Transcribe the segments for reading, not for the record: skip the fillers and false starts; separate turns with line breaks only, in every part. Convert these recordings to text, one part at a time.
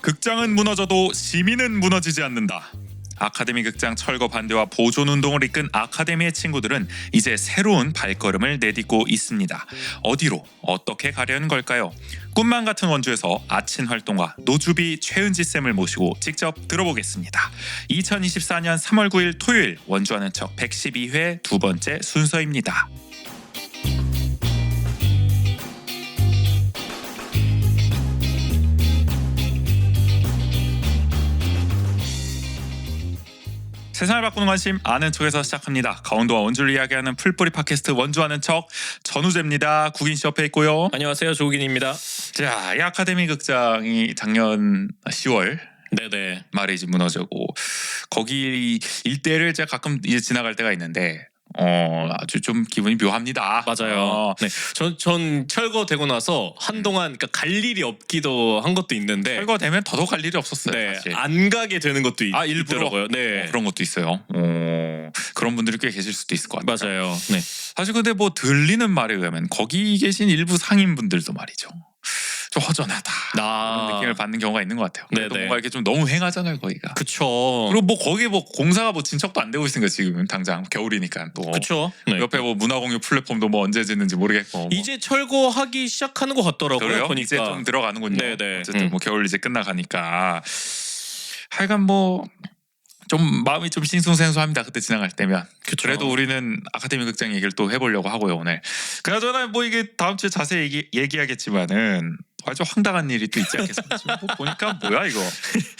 극장은 무너져도 시민은 무너지지 않는다. 아카데미 극장 철거 반대와 보존 운동을 이끈 아카데미의 친구들은 이제 새로운 발걸음을 내딛고 있습니다. 어디로 어떻게 가려는 걸까요? 꿈만 같은 원주에서 아친 활동가 노주비 최은지 쌤을 모시고 직접 들어보겠습니다. 2024년 3월 9일 토요일 원주하는 척 112회 두 번째 순서입니다. 세상을 바꾸는 관심 아는 척에서 시작합니다. 강원도와 원주를 이야기하는 풀뿌리 팟캐스트 원주하는 척 전우재입니다. 국인 씨 옆에 있고요.
안녕하세요, 조국인입니다.
자, 이 아카데미 극장이 작년 10월
네네.
말에 이제 무너지고 거기 일대를 제가 가끔 이제 지나갈 때가 있는데 아주 좀 기분이 묘합니다.
맞아요. 네, 전 철거되고 나서 한동안 그러니까 갈 일이 없기도 한 것도 있는데
철거되면 더더욱 갈 일이 없었어요.
네,
사실.
안 가게 되는 것도
일부러?
있더라고요. 네,
그런 것도 있어요. 그런 분들이 꽤 계실 수도 있을 것 같아요.
맞아요. 네,
사실 근데 뭐 들리는 말에 의하면 거기 계신 일부 상인분들도 말이죠. 좀 허전하다 그런 느낌을 받는 경우가 있는 것 같아요. 그래도
네네.
뭔가 이렇게 좀 너무 횡하잖아요 거기가.
그쵸.
그리고 뭐 거기 뭐 공사가 뭐 진척도 안 되고 있으니까 지금 당장 겨울이니까 또.
그쵸. 네.
옆에 뭐 문화공유 플랫폼도 뭐 언제 짓는지 모르겠고. 뭐.
이제 철거하기 시작하는 것 같더라고요.
그래요?
보니까.
이제 좀 들어가는군요.
네네.
어쨌든 뭐 겨울 이제 끝나가니까 하여간 뭐. 좀 마음이 좀 싱숭생숭합니다. 그때 지나갈 때면.
그쵸.
그래도 우리는 아카데미 극장 얘기를 또 해보려고 하고요 오늘. 그나저나 뭐 이게 다음 주에 자세히 얘기하겠지만은 아주 황당한 일이 또 있지 않겠습니까? 지금 뭐 보니까 뭐야 이거.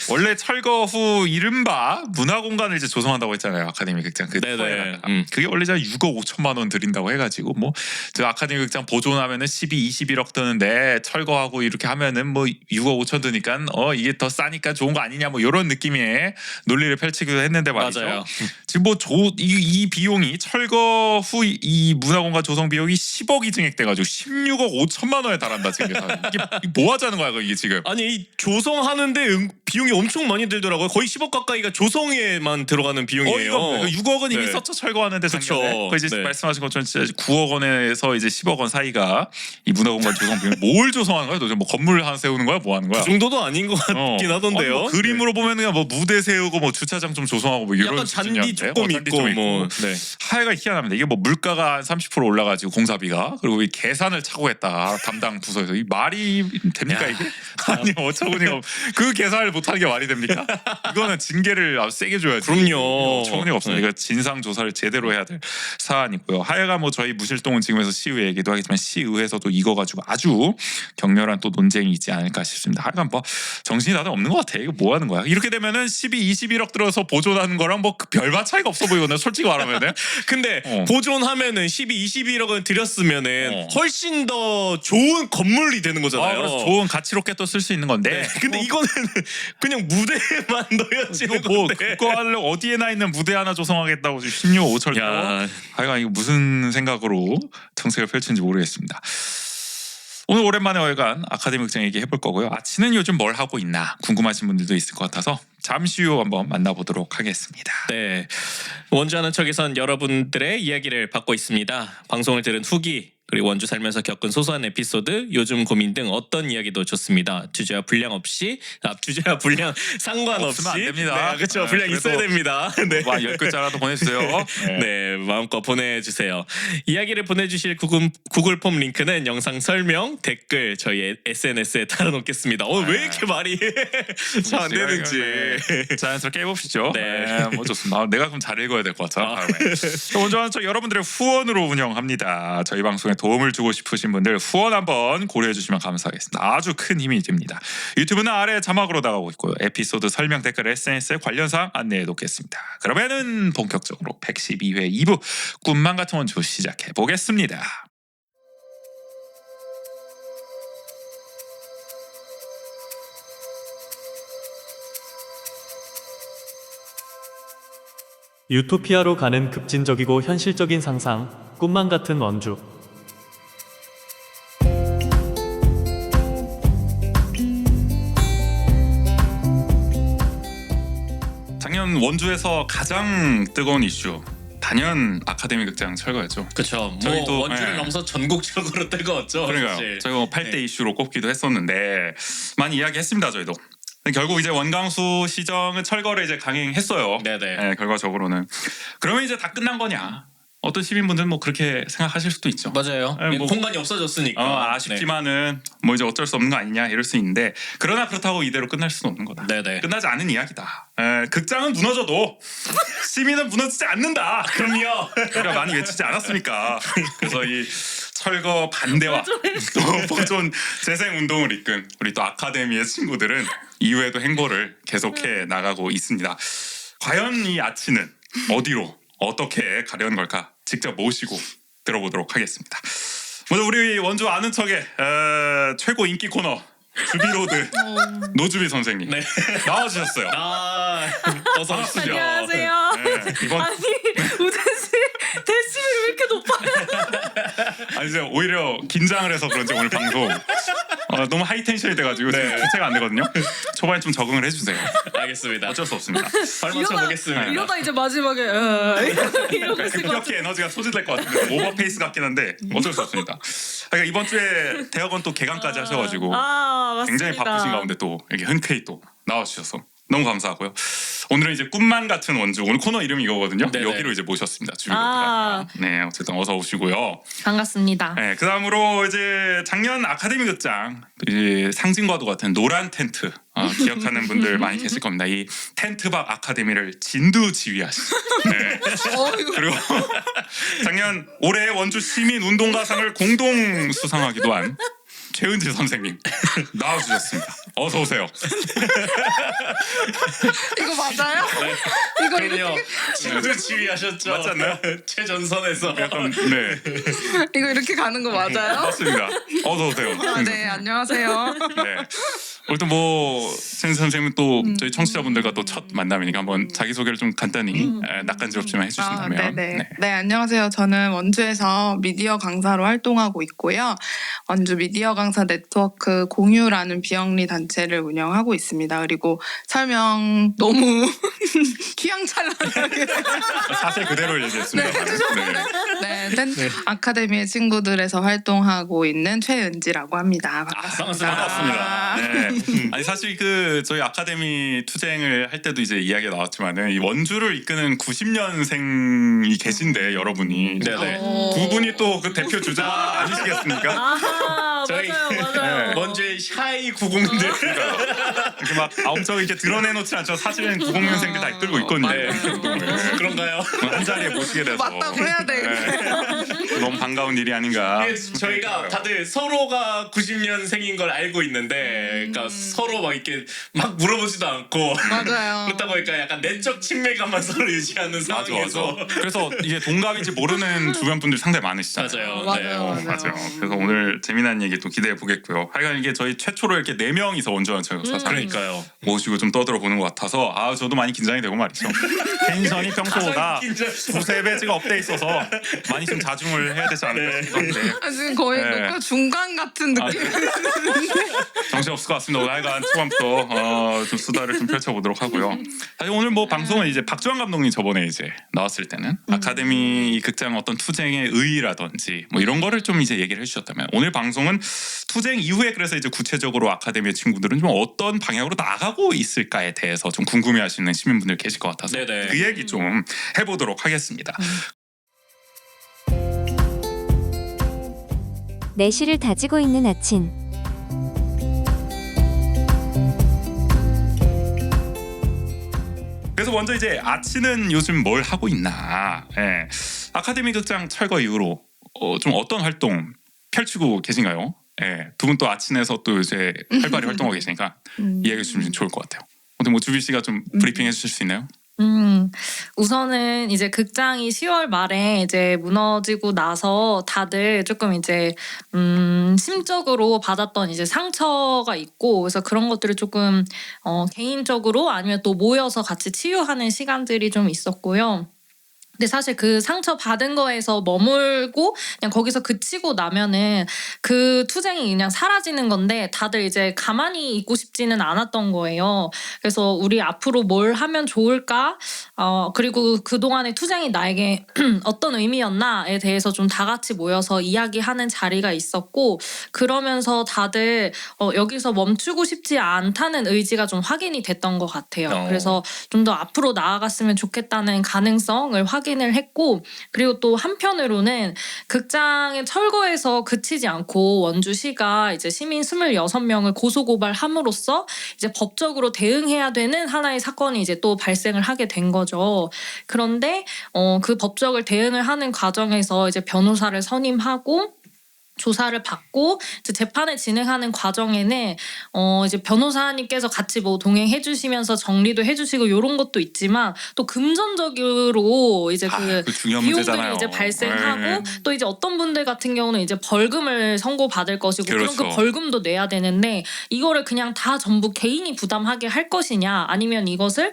원래 철거 후 이른바 문화공간을 이제 조성한다고 했잖아요. 아카데미 극장 그
네네.
터에다가. 그게 원래 6억 5천만 원 들인다고 해가지고 뭐 저 아카데미 극장 보존하면은 12, 21억 드는데 철거하고 이렇게 하면은 뭐 6억 5천 드니까 이게 더 싸니까 좋은 거 아니냐 뭐 이런 느낌의 논리를 펼치기도 했는데 말이죠.
맞아요.
지금 뭐 이 비용이 철거 후 이 문화공간 조성 비용이 10억이 증액돼가지고 16억 5천만 원에 달한다 지금. 이게 뭐 하자는 거야 이게 지금.
아니 이 조성하는데 비용이 엄청 많이 들더라고요. 거의 10억 가까이가 조성에만 들어가는 비용이에요.
6억은 이미
네.
썼죠 철거하는데
그쵸.
작년에. 그 이제
네.
말씀하신 것처럼 진짜 9억 원에서 이제 10억 원 사이가 이 문화공간 조성 비용. 뭘 조성하는 거야? 도대체 뭐 건물 하나 세우는 거야? 뭐 하는 거야?
그 정도도 아닌 것 같긴 하던데요.
뭐 그림으로 보면 그냥 뭐 무대 세우고 뭐 주차장 좀 조성하고 뭐 이런
약간 잔디
수준이었는데.
조금
잔디
있고
좀
뭐. 네.
하여간 희한합니다. 이게 뭐 물가가 한 30% 올라가지고 공사비가 그리고 이 계산을 차고 했다 담당 부서에서 이 말이 됩니까 이게? 아니 어처구니가 그 계산을 못하는 게 말이 됩니까? 이거는 징계를 아주 세게 줘야지.
그럼요.
어처구니가 없습니다. 이거 진상 조사를 제대로 해야 될 사안이고요. 하여간 뭐 저희 무실동은 지금에서 시의회 얘기도 하겠지만 시의회에서도 이거 가지고 아주 격렬한 또 논쟁이 있지 않을까 싶습니다. 하여간 뭐 정신이 다들 없는 것 같아. 이거 뭐 하는 거야? 이렇게 되면은 12, 21억 들어서 보존하는 거랑 뭐 별반 차이가 없어 보이거든요. 솔직히 말하면은.
근데 보존하면은 12, 21억을 들였으면은 훨씬 더 좋은 건물이 되는 거잖아요.
그래서 좋은 가치롭게 또 쓸 수 있는 건데.
네. 근데 이거는 그냥 무대에만 넣어지는
뭐
건데.
그거 하려고 어디에나 있는 무대 하나 조성하겠다고 16, 5천
야.
하여간 이거 무슨 생각으로 정책을 펼치는지 모르겠습니다. 오늘 오랜만에 월간 아카데미 극장 얘기 해볼 거고요. 아치는 요즘 뭘 하고 있나 궁금하신 분들도 있을 것 같아서 잠시 후 한번 만나보도록 하겠습니다.
네. 원주하는 척에선 여러분들의 이야기를 받고 있습니다. 방송을 들은 후기 그리고 원주 살면서 겪은 소소한 에피소드, 요즘 고민 등 어떤 이야기도 좋습니다. 주제와 분량 없이, 주제와 분량 상관없이.
없으면 안 됩니다.
네, 그렇죠. 분량
그래도
있어야 됩니다. 네.
10글자라도 보내주세요.
네, 마음껏 보내주세요. 이야기를 보내주실 구글 폼 링크는 영상 설명, 댓글 저희 SNS에 달아놓겠습니다. 왜 이렇게 말이 잘 안 되는지.
자연스럽게 해봅시죠.
네.
뭐 좋습니다. 내가 그럼 잘 읽어야 될 것 같아. 먼저 저 여러분들의 후원으로 운영합니다. 저희 방송에 도움을 주고 싶으신 분들 후원 한번 고려해 주시면 감사하겠습니다. 아주 큰 힘이 됩니다. 유튜브는 아래 자막으로 나가고 있고요. 에피소드 설명 댓글 SNS에 관련 사항 안내해 놓겠습니다. 그러면은 본격적으로 112회 2부 꿈만 같은 원주 시작해 보겠습니다.
유토피아로 가는 급진적이고 현실적인 상상, 꿈만 같은 원주.
작년 원주에서 가장 뜨거운 이슈 단연 아카데미 극장 철거였죠.
그렇죠.
저희도,
뭐 원주를
네.
넘어서 전국적으로 뜨거웠죠.
그러니까요.
사실.
저희가 8대
네.
이슈로 꼽기도 했었는데 많이 이야기했습니다. 저희도 결국 이제 원광수 시정은 철거를 이제 강행했어요.
네네.
네, 결과적으로는. 그러면 이제 다 끝난 거냐? 어떤 시민분들은 뭐 그렇게 생각하실 수도 있죠.
맞아요.
네, 뭐-
공간이 없어졌으니까.
아쉽지만은 뭐 이제 어쩔 수 없는 거 아니냐 이럴 수 있는데 그러나 그렇다고 이대로 끝날 수는 없는 거다.
네네.
끝나지 않은 이야기다. 극장은 무너져도 시민은 무너지지 않는다.
그럼요.
우리가 많이 외치지 않았습니까? 그래서 이 철거 반대와 또 보존 재생 운동을 이끈 우리 또 아카데미의 친구들은 이후에도 행보를 계속해 나가고 있습니다. 과연 이 아치는 어디로 어떻게 가려는 걸까? 직접 모시고 들어보도록 하겠습니다. 먼저 우리 원주 아는 척의 최고 인기 코너 주비로드 노주비 선생님
네.
나와주셨어요.
어서 오십시오.
안녕하세요.
네, 이번
아니 우재 씨 데시벨이 왜 이렇게 높아요?
아니 이제 오히려 긴장을 해서 그런지 오늘 방송 너무 하이텐션이 돼가지고 지금 주체가 안 되거든요. 초반에 좀 적응을 해주세요.
알겠습니다.
어쩔 수 없습니다.
발맞춰 보겠습니다.
이러다 이제 마지막에 이러고 있을 것
급격히 에너지가 소진될 것 같은데 오버페이스 같긴 한데 어쩔 수 없습니다. 그러니까 이번 주에 대학원 또 개강까지 하셔가지고
맞습니다.
굉장히 바쁘신 가운데 또 이렇게 흔쾌히 또 나와주셔서 너무 감사하고요. 오늘은 이제 꿈만 같은 원주 오늘 코너 이름이 이거거든요.
네네.
여기로 이제 모셨습니다. 주비로드가. 네, 어쨌든 어서 오시고요.
반갑습니다.
네, 그다음으로 이제 작년 아카데미 극장 이제 상징과도 같은 노란 텐트 기억하는 분들 많이 계실 겁니다. 이 텐트박 아카데미를 진두지휘하신. 네. 그리고 작년 올해 원주 시민 운동가상을 공동 수상하기도 한 최은지 선생님 나와주셨습니다. 어서 오세요.
이거 맞아요? 이거
그럼요. 친구들 지휘하셨죠.
맞지 않나요?
최전선에서.
약간 네
이거 이렇게 가는 거 맞아요?
맞습니다. 어서 오세요.
네 안녕하세요.
네. 오늘 또뭐 최은지 선생님은 또 저희 청취자분들과 또 첫 만남이니까 한번 자기 소개를 좀 간단히 낯간지럽지만 해주신다면.
네네. 네, 안녕하세요. 저는 원주에서 미디어 강사로 활동하고 있고요. 원주 미디어 강사 네트워크 공유라는 비영리 단체를 운영하고 있습니다. 그리고 설명 너무 휘황찬란하게
사실 그대로 얘기했습니다. 네.
아카데미의 친구들에서 활동하고 있는 최은지라고 합니다. 반갑습니다.
반갑습니다. 네. 아니 사실 그 저희 아카데미 투쟁을 할 때도 이제 이야기가 나왔지만은 이 원주를 이끄는 90년생이 계신데 여러분이
네네.
두 분이 또 그 대표 주자 아니시겠습니까?
아하
저희-
맞아요.
네.
먼저의 샤이 90들.
이렇게 막 엄청 이렇게 드러내놓지 않죠. 사실은 90년생들 다 이끌고 있거든요.
네. 그런가요?
한 자리에 모시게 돼서
맞다고 해야 돼.
너무 반가운 일이 아닌가.
저희가 다들 서로가 90년생인 걸 알고 있는데, 그러니까 서로 막 이렇게 막 물어보지도 않고.
맞아요.
그렇다 보니까 약간 내적 친밀감만 서로 유지하는
맞아
상황에서.
맞아. 그래서 이게 동갑인지 모르는 주변 분들 상당히 많으시잖아요.
맞아요. 네.
맞아요. 그래서 오늘 재미난 얘기 또 기대해 보겠고요. 하여간 이게 저희 최초로 이렇게 4명이서 원주원 저역사상
그러니까요.
모시고 좀 떠들어 보는 것 같아서 저도 많이 긴장이 되고 말이죠. 텐션이 평소보다 두세 배 지가 업돼 있어서 많이 좀 자중을 해야 되지 않을까 싶은데
지금 거의
네.
녹화 중간 같은 느낌.
정신 없을 것 같습니다. 오늘 하여간 초반부터 좀 수다를 좀 펼쳐보도록 하고요. 사실 오늘 뭐 방송은 이제 박주환 감독님 저번에 이제 나왔을 때는 아카데미 극장 어떤 투쟁의 의의라든지 뭐 이런 거를 좀 이제 얘기를 해주셨다면 오늘 방송은 투쟁 이후에 그래서 이제 구체적으로 아카데미의 친구들은 좀 어떤 방향으로 나가고 있을까에 대해서 좀 궁금해하시는 시민분들 계실 것 같아서
네네.
그 얘기 좀 해보도록 하겠습니다.
내실을 다지고 있는 아친.
그래서 먼저 이제 아치는 요즘 뭘 하고 있나? 예. 아카데미 극장 철거 이후로 좀 어떤 활동 펼치고 계신가요? 예. 두 분 또 아친에서 또 이제 활발히 활동하고 계시니까 이야기해 주시면 좋을 것 같아요. 근데 뭐 주비 씨가 좀 브리핑해 주실 수 있나요?
우선은 이제 극장이 10월 말에 이제 무너지고 나서 다들 조금 이제 심적으로 받았던 이제 상처가 있고 그래서 그런 것들을 조금 개인적으로 아니면 또 모여서 같이 치유하는 시간들이 좀 있었고요. 근데 사실 그 상처 받은 거에서 머물고 그냥 거기서 그치고 나면은 그 투쟁이 그냥 사라지는 건데 다들 이제 가만히 있고 싶지는 않았던 거예요. 그래서 우리 앞으로 뭘 하면 좋을까? 그리고 그동안의 투쟁이 나에게 어떤 의미였나에 대해서 좀 다 같이 모여서 이야기하는 자리가 있었고 그러면서 다들 여기서 멈추고 싶지 않다는 의지가 좀 확인이 됐던 것 같아요. 그래서 좀 더 앞으로 나아갔으면 좋겠다는 가능성을 확인을 했고 그리고 또 한편으로는 극장의 철거에서 그치지 않고 원주시가 이제 시민 26명을 고소고발함으로써 이제 법적으로 대응해야 되는 하나의 사건이 이제 또 발생을 하게 된 거죠. 그런데 그 법적을 대응을 하는 과정에서 이제 변호사를 선임하고 조사를 받고 이제 재판을 진행하는 과정에는 이제 변호사님께서 같이 뭐 동행해 주시면서 정리도 해 주시고 요런 것도 있지만 또 금전적으로 이제 그
중요한
비용들이
문제잖아요.
이제 발생하고
네.
또 이제 어떤 분들 같은 경우는 이제 벌금을 선고받을 것이고 그럼 그
그렇죠.
벌금도 내야 되는데 이거를 그냥 다 전부 개인이 부담하게 할 것이냐 아니면 이것을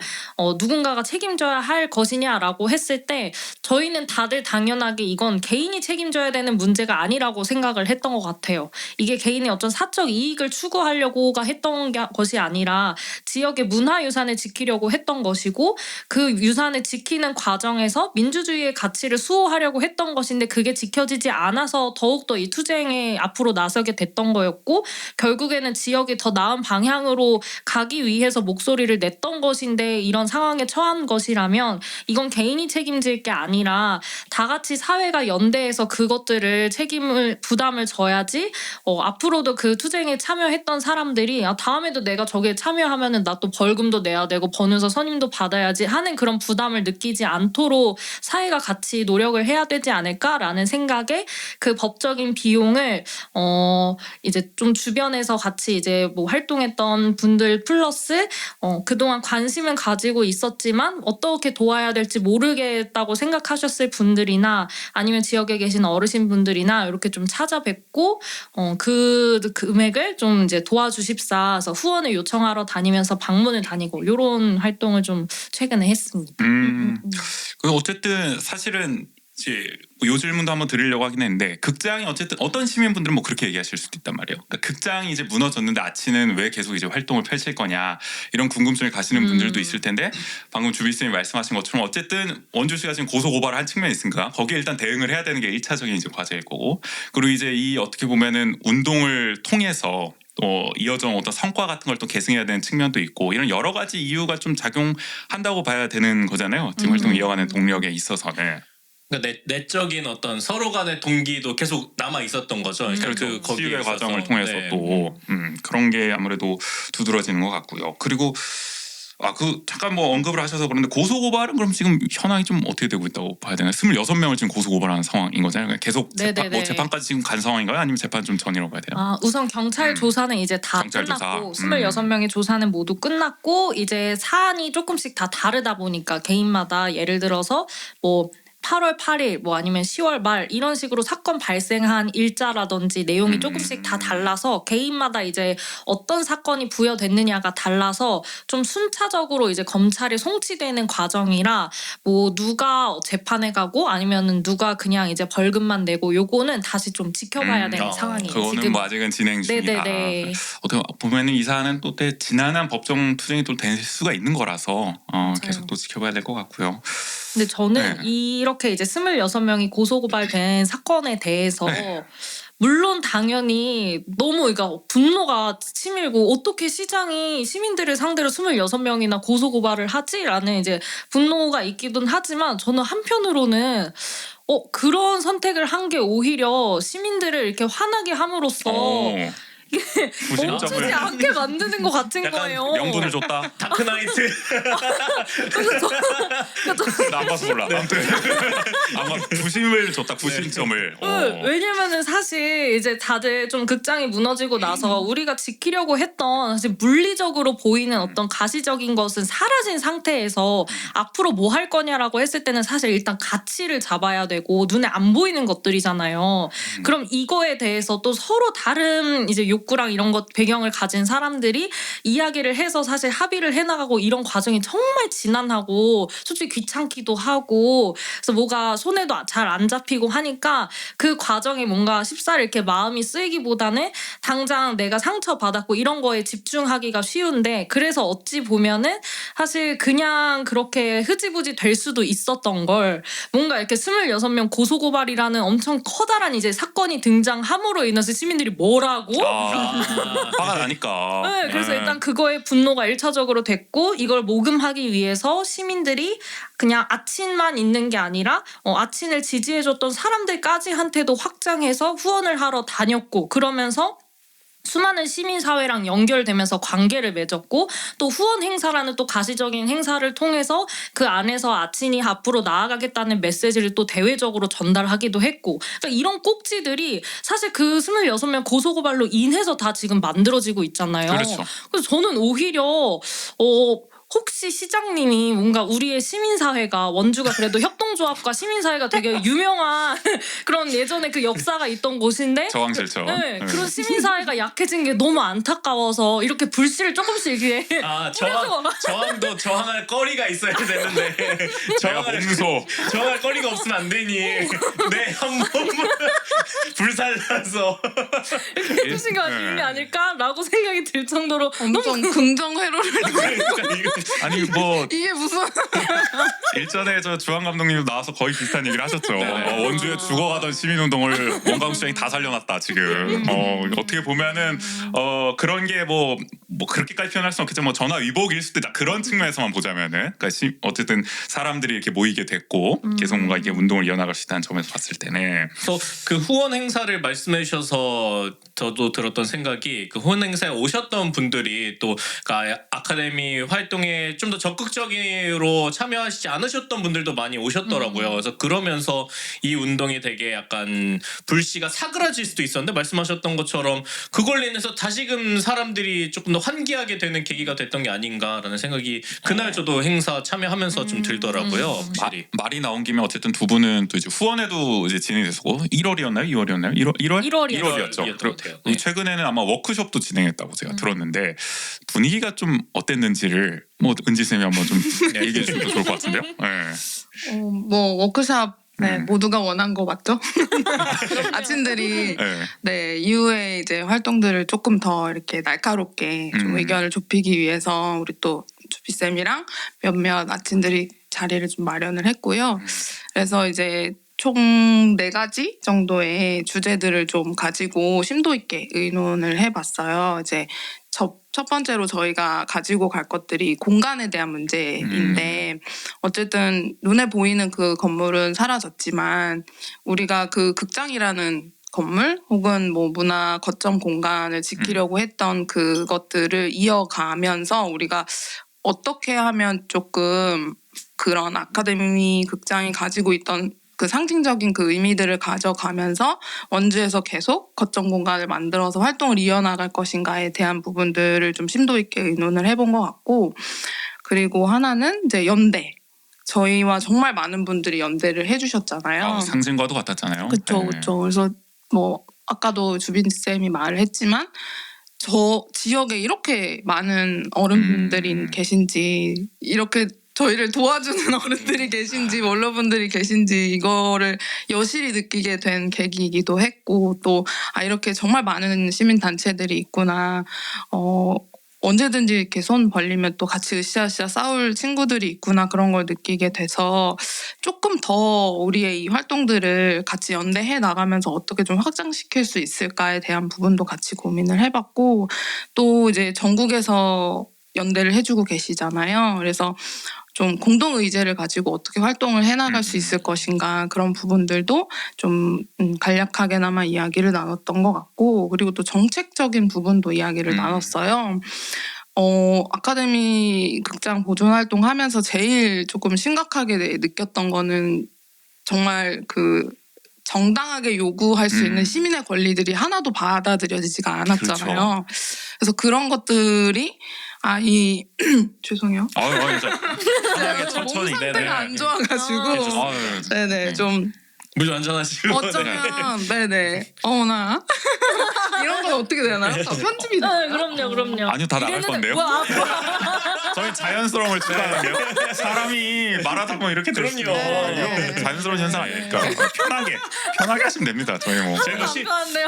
누군가가 책임져야 할 것이냐라고 했을 때 저희는 다들 당연하게 이건 개인이 책임져야 되는 문제가 아니라고 생각을 했던 것 같아요. 이게 개인의 어떤 사적 이익을 추구하려고가 했던 것이 아니라 지역의 문화유산을 지키려고 했던 것이고 그 유산을 지키는 과정에서 민주주의의 가치를 수호하려고 했던 것인데 그게 지켜지지 않아서 더욱더 이 투쟁에 앞으로 나서게 됐던 거였고 결국에는 지역이 더 나은 방향으로 가기 위해서 목소리를 냈던 것인데 이런 상황에 처한 것이라면 이건 개인이 책임질 게 아니라 다 같이 사회가 연대해서 그것들을 부담을 져야지 앞으로도 그 투쟁에 참여했던 사람들이 다음에도 내가 저기에 참여하면은 나 또 벌금도 내야 되고 변호사 선임도 받아야지 하는 그런 부담을 느끼지 않도록 사회가 같이 노력을 해야 되지 않을까라는 생각에 그 법적인 비용을 이제 좀 주변에서 같이 이제 뭐 활동했던 분들 플러스 그동안 관심은 가지고 있었지만 어떻게 도와야 될지 모르겠다고 생각하셨을 분들이나 아니면 지역에 계신 어르신분들이나 이렇게 좀 찾아뵙고 그 금액을 좀 이제 도와주십사 해서 후원을 요청하러 다니면서 방문을 다니고 이런 활동을 좀 최근에 했습니다.
그 어쨌든 사실은 이제 요 질문도 한번 드리려고 하긴 했는데 극장이 어쨌든 어떤 시민분들은 뭐 그렇게 얘기하실 수도 있단 말이에요. 그러니까 극장이 이제 무너졌는데 아치는 왜 계속 이제 활동을 펼칠 거냐 이런 궁금증을 가시는 분들도 있을 텐데 방금 주비쌤이 말씀하신 것처럼 어쨌든 원주시가 지금 고소 고발을 한 측면이 있으니까 거기에 일단 대응을 해야 되는 게 1차적인 이제 과제일 거고 그리고 이제 이 어떻게 보면은 운동을 통해서 또 이어져 온 어떤 성과 같은 걸 또 계승해야 되는 측면도 있고 이런 여러 가지 이유가 좀 작용한다고 봐야 되는 거잖아요. 지금 활동 이어가는 동력에 있어서는.
그러니까 내적인 어떤 서로 간의 동기도 계속 남아 있었던 거죠. 그러니까 그 거기에
시위의
있어서.
과정을 통해서
네.
또 그런 게 아무래도 두드러지는 것 같고요. 그리고 잠깐 뭐 언급을 하셔서 그런데 고소 고발은 그럼 지금 현황이 좀 어떻게 되고 있다고 봐야 되나요? 26명을 지금 고소 고발하는 상황인 거잖아요. 그러니까 계속 재판까지 지금 간 상황인가요? 아니면 재판 좀 전이라고 봐야 돼요?
우선 경찰 조사는 이제 다
경찰
끝났고
조사.
26명의 조사는 모두 끝났고 이제 사안이 조금씩 다 다르다 보니까 개인마다 예를 들어서 뭐 8월 8일 뭐 아니면 10월 말 이런 식으로 사건 발생한 일자라든지 내용이 조금씩 다 달라서 개인마다 이제 어떤 사건이 부여됐느냐가 달라서 좀 순차적으로 이제 검찰에 송치되는 과정이라 뭐 누가 재판에 가고 아니면은 누가 그냥 이제 벌금만 내고 요거는 다시 좀 지켜봐야 되는 상황이에요.
그거는
지금.
뭐 아직은 진행 중이다.
네네네.
어떻게 보면은 이 사안은 또 지난한 법정 투쟁이 또 될 수가 있는 거라서 계속 또 지켜봐야 될 것 같고요.
근데 저는 이렇게 이제 26명이 고소고발된 사건에 대해서 물론 당연히 너무 그러니까 분노가 치밀고 어떻게 시장이 시민들을 상대로 26명이나 고소고발을 하지라는 이제 분노가 있기도 하지만 저는 한편으로는 그런 선택을 한 게 오히려 시민들을 이렇게 화나게 함으로써 멈추지 않게 만드는 것 같은 거예요.
명분을 줬다.
다크나이트.
나 안 봐서 몰라. 아무튼 아마 구심을 줬다. 구심점을.
왜냐면은 사실 이제 다들 좀 극장이 무너지고 나서 우리가 지키려고 했던 사실 물리적으로 보이는 어떤 가시적인 것은 사라진 상태에서 앞으로 뭐 할 거냐라고 했을 때는 사실 일단 가치를 잡아야 되고 눈에 안 보이는 것들이잖아요. 그럼 이거에 대해서 또 서로 다른 이제 욕구랑 이런 것 배경을 가진 사람들이 이야기를 해서 사실 합의를 해나가고 이런 과정이 정말 지난하고 솔직히 귀찮기도 하고 그래서 뭐가 손에도 잘 안 잡히고 하니까 그 과정이 뭔가 쉽사리 이렇게 마음이 쓰이기보다는 당장 내가 상처받았고 이런 거에 집중하기가 쉬운데 그래서 어찌 보면은 사실 그냥 그렇게 흐지부지 될 수도 있었던 걸 뭔가 이렇게 26명 고소고발이라는 엄청 커다란 이제 사건이 등장함으로 인해서 시민들이 뭐라고?
화가 나니까.
네, 그래서 일단 그거에 분노가 1차적으로 됐고 이걸 모금하기 위해서 시민들이 그냥 아친만 있는 게 아니라 아친을 지지해줬던 사람들까지 한테도 확장해서 후원을 하러 다녔고 그러면서 수많은 시민사회랑 연결되면서 관계를 맺었고 또 후원 행사라는 또 가시적인 행사를 통해서 그 안에서 아친이 앞으로 나아가겠다는 메시지를 또 대외적으로 전달하기도 했고 그러니까 이런 꼭지들이 사실 그 26명 고소고발로 인해서 다 지금 만들어지고 있잖아요.
그렇죠.
그래서 저는 오히려 혹시 시장님이 뭔가 우리의 시민사회가 원주가 그래도 협동조합과 시민사회가 되게 유명한 그런 예전에 그 역사가 있던 곳인데
저항실천.
네, 그런 시민사회가 약해진 게 너무 안타까워서 이렇게 불씨를 조금씩 이게
저항도 저항할 거리가 있어야 되는데
내가 몸소.
저항할 거리가 없으면 안 되니 내 한 몸을 불살라서
이렇게 해주신 게 의미 아닐까라고 생각이 들 정도로
엄청 긍정 회로를
아니 뭐
이게 무슨
일전에 저 주한 감독님 나와서 거의 비슷한 얘기를 하셨죠. 원주에 죽어가던 시민운동을 원광 시장이 다 살려놨다 지금. 어떻게 보면은 그런 게 뭐 그렇게까지 표현할 수는 없겠지만 뭐 전화 위복일 수도 있다. 그런 측면에서만 보자면은 그러니까 어쨌든 사람들이 이렇게 모이게 됐고 계속 뭔가 이게 운동을 이어나갈 수 있다는 점에서 봤을 때는.
그래서 그 후원 행사를 말씀해 주셔서 저도 들었던 생각이 그 후원 행사에 오셨던 분들이 또 그러니까 아카데미 활동에 좀 더 적극적으로 참여하시지 않으셨던 분들도 많이 오셨더라고요. 그래서 그러면서 이 운동이 되게 약간 불씨가 사그라질 수도 있었는데 말씀하셨던 것처럼 그걸로 인해서 다시금 사람들이 조금 더 환기하게 되는 계기가 됐던 게 아닌가라는 생각이 그날 저도 행사 참여하면서 좀 들더라고요. 확실히.
말이 나온 김에 어쨌든 두 분은 또 이제 후원회도 이제 진행이 됐고 1월이었나요? 2월이었나요? 1월이었죠.
네.
최근에는 아마 워크숍도 진행했다고 제가 들었는데 분위기가 좀 어땠는지를 뭐 은지 쌤이 한번 좀 얘기해 주셔도 좋을 것 같은데요. 네.
뭐 워크숍 모두가 원한 거 맞죠? 아침들이
네.
네 이후에 이제 활동들을 조금 더 이렇게 날카롭게 좀 의견을 좁히기 위해서 우리 또 주피 쌤이랑 몇몇 아침들이 자리를 좀 마련을 했고요. 그래서 이제 총 4가지 정도의 주제들을 좀 가지고 심도 있게 의논을 해봤어요. 이제 첫 번째로 저희가 가지고 갈 것들이 공간에 대한 문제인데 어쨌든 눈에 보이는 그 건물은 사라졌지만 우리가 그 극장이라는 건물 혹은 뭐 문화 거점 공간을 지키려고 했던 그것들을 이어가면서 우리가 어떻게 하면 조금 그런 아카데미 극장이 가지고 있던 그 상징적인 그 의미들을 가져가면서 원주에서 계속 거점 공간을 만들어서 활동을 이어나갈 것인가에 대한 부분들을 좀 심도 있게 의논을 해본 것 같고 그리고 하나는 이제 연대. 저희와 정말 많은 분들이 연대를 해주셨잖아요.
상징과도 같았잖아요.
그렇죠,
네.
그렇죠. 그래서 뭐 아까도 주빈 쌤이 말을 했지만 저 지역에 이렇게 많은 어른분들이 계신지 이렇게 저희를 도와주는 어른들이 계신지 원로분들이 계신지 이거를 여실히 느끼게 된 계기이기도 했고 또 이렇게 정말 많은 시민단체들이 있구나. 언제든지 이렇게 손 벌리면 또 같이 으쌰으쌰 싸울 친구들이 있구나 그런 걸 느끼게 돼서 조금 더 우리의 이 활동들을 같이 연대해 나가면서 어떻게 좀 확장시킬 수 있을까에 대한 부분도 같이 고민을 해봤고 또 이제 전국에서 연대를 해주고 계시잖아요. 그래서 좀 공동 의제를 가지고 어떻게 활동을 해나갈 수 있을 것인가 그런 부분들도 좀 간략하게나마 이야기를 나눴던 것 같고 그리고 또 정책적인 부분도 이야기를 나눴어요. 아카데미 극장 보존 활동하면서 제일 조금 심각하게 느꼈던 거는 정말 그 정당하게 요구할 수 있는 시민의 권리들이 하나도 받아들여지지가 않았잖아요.
그렇죠.
그래서 그런 것들이 죄송해요.
편하게 천천히.
몸 상태가 안 좋아가지고
네.
네네 좀
물 완전하시고.
어쩌면 네네 어머나 이런 건 어떻게 되나요? 다 편집이
네,
되나요?
그럼요.
아니요, 다 나갈
이래는-
건데요.
뭐,
저희 자연스러움을 추구하는데요. 사람이 말하다 보면 이렇게 될 수 있는
네.
이거 자연스러운 현상 아닐까. 편하게 하시면 됩니다. 저희 뭐
저희 뭐 시-
안타까운데요.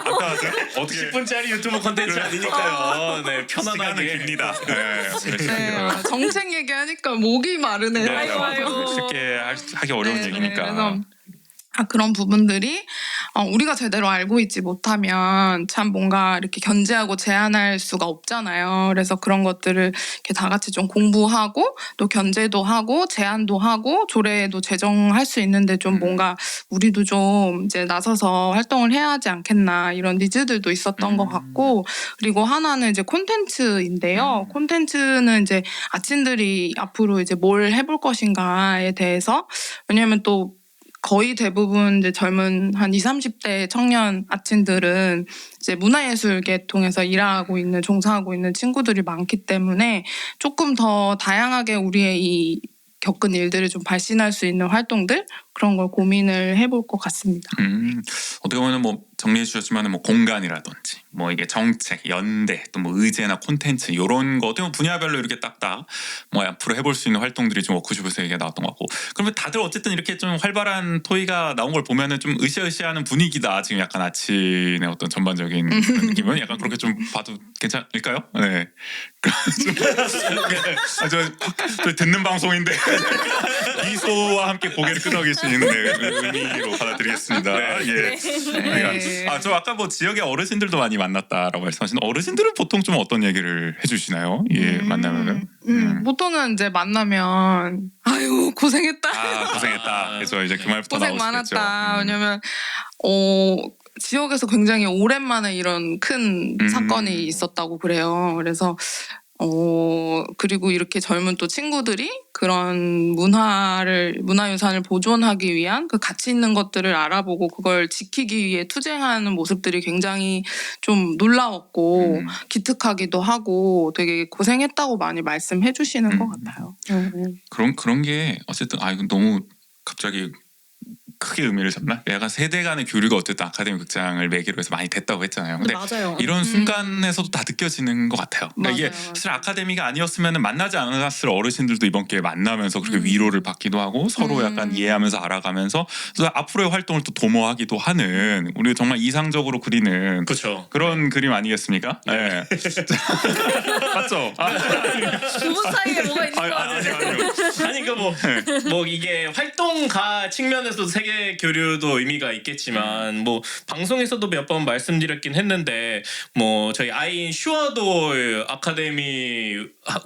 어떻게
10분짜리 유튜브 콘텐츠 아니니까요. 네,
시간은
편안하게.
깁니다. 네.
네, 정책 얘기하니까 목이 마르네요.
네,
아이고, 아이고.
쉽게 하기 어려운
네,
얘기니까.
그래서 그런 부분들이 우리가 제대로 알고 있지 못하면 참 뭔가 이렇게 견제하고 제한할 수가 없잖아요. 그래서 그런 것들을 이렇게 다 같이 좀 공부하고 또 견제도 하고 제한도 하고 조례도 제정할 수 있는데 좀 뭔가 우리도 좀 이제 나서서 활동을 해야 하지 않겠나 이런 니즈들도 있었던 것 같고 그리고 하나는 이제 콘텐츠인데요. 콘텐츠는 이제 아친들이 앞으로 이제 뭘 해볼 것인가에 대해서 왜냐하면 또 거의 대부분 이제 젊은 한 20, 30대 청년 아친들은 이제 문화예술 계통에서 일하고 있는 종사하고 있는 친구들이 많기 때문에 조금 더 다양하게 우리의 이 겪은 일들을 좀 발신할 수 있는 활동들 그런 걸 고민을 해볼 것 같습니다.
어떻게 보면 뭐 정리해 주셨지만 뭐 공간이라든지 뭐 이게 정책, 연대, 또 뭐 의제나 콘텐츠 이런 거 어떻게 보면 분야별로 이렇게 딱딱 뭐 앞으로 해볼 수 있는 활동들이 좀 워크숍에서 얘기가 나왔던 것 같고 그러면 다들 어쨌든 이렇게 좀 활발한 토의가 나온 걸 보면은 좀 으쌰으쌰하는 분위기다 지금 약간 아침의 어떤 전반적인 그런 느낌은 약간 그렇게 좀 봐도 괜찮을까요? 네. 저 듣는 방송인데 미소와 함께 고개를 끄덕이시는 의미로 받아들이겠습니다. 예. 그러니까 저 아까 뭐 지역의 어르신들도 많이 만났다라고 말씀하시는 어르신들은 보통 좀 어떤 얘기를 해주시나요? 예, 만나면은.
보통은 이제 만나면 아유 고생했다.
고생했다. 그래서 이제 그 말부터
고생
나오시겠죠.
많았다. 왜냐면 지역에서 굉장히 오랜만에 이런 큰 사건이 있었다고 그래요. 그래서 그리고 이렇게 젊은 또 친구들이 그런 문화유산을 보존하기 위한 그 가치 있는 것들을 알아보고 그걸 지키기 위해 투쟁하는 모습들이 굉장히 좀 놀라웠고 기특하기도 하고 되게 고생했다고 많이 말씀해 주시는 것 같아요.
그런 게 어쨌든 이건 너무 갑자기 크게 의미를 잡나? 약간 세대 간의 교류가 어쨌든 아카데미 극장을 매개로 해서 많이 됐다고 했잖아요. 근데
맞아요.
이런 순간에서도 다 느껴지는 것 같아요. 그러니까 이게
맞아요.
사실 아카데미가 아니었으면 만나지 않았을 어르신들도 이번 기회에 만나면서 그렇게 위로를 받기도 하고 서로 약간 이해하면서 알아가면서 그래서 앞으로의 활동을 또 도모하기도 하는 우리가 정말 이상적으로 그리는
그렇죠.
그런 그림 아니겠습니까? 네. 맞죠?
두 분 사이에 뭐가 있는 거 같아요.
아니요.
아니 뭐 이게 활동가 측면에서도 세계 교류도 의미가 있겠지만 뭐 방송에서도 몇 번 말씀드렸긴 했는데 뭐 저희 아이인 슈어도 아카데미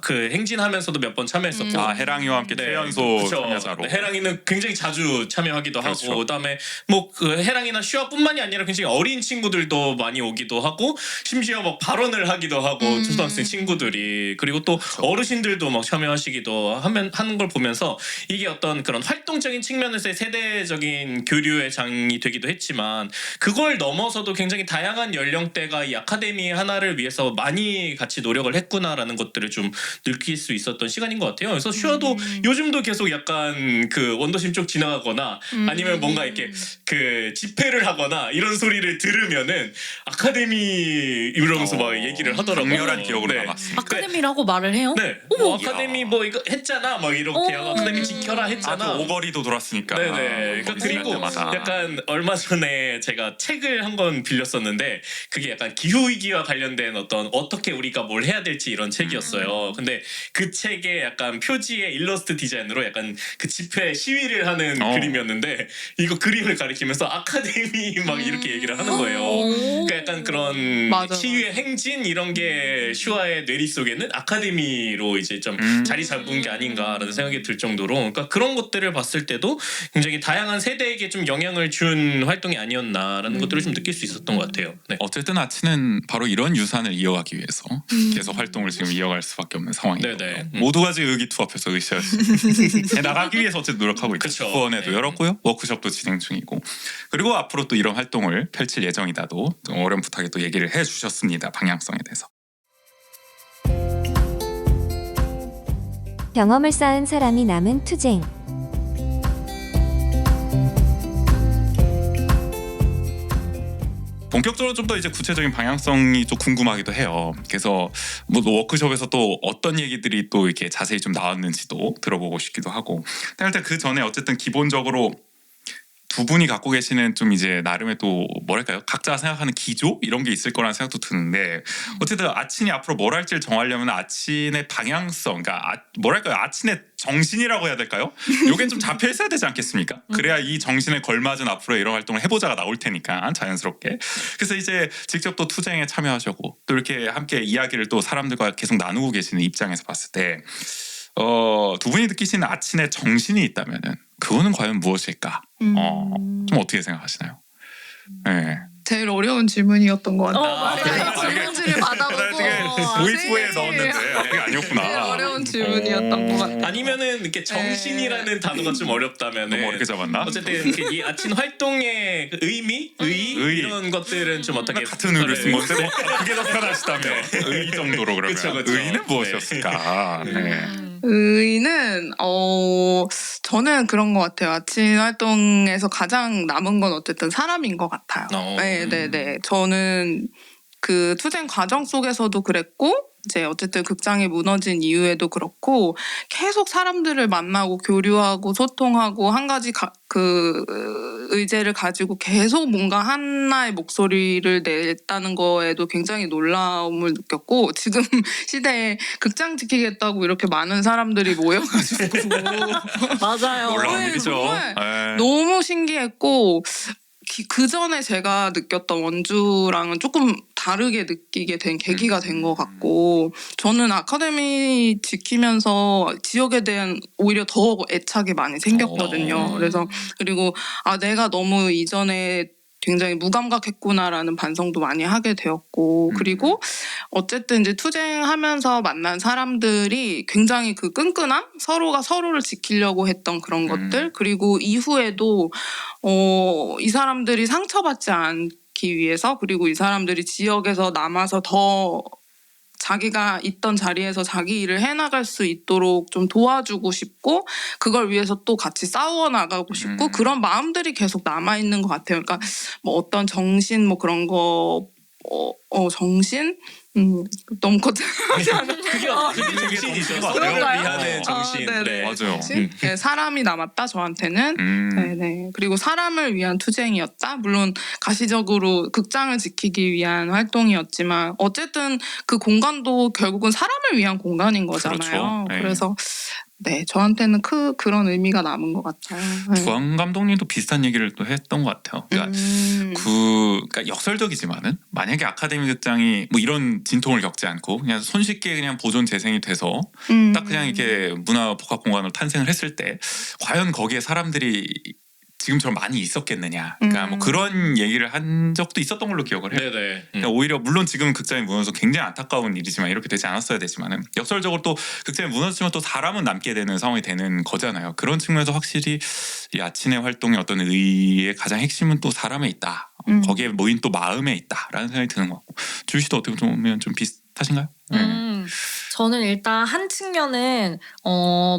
그 행진하면서도 몇 번 참여했었고
해랑이와 함께 최연소
그쵸.
참여자로.
네, 해랑이는 굉장히 자주 참여하기도
그렇죠.
하고 그다음에 뭐 그 해랑이나 슈아뿐만이 아니라 굉장히 어린 친구들도 많이 오기도 하고 심지어 막 발언을 하기도 하고 초등학생 친구들이 그리고 또 어르신들도 막 참여하시기도 하는 걸 보면서 이게 어떤 그런 활동적인 측면에서의 세대적인 교류의 장이 되기도 했지만 그걸 넘어서도 굉장히 다양한 연령대가 이 아카데미 하나를 위해서 많이 같이 노력을 했구나라는 것들을 좀 느낄 수 있었던 시간인 것 같아요. 그래서 슈아도 요즘도 계속 약간 그 원더심 쪽 지나가거나 아니면 뭔가 이렇게 그 집회를 하거나 이런 소리를 들으면은 아카데미 이러면서 막 얘기를 하더라고요.
강렬한 기억으로
네.
남았습니다.
아카데미라고 말을 해요?
네. 뭐 아카데미 뭐 이거 했잖아. 막 이렇게 하고 아카데미 지켜라 했잖아.
오거리도 돌았으니까.
네네. 그러니까 그리고 약간 얼마 전에 제가 책을 한 권 빌렸었는데 그게 약간 기후 위기와 관련된 어떻게 우리가 뭘 해야 될지 이런 책이었어요. 근데 그 책에 약간 표지에 일러스트 디자인으로 약간 그 집회 시위를 하는 그림이었는데 이거 그림을 가리키면서 아카데미 막 이렇게 얘기를 하는 거예요. 그러니까 약간 그런
맞아.
시위의 행진 이런 게 슈아의 뇌리 속에는 아카데미로 이제 좀 자리 잡은 게 아닌가라는 생각이 들 정도로 그러니까 그런 것들을 봤을 때도 굉장히 다양한 세대에게 좀 영향을 준 활동이 아니었나라는 것들을 좀 느낄 수 있었던 것 같아요. 네.
어쨌든 아치는 바로 이런 유산을 이어가기 위해서 계속 활동을 지금 이어갈 수밖에 없는 상황이고
네네.
모두가 지금 의기투합해서 나가기 위해서 어쨌든 노력하고 있죠.
그쵸.
후원회도
네.
열었고요. 워크숍도 진행 중이고 그리고 앞으로 또 이런 활동을 펼칠 예정이다도 좀 어렴풋하게 또 얘기를 해주셨습니다. 방향성에 대해서.
경험을 쌓은 사람이 남은 투쟁.
본격적으로 좀 더 이제 구체적인 방향성이 좀 궁금하기도 해요. 그래서 뭐 워크숍에서 또 어떤 얘기들이 또 이렇게 자세히 좀 나왔는지도 들어보고 싶기도 하고. 일단 그 전에 어쨌든 기본적으로 두 분이 갖고 계시는 좀 이제 나름의 또 뭐랄까요, 각자 생각하는 기조 이런 게 있을 거라는 생각도 드는데, 어쨌든 아친이 앞으로 뭘 할지를 정하려면 아친의 방향성, 그러니까 뭐랄까요, 아친의 정신이라고 해야 될까요? 요게 좀 잡혀 있어야 되지 않겠습니까? 그래야 이 정신에 걸맞은 앞으로 이런 활동을 해보자가 나올 테니까 자연스럽게. 그래서 이제 직접 또 투쟁에 참여하시고 또 이렇게 함께 이야기를 또 사람들과 계속 나누고 계시는 입장에서 봤을 때 두 분이 느끼시는 아친의 정신이 있다면은 그거는 과연 무엇일까? 좀 어떻게 생각하시나요? 네.
제일 어려운 질문이었던 것 같아요.
그래요?
질문지를 받아보고
도입부에 넣었는데 그게 아니었구나.
제일 어려운 질문이었던 것 같아요.
아니면은 이렇게 정신이라는 단어가 좀 어렵다면
너무 어렵게 잡았나?
어쨌든 이렇게 이 아친 활동의 그 의미, 의 이런 것들은 좀 어떻게
같은 의를 쓴 건데 뭐 그게 더 편하시다며. 의 정도로 그러면.
그쵸, 그쵸.
의는 무엇이었을까? 네.
의는 저는 그런 것 같아요. 아침 활동에서 가장 남은 건 어쨌든 사람인 것 같아요. 네네네. 저는 그 투쟁 과정 속에서도 그랬고 이제 어쨌든 극장이 무너진 이후에도 그렇고 계속 사람들을 만나고 교류하고 소통하고 한 가지 그 의제를 가지고 계속 뭔가 하나의 목소리를 냈다는 거에도 굉장히 놀라움을 느꼈고, 지금 시대에 극장 지키겠다고 이렇게 많은 사람들이 모여가지고
맞아요.
놀라운
네,
일이죠.
정말
네.
너무 신기했고, 그 전에 제가 느꼈던 원주랑은 조금 다르게 느끼게 된 계기가 된 것 같고, 저는 아카데미 지키면서 지역에 대한 오히려 더 애착이 많이 생겼거든요. 그래서 그리고 내가 너무 이전에 굉장히 무감각했구나라는 반성도 많이 하게 되었고, 그리고 어쨌든 이제 투쟁하면서 만난 사람들이 굉장히 그 끈끈함, 서로가 서로를 지키려고 했던 그런 것들, 그리고 이후에도 이 사람들이 상처받지 않기 위해서, 그리고 이 사람들이 지역에서 남아서 더 자기가 있던 자리에서 자기 일을 해나갈 수 있도록 좀 도와주고 싶고, 그걸 위해서 또 같이 싸워 나가고 싶고, 그런 마음들이 계속 남아 있는 것 같아요. 그러니까 뭐 어떤 정신 뭐 그런 거 정신 너무 거창하지 않아요.
그게 정신이죠. 서로를
그런가요?
위하는 정신.
네네.
네.
맞아요.
네, 사람이 남았다 저한테는. 네네. 그리고 사람을 위한 투쟁이었다. 물론 가시적으로 극장을 지키기 위한 활동이었지만 어쨌든 그 공간도 결국은 사람을 위한 공간인 거잖아요.
그렇죠. 네.
그래서 네, 저한테는 그런 의미가 남은 것 같아요. 네.
주한 감독님도 비슷한 얘기를 또 했던 것 같아요. 그러니까 그러니까 역설적이지만은 만약에 아카데미 극장이 뭐 이런 진통을 겪지 않고 그냥 손쉽게 그냥 보존 재생이 돼서 딱 그냥 이렇게 문화 복합 공간으로 탄생을 했을 때 과연 거기에 사람들이 지금처럼 많이 있었겠느냐. 그러니까 뭐 그런 얘기를 한 적도 있었던 걸로 기억을 해요.
네네.
그러니까 오히려 물론 지금 극장이 무너져서 굉장히 안타까운 일이지만 이렇게 되지 않았어야 되지만은 역설적으로 또 극장이 무너지면 또 사람은 남게 되는 상황이 되는 거잖아요. 그런 측면에서 확실히 이 아친의 활동의 어떤 의의의 가장 핵심은 또 사람에 있다. 거기에 모인 또 마음에 있다라는 생각이 드는 것 같고, 주희 씨도 어떻게 보면 좀 비슷하신가요?
저는 일단 한 측면은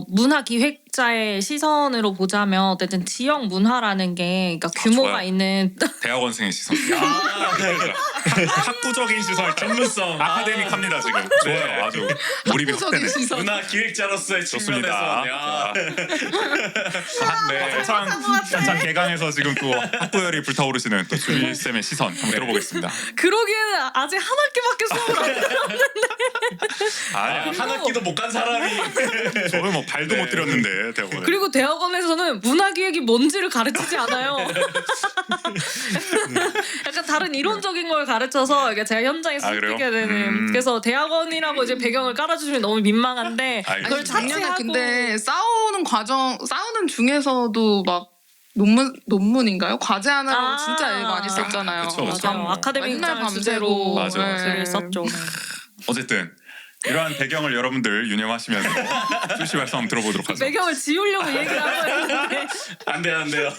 문화 기획자의 시선으로 보자면 어쨌든 지역 문화라는 게 그러니까 규모가
좋아요.
있는
대학원생의 시선. 학구적인 시선, 전문성, 아카데믹합니다 지금. 좋아요, 아주 몰입이 확 되네.
학구적인 시선.
문화 기획자로서의
좋습니다.
측면에서
네, 한창 개강해서 지금 또 학구열이 불타오르시는 또 주희 쌤의 시선 한번 들어보겠습니다.
그러기에는 아직 한 학기밖에 수업을 안
아니,
한 학기도 못 간 사람이
저는 뭐 발도 못 들였는데 대학원에.
그리고 대학원에서는 문화기획이 뭔지를 가르치지 않아요. 약간 다른 이론적인 걸 가르쳐서 이게 제가 현장에
그래요?
숨기게 되는. 그래서 대학원이라고 이제 배경을 깔아주시면 너무 민망한데
알겠습니다.
그걸
작년에
차치하고.
근데 싸우는 중에서도 막 논문인가요? 과제 하느라고 진짜 일 많이 썼잖아요.
그쵸, 그쵸.
맞아요. 아카데미
맨날
극장을 주제로
맞아, 맞아.
글을 썼죠.
어쨌든 이러한 배경을 여러분들 유념하시면서 주희 씨 말씀 한번 들어보도록 하죠.
배경을 지우려고 얘기를 하고 있는데
안 돼요.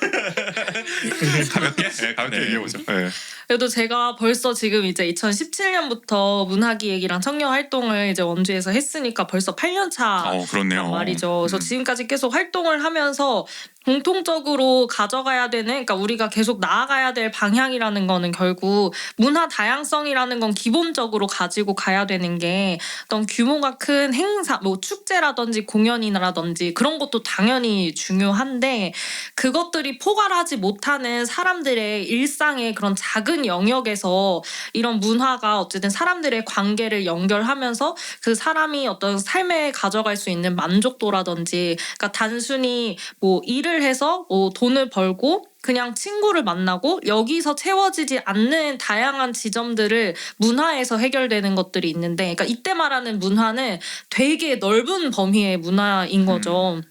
가볍게 얘기해보죠. 네.
그래도 제가 벌써 지금 이제 2017년부터 문화기획이랑 청년 활동을 이제 원주에서 했으니까 벌써 8년 차
그렇네요.
말이죠. 그래서 지금까지 계속 활동을 하면서 공통적으로 가져가야 되는, 그러니까 우리가 계속 나아가야 될 방향이라는 거는 결국 문화 다양성이라는 건 기본적으로 가지고 가야 되는 게 어떤 규모가 큰 행사, 뭐 축제라든지 공연이라든지 그런 것도 당연히 중요한데 그것들이 포괄하지 못하는 사람들의 일상의 그런 작은 영역에서 이런 문화가 어쨌든 사람들의 관계를 연결하면서 그 사람이 어떤 삶에 가져갈 수 있는 만족도라든지, 그러니까 단순히 뭐 일을 해서 돈을 벌고 그냥 친구를 만나고 여기서 채워지지 않는 다양한 지점들을 문화에서 해결되는 것들이 있는데, 그러니까 이때 말하는 문화는 되게 넓은 범위의 문화인 거죠.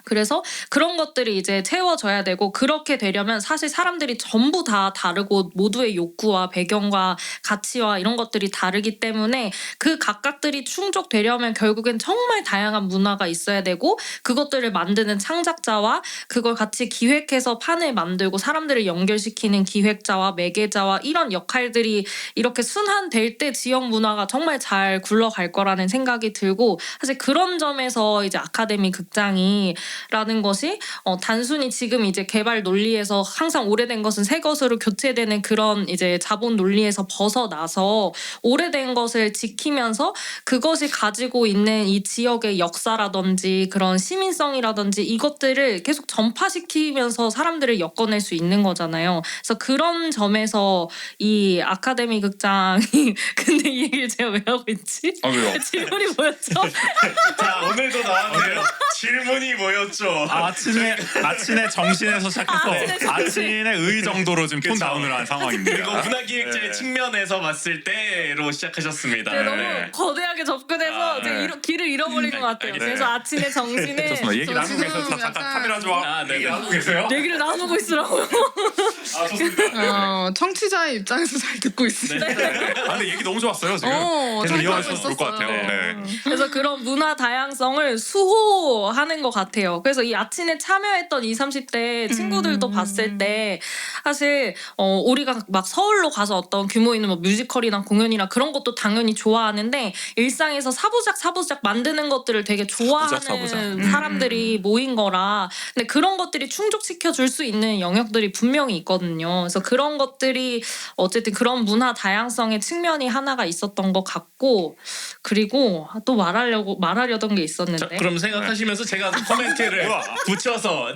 그래서 그런 것들이 이제 채워져야 되고, 그렇게 되려면 사실 사람들이 전부 다 다르고 모두의 욕구와 배경과 가치와 이런 것들이 다르기 때문에 그 각각들이 충족되려면 결국엔 정말 다양한 문화가 있어야 되고, 그것들을 만드는 창작자와 그걸 같이 기획해서 판을 만들고 사람들을 연결시키는 기획자와 매개자와 이런 역할들이 이렇게 순환될 때 지역 문화가 정말 잘 굴러갈 거라는 생각이 들고, 사실 그런 점에서 이제 아카데미 극장이 라는 것이 단순히 지금 이제 개발 논리에서 항상 오래된 것은 새 것으로 교체되는 그런 이제 자본 논리에서 벗어나서 오래된 것을 지키면서 그것이 가지고 있는 이 지역의 역사라든지 그런 시민성이라든지 이것들을 계속 전파시키면서 사람들을 엮어낼 수 있는 거잖아요. 그래서 그런 점에서 이 아카데미 극장이 근데 이 얘기를 제가 왜 하고 있지?
왜요?
질문이 뭐였죠?
자, 오늘도 나왔네요. 질문이 뭐였죠?
아침에 정신에서 시작해서 아침에 의 정도로 지금 톤 다운을 한 상황입니다.
그리고 문화기획자의
네.
측면에서 봤을 때로 시작하셨습니다.
네, 너무
네.
거대하게 접근해서 제가 길을 잃어버린 것 같아요.
알겠습니다.
그래서 아침에 정신에
좋습니다. 얘기
저
나누고
지금
계세요. 잠깐
약간-
카메라 좀
네.
나누고 계세요?
얘기를 나누고 있으라고요.
청취자의 입장에서 잘 듣고 있습니다.
근데 얘기 너무 좋았어요 지금. 계속
잘
이어가셔도
듣고
좋을 것 같아요.
있었어요.
네.
그래서 그런 문화 다양성을 수호하는 것 같아요. 그래서 이 아침에 참여했던 20, 30대 친구들도 봤을 때 사실 우리가 막 서울로 가서 어떤 규모 있는 뭐 뮤지컬이나 공연이나 그런 것도 당연히 좋아하는데 일상에서 사부작 만드는 것들을 되게 좋아하는
사부작.
사람들이 모인 거라. 근데 그런 것들이 충족시켜 줄 수 있는 영역들이 분명히 있거든요. 그래서 그런 것들이 어쨌든 그런 문화 다양성의 측면이 하나가 있었던 것 같고, 그리고 또 말하려던 게
자,
있었는데.
그럼 생각하시면서 제가 코멘트를
뭐야?
붙여서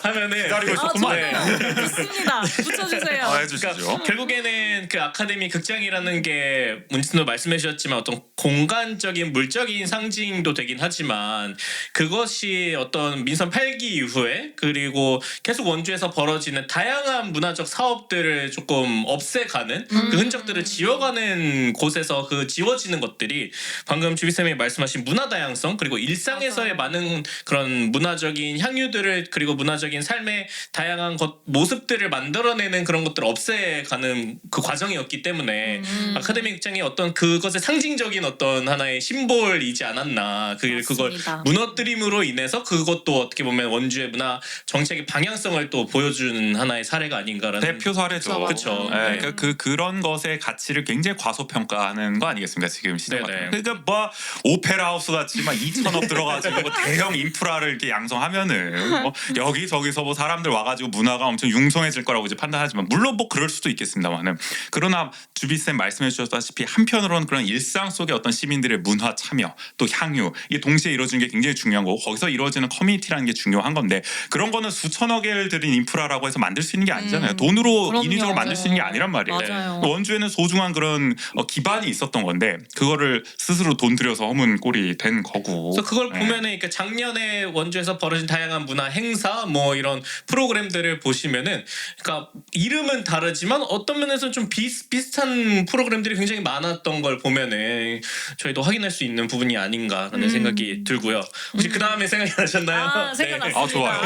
하면은
기다리고
아,
있었구만.
좋아요. 좋습니다. 붙여주세요.
해주시죠.
그러니까 결국에는 그 아카데미 극장이라는 게 문진도 말씀해 주셨지만 어떤 공간적인 물적인 상징도 되긴 하지만 그것이 어떤 민선 8기 이후에 그리고 계속 원주에서 벌어지는 다양한 문화적 사업들을 조금 없애가는 그 흔적들을 지워가는 곳에서 그 지워지는 것들이 방금 주비쌤이 말씀하신 문화 다양성 그리고 일상에서의 많은 그런 문화적인 향유들을 그리고 문화적인 삶의 다양한 모습들을 만들어내는 그런 것들을 없애가는 그 과정이었기 때문에 아카데미 극장이 어떤 그것의 상징적인 어떤 하나의 심볼이지 않았나. 그걸
맞습니다.
무너뜨림으로 인해서 그것도 어떻게 보면 원주의 문화 정책의 방향성을 또 보여주는 하나의 사례가 아닌가라는
대표 사례죠.
그쵸.
네,
네.
그런 것의 가치를 굉장히 과소평가하는 거 아니겠습니까? 지금 시점
네네.
같은. 그러니까 뭐 오페라 하우스 같이 막 2천억 들어가지고 뭐 대형 인프라를 이렇게 양성하면은 뭐 여기저기서 뭐 사람들 와가지고 문화가 엄청 융성해질 거라고 이제 판단하지만 물론 뭐 그럴 수도 있겠습니다만은 그러나 주비쌤 말씀해 주셨다시피 한편으로는 그런 일상 속의 어떤 시민들의 문화 참여 또 향유 이게 동시에 이루어지는 게 굉장히 중요한 거고 거기서 이루어지는 커뮤니티라는 게 중요한 건데 그런 거는 수천억을 들인 인프라라고 해서 만들 수 있는 게 아니잖아요. 돈으로
그럼요.
인위적으로 만들 수 있는 게 아니란 말이에요.
맞아요.
원주에는 소중한 그런 기반이 있었던 건데 그거를 스스로 돈 들여서 허문 꼴이 된 거고.
그래서 그걸
네.
보면은 그러니까 작년에 원주에서 벌어진 다양한 문화 행사 뭐 이런 프로그램들을 보시면은 그러니까 이름은 다르지만 어떤 면에서는 좀 비슷한 프로그램들이 굉장히 많았던 걸 보면은 저희도 확인할 수 있는 부분이 아닌가 하는 생각이 들고요. 혹시 그 다음에 생각이 나셨나요?
아, 생각났습니다.
아, 좋아요.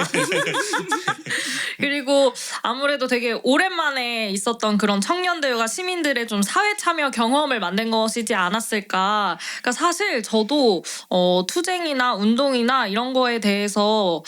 그리고 아무래도 되게 오랜만에 있었던 그런 청년들과 시민들의 좀 사회 참여 경험을 만든 것이지 않았을까. 그러니까 사실 저도 투쟁이나 운동이나 이런 거에 대해서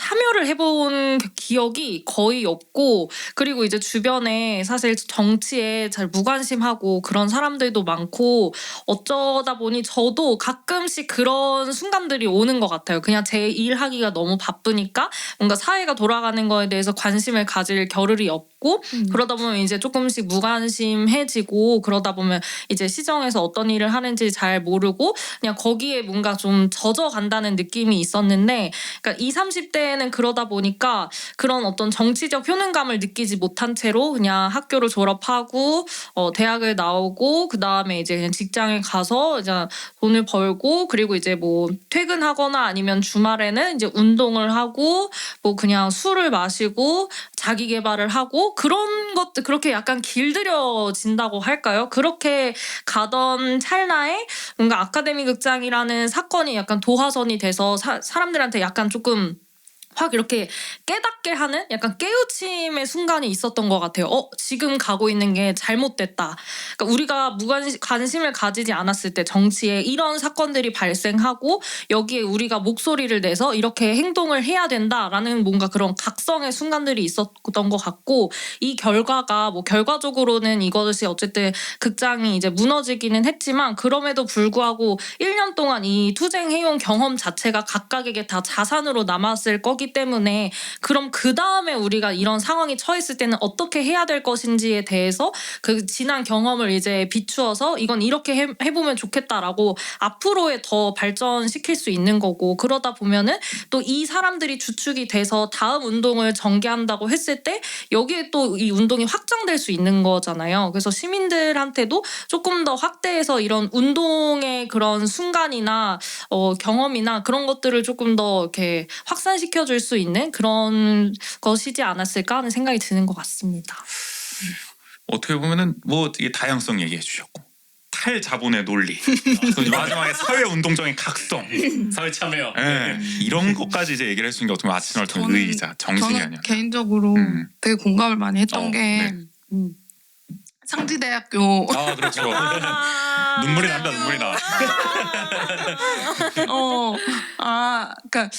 참여를 해본 기억이 거의 없고, 그리고 이제 주변에 사실 정치에 잘 무관심하고 그런 사람들도 많고, 어쩌다 보니 저도 가끔씩 그런 순간들이 오는 것 같아요. 그냥 제 일하기가 너무 바쁘니까 뭔가 사회가 돌아가는 거에 대해서 관심을 가질 겨를이 없고, 그러다 보면 이제 조금씩 무관심해지고, 그러다 보면 이제 시정에서 어떤 일을 하는지 잘 모르고 그냥 거기에 뭔가 좀 젖어간다는 느낌이 있었는데, 그러니까 20, 30대에는 그러다 보니까 그런 어떤 정치적 효능감을 느끼지 못한 채로 그냥 학교를 졸업하고 대학을 나오고 그 다음에 이제 그냥 직장에 가서 이제 돈을 벌고, 그리고 이제 뭐 퇴근하거나 아니면 주말에는 이제 운동을 하고 뭐 그냥 술을 마시고 자기 개발을 하고, 그런 것들 그렇게 약간 길들여진다고 할까요? 그렇게 가던 찰나에 뭔가 아카데미 극장이라는 사건이 약간 도화선이 돼서 사람들한테 약간 조금 확 이렇게 깨닫게 하는 약간 깨우침의 순간이 있었던 것 같아요. 지금 가고 있는 게 잘못됐다. 그러니까 우리가 관심을 가지지 않았을 때 정치에 이런 사건들이 발생하고 여기에 우리가 목소리를 내서 이렇게 행동을 해야 된다라는 뭔가 그런 각성의 순간들이 있었던 것 같고, 이 결과가 뭐 결과적으로는 이것이 어쨌든 극장이 이제 무너지기는 했지만, 그럼에도 불구하고 1년 동안 이 투쟁해온 경험 자체가 각각에게 다 자산으로 남았을 거기 때문에, 그럼 그 다음에 우리가 이런 상황이 처했을 때는 어떻게 해야 될 것인지에 대해서 그 지난 경험을 이제 비추어서 이건 이렇게 해보면 좋겠다라고 앞으로에 더 발전시킬 수 있는 거고, 그러다 보면은 또 이 사람들이 주축이 돼서 다음 운동을 전개한다고 했을 때 여기에 또 이 운동이 확장될 수 있는 거잖아요. 그래서 시민들한테도 조금 더 확대해서 이런 운동의 그런 순간이나 경험이나 그런 것들을 조금 더 이렇게 확산시켜 줄 수 있는 그런 것이지 않았을까 하는 생각이 드는 것 같습니다.
어떻게 보면은 뭐 이게 다양성 얘기해 주셨고, 탈자본의 논리, 그리고 마지막에 사회 운동적인 각성,
사회 참여.
예, 이런 것까지 이제 얘기를 할 수 있는 게 어떻게 보면 아치널턴
저는-
의의자 정신이
저는
아니야.
개인적으로 되게 공감을 많이 했던 게
네.
상지대학교
아 그렇죠. 눈물이 난다, 눈물이 나.
그러니까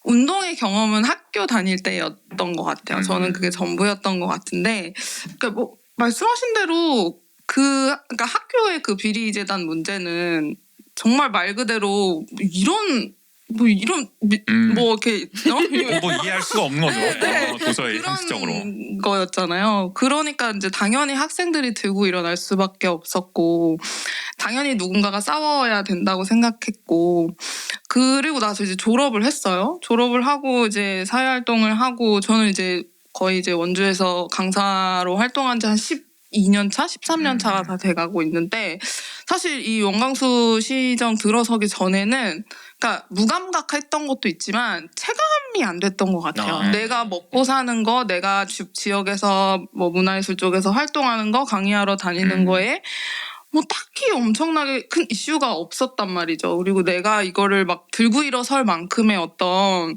운동의 경험은 학교 다닐 때였던 것 같아요. 저는 그게 전부였던 것 같은데, 그러니까 뭐 말씀하신 대로 그러니까 학교의 그 비리재단 문제는 정말 말 그대로 뭐 이렇게
뭐 이해할 수가 없는 거죠.
네.
도저히 상식적으로.
그런 거였잖아요. 그러니까 이제 당연히 학생들이 들고 일어날 수밖에 없었고, 당연히 누군가가 싸워야 된다고 생각했고, 그리고 나서 이제 졸업을 했어요. 졸업을 하고 이제 사회활동을 하고, 저는 이제 거의 이제 원주에서 강사로 활동한 지 한 12년 차, 13년 차가 다 돼가고 있는데, 사실 이 원광수 시정 들어서기 전에는 그러니까 무감각했던 것도 있지만 체감이 안 됐던 것 같아요. 내가 먹고 사는 거, 내가 지역에서 뭐 문화예술 쪽에서 활동하는 거, 강의하러 다니는 거에 뭐 딱히 엄청나게 큰 이슈가 없었단 말이죠. 그리고 내가 이거를 막 들고 일어설 만큼의 어떤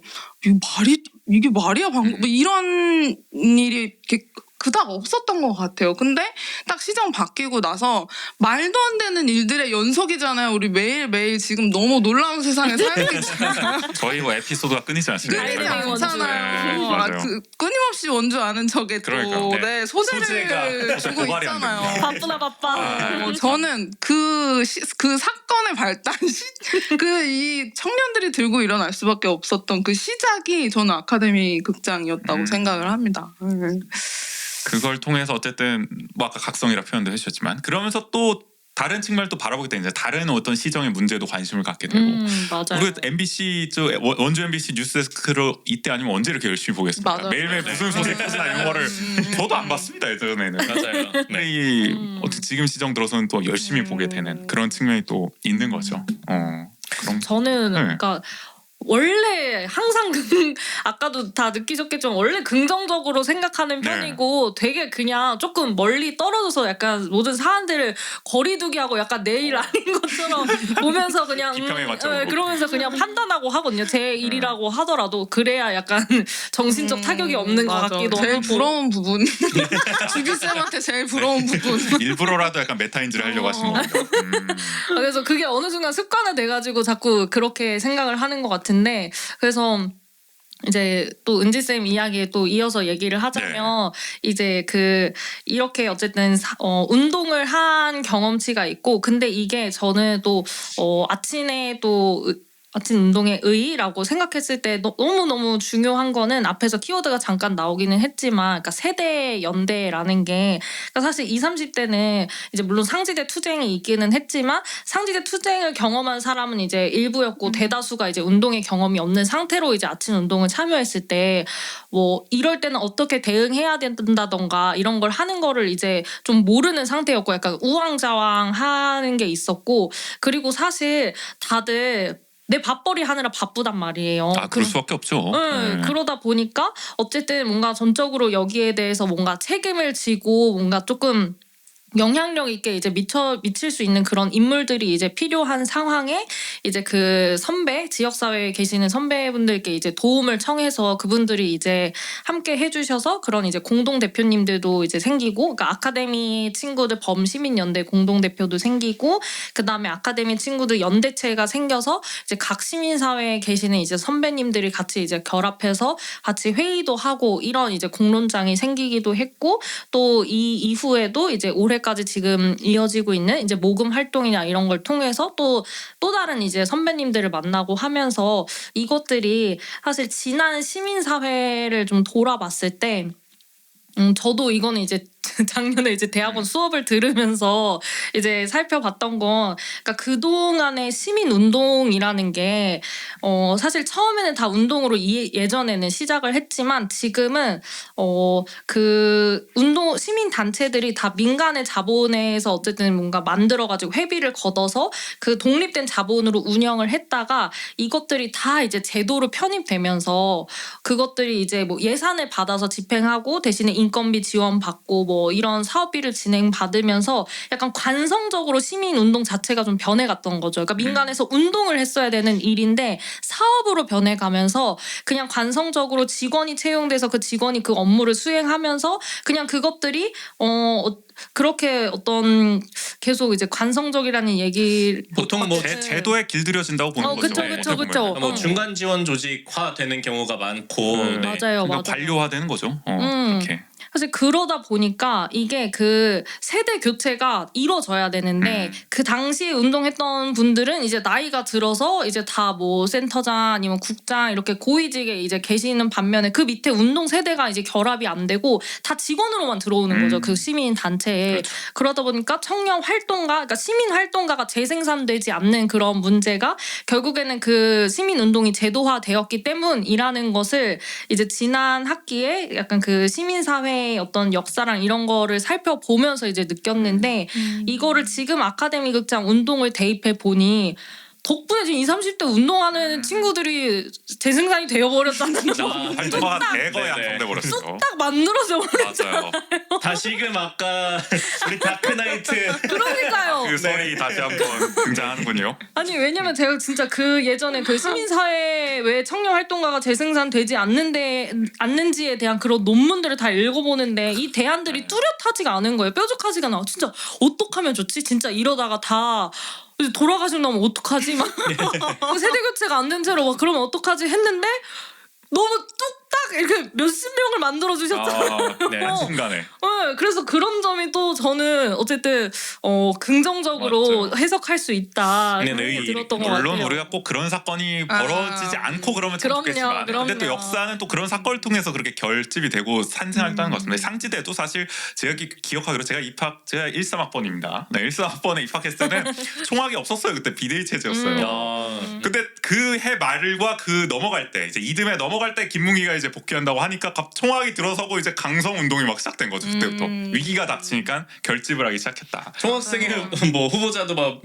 이게 말이야 방금 뭐 이런 일이 이렇게 그닥 없었던 것 같아요. 근데 딱 시정 바뀌고 나서 말도 안 되는 일들의 연속이잖아요. 우리 매일매일 지금 너무 놀라운 세상에 살고 있잖아요.
저희 뭐 에피소드가 끊이지 않습니다.
끊이지
네,
않잖아요.
네, 맞아요.
끊임없이 원주 아는 척에 또
그러니까, 네.
소재를
소재
주고
고갈이 안
있잖아요.
됩니다.
바쁘다 바빠.
저는 그 사건의 발단, 이 청년들이 들고 일어날 수밖에 없었던 그 시작이 저는 아카데미 극장이었다고 생각을 합니다.
그걸 통해서 어쨌든 뭐 아까 각성이라 표현도 해주셨지만, 그러면서 또 다른 측면을 또 바라보게 되는데 다른 어떤 시정의 문제도 관심을 갖게 되고,
맞아요.
우리 MBC 원주 MBC 뉴스데스크로 이때 아니면 언제 이렇게 열심히 보겠습니까?
맞아요.
매일매일 무슨 소식 터지나 이런 거를 저도 안 봤습니다 예전에는.
맞아요.
근데 이 어떻게 지금 시정 들어서는 또 열심히 보게 되는 그런 측면이 또 있는 거죠. 그럼
저는
네.
그러니까 원래 항상 아까도 다 느끼셨겠지만 원래 긍정적으로 생각하는
네.
편이고, 되게 그냥 조금 멀리 떨어져서 약간 모든 사안들을 거리두기하고 약간 내 일 아닌 것처럼 보면서 그냥
비평의 관점으로.
그러면서 그냥 판단하고 하거든요. 제 일이라고 하더라도 그래야 약간 정신적 타격이 없는 것
맞아.
같기도
제일
하고.
부러운 부분. 주기쌤한테 제일 부러운 부분.
일부러라도 약간 메타인지를 하려고 하시는 겁니다.
그래서 그게 어느 순간 습관화 돼가지고 자꾸 그렇게 생각을 하는 것 같은데, 그래서 이제 또 은지 쌤 이야기에 또 이어서 얘기를 하자면 이제 이렇게 어쨌든 운동을 한 경험치가 있고 근데 이게 저는 또 아침 운동의 의의라고 생각했을 때 너무너무 중요한 거는 앞에서 키워드가 잠깐 나오기는 했지만 그러니까 세대 연대라는 게 그러니까 사실 20, 30대는 이제 물론 상지대 투쟁이 있기는 했지만 상지대 투쟁을 경험한 사람은 이제 일부였고 대다수가 이제 운동의 경험이 없는 상태로 이제 아침 운동을 참여했을 때 뭐 이럴 때는 어떻게 대응해야 된다던가 이런 걸 하는 거를 이제 좀 모르는 상태였고 약간 우왕좌왕 하는 게 있었고 그리고 사실 다들 내 밥벌이 하느라 바쁘단 말이에요.
그럴 수밖에 없죠.
네, 그러다 보니까 어쨌든 뭔가 전적으로 여기에 대해서 뭔가 책임을 지고 뭔가 조금 영향력 있게 이제 미칠 수 있는 그런 인물들이 이제 필요한 상황에 이제 그 지역사회에 계시는 선배분들께 이제 도움을 청해서 그분들이 이제 함께 해주셔서 그런 이제 공동 대표님들도 이제 생기고, 그러니까 아카데미 친구들 범시민연대 공동 대표도 생기고, 그 다음에 아카데미 친구들 연대체가 생겨서 이제 각 시민사회에 계시는 이제 선배님들이 같이 이제 결합해서 같이 회의도 하고 이런 이제 공론장이 생기기도 했고, 또 이 이후에도 이제 올해까지 지금 이어지고 있는 이제 모금 활동이나 이런 걸 통해서 또 다른 이제 선배님들을 만나고 하면서 이것들이 사실 지난 시민사회를 좀 돌아봤을 때 저도 이거는 이제 작년에 이제 대학원 수업을 들으면서 이제 살펴봤던 건, 그러니까 그동안의 시민 운동이라는 게 사실 처음에는 다 운동으로 예전에는 시작을 했지만 지금은 그 운동 시민 단체들이 다 민간의 자본에서 어쨌든 뭔가 만들어가지고 회비를 걷어서 그 독립된 자본으로 운영을 했다가 이것들이 다 이제 제도로 편입되면서 그것들이 이제 뭐 예산을 받아서 집행하고 대신에 인건비 지원받고 뭐 이런 사업비를 진행받으면서 약간 관성적으로 시민운동 자체가 좀 변해갔던 거죠. 그러니까 민간에서 운동을 했어야 되는 일인데 사업으로 변해가면서 그냥 관성적으로 직원이 채용돼서 그 직원이 그 업무를 수행하면서 그냥 그것들이 그렇게 어떤 계속 이제 관성적이라는 얘기
보통 뭐
제도에 길들여진다고 보는 거죠.
그쵸.
뭐 중간 지원 조직화 되는 경우가 많고 네.
맞아요.
그러니까 관료화되는 거죠. 그렇게.
사실 그러다 보니까 이게 그 세대 교체가 이루어져야 되는데 그 당시 운동했던 분들은 이제 나이가 들어서 이제 다 뭐 센터장 아니면 국장 이렇게 고위직에 이제 계시는 반면에 그 밑에 운동 세대가 이제 결합이 안 되고 다 직원으로만 들어오는 거죠. 그 시민 단체에.
그렇죠.
그러다 보니까 청년 활동가, 그러니까 시민 활동가가 재생산되지 않는 그런 문제가 결국에는 그 시민 운동이 제도화되었기 때문이라는 것을 이제 지난 학기에 약간 그 시민사회의 어떤 역사랑 이런 거를 살펴보면서 이제 느꼈는데 이거를 지금 아카데미 극장 운동을 대입해 보니 덕분에 지금 20, 30대 운동하는 친구들이 재생산이 되어버렸다는 거.
활동가가 대거
네네.
양성돼 버렸어.
딱 만들어져 버렸어.
맞아요.
다시금 아까 우리 다크나이트
그러니까요.
그 소리 다시 한번 등장하는군요.
아니 왜냐면 제가 진짜 그 예전에 그 시민사회 왜 청년 활동가가 재생산되지 않는지에 대한 그런 논문들을 다 읽어보는데 이 대안들이 뚜렷하지가 않은 거예요. 뾰족하지가 않아. 진짜 어떡하면 좋지? 진짜 이러다가 다 이제 돌아가시고 나면 어떡하지? 막 세대 교체가 안 된 채로 막 그러면 어떡하지? 했는데 너무 뚝딱 이렇게 몇십 명을 만들어 주셨잖아요.
네.
한순간에.
네, 그래서 그런 점이 또 저는 어쨌든 긍정적으로 해석할 수 있다
네,
그런
네,
생각이 들었던 것
물론
같아요.
우리가 꼭 그런 사건이 벌어지지 않고 그러면 참
그럼요,
좋겠지만 근데 또
그럼요.
역사는 또 그런 사건을 통해서 그렇게 결집이 되고 산생하겠다는 것 같습니다. 상지대도 사실 제가 기억하기로 제가 13학번입니다. 네, 13학번에 입학했을 때는 총학이 없었어요. 그때 비대위 체제였어요. 근데 그 해 말과 그 넘어갈 때 이제 이듬해 넘어갈 때 김문기가 이제 복귀한다고 하니까 총학이 들어서고 이제 강성 운동이 막 시작된 거죠. 그때부터 위기가 닥치니까 결집을 하기 시작했다.
총학생회 뭐 후보자도 막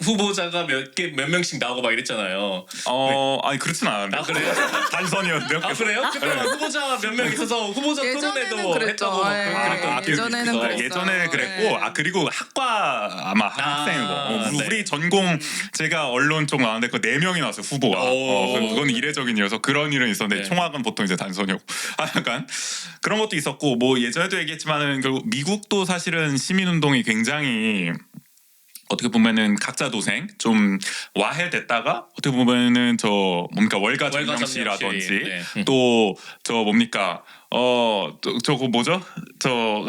후보자가 몇 명씩 나오고 막 이랬잖아요.
아니 그렇진 않았는데.
아, 그래요?
단선이었는데요.
아 그래요? 그때 후보자 몇 명 있어서 후보자
예전에는
토론회도
그랬죠.
했다고 막
예,
그랬던
예전에는 그랬어요.
예전에 그랬고
네.
그리고 학과 아마 학생이고
네.
우리 전공 제가 언론 쪽 나왔는데 그 4명이 나왔어요 후보가. 그건 이례적인 일이어서 그런 일은 있었는데
네.
총학은 보통 이제 단선이었고 약간 그런 것도 있었고 뭐 예전에도 얘기했지만은 결국 미국도 사실은 시민운동이 굉장히 어떻게 보면은 각자 도생 좀 와해됐다가 어떻게 보면은 저 뭡니까 월가 점령시라든지
네.
또 저 뭡니까 저거 뭐죠? 저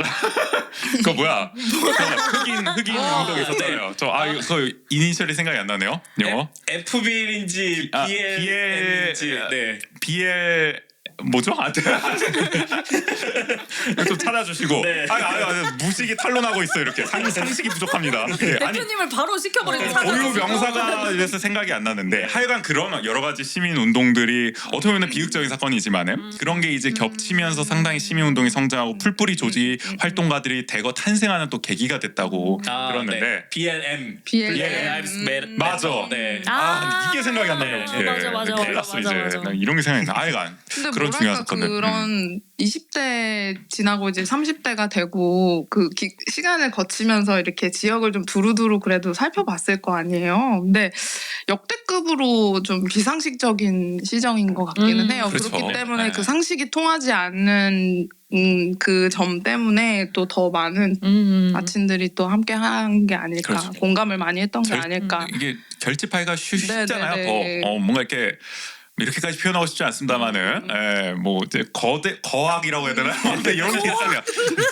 그거 뭐야? 흑인 운동 있었잖아요. 그 이니셜이 생각이 안 나네요. 영어.
FBL인지 BL인지 네.
BL 뭐죠? 좀 찾아주시고.
네.
무식이 탄로나고 있어요. 이렇게 상식이 부족합니다. 예, 아니
대표님을 바로 시켜버리고
고유 명사가 이래서 생각이 안 나는데 하여간 그런 여러 가지 시민 운동들이 어떻게 보면 비극적인 사건이지만은 그런 게 이제 겹치면서 상당히 시민 운동이 성장하고 풀뿌리 조직 활동가들이 대거 탄생하는 또 계기가 됐다고 들었는데
네. BLM
BLM.
맞아.
네.
이게 생각이 안 나네요.
네.
맞아.
큰일 났어 이제.
맞아.
난 이런 게 생각이 나. 하여간
근데
그런 중요한
뭐랄까
사건들.
그런 20대 지나고 이제 30대가 되고 그 시간을 거치면서 이렇게 지역을 좀 두루두루 그래도 살펴봤을 거 아니에요. 근데 역대급으로 좀 비상식적인 시정인 것 같기는 해요.
그렇죠.
그렇기 때문에
네.
그 상식이 통하지 않는 그 점 때문에 또 더 많은 아친들이 또 함께 한 게 아닐까,
그렇죠.
공감을 많이 했던 게 아닐까.
이게 결집하기가 쉽잖아요.
네네네.
더 뭔가 이렇게까지 표현하고 싶지 않습니다만은, 뭐 이제 거학이라고 해야 되나? 근데 이런 게 있으면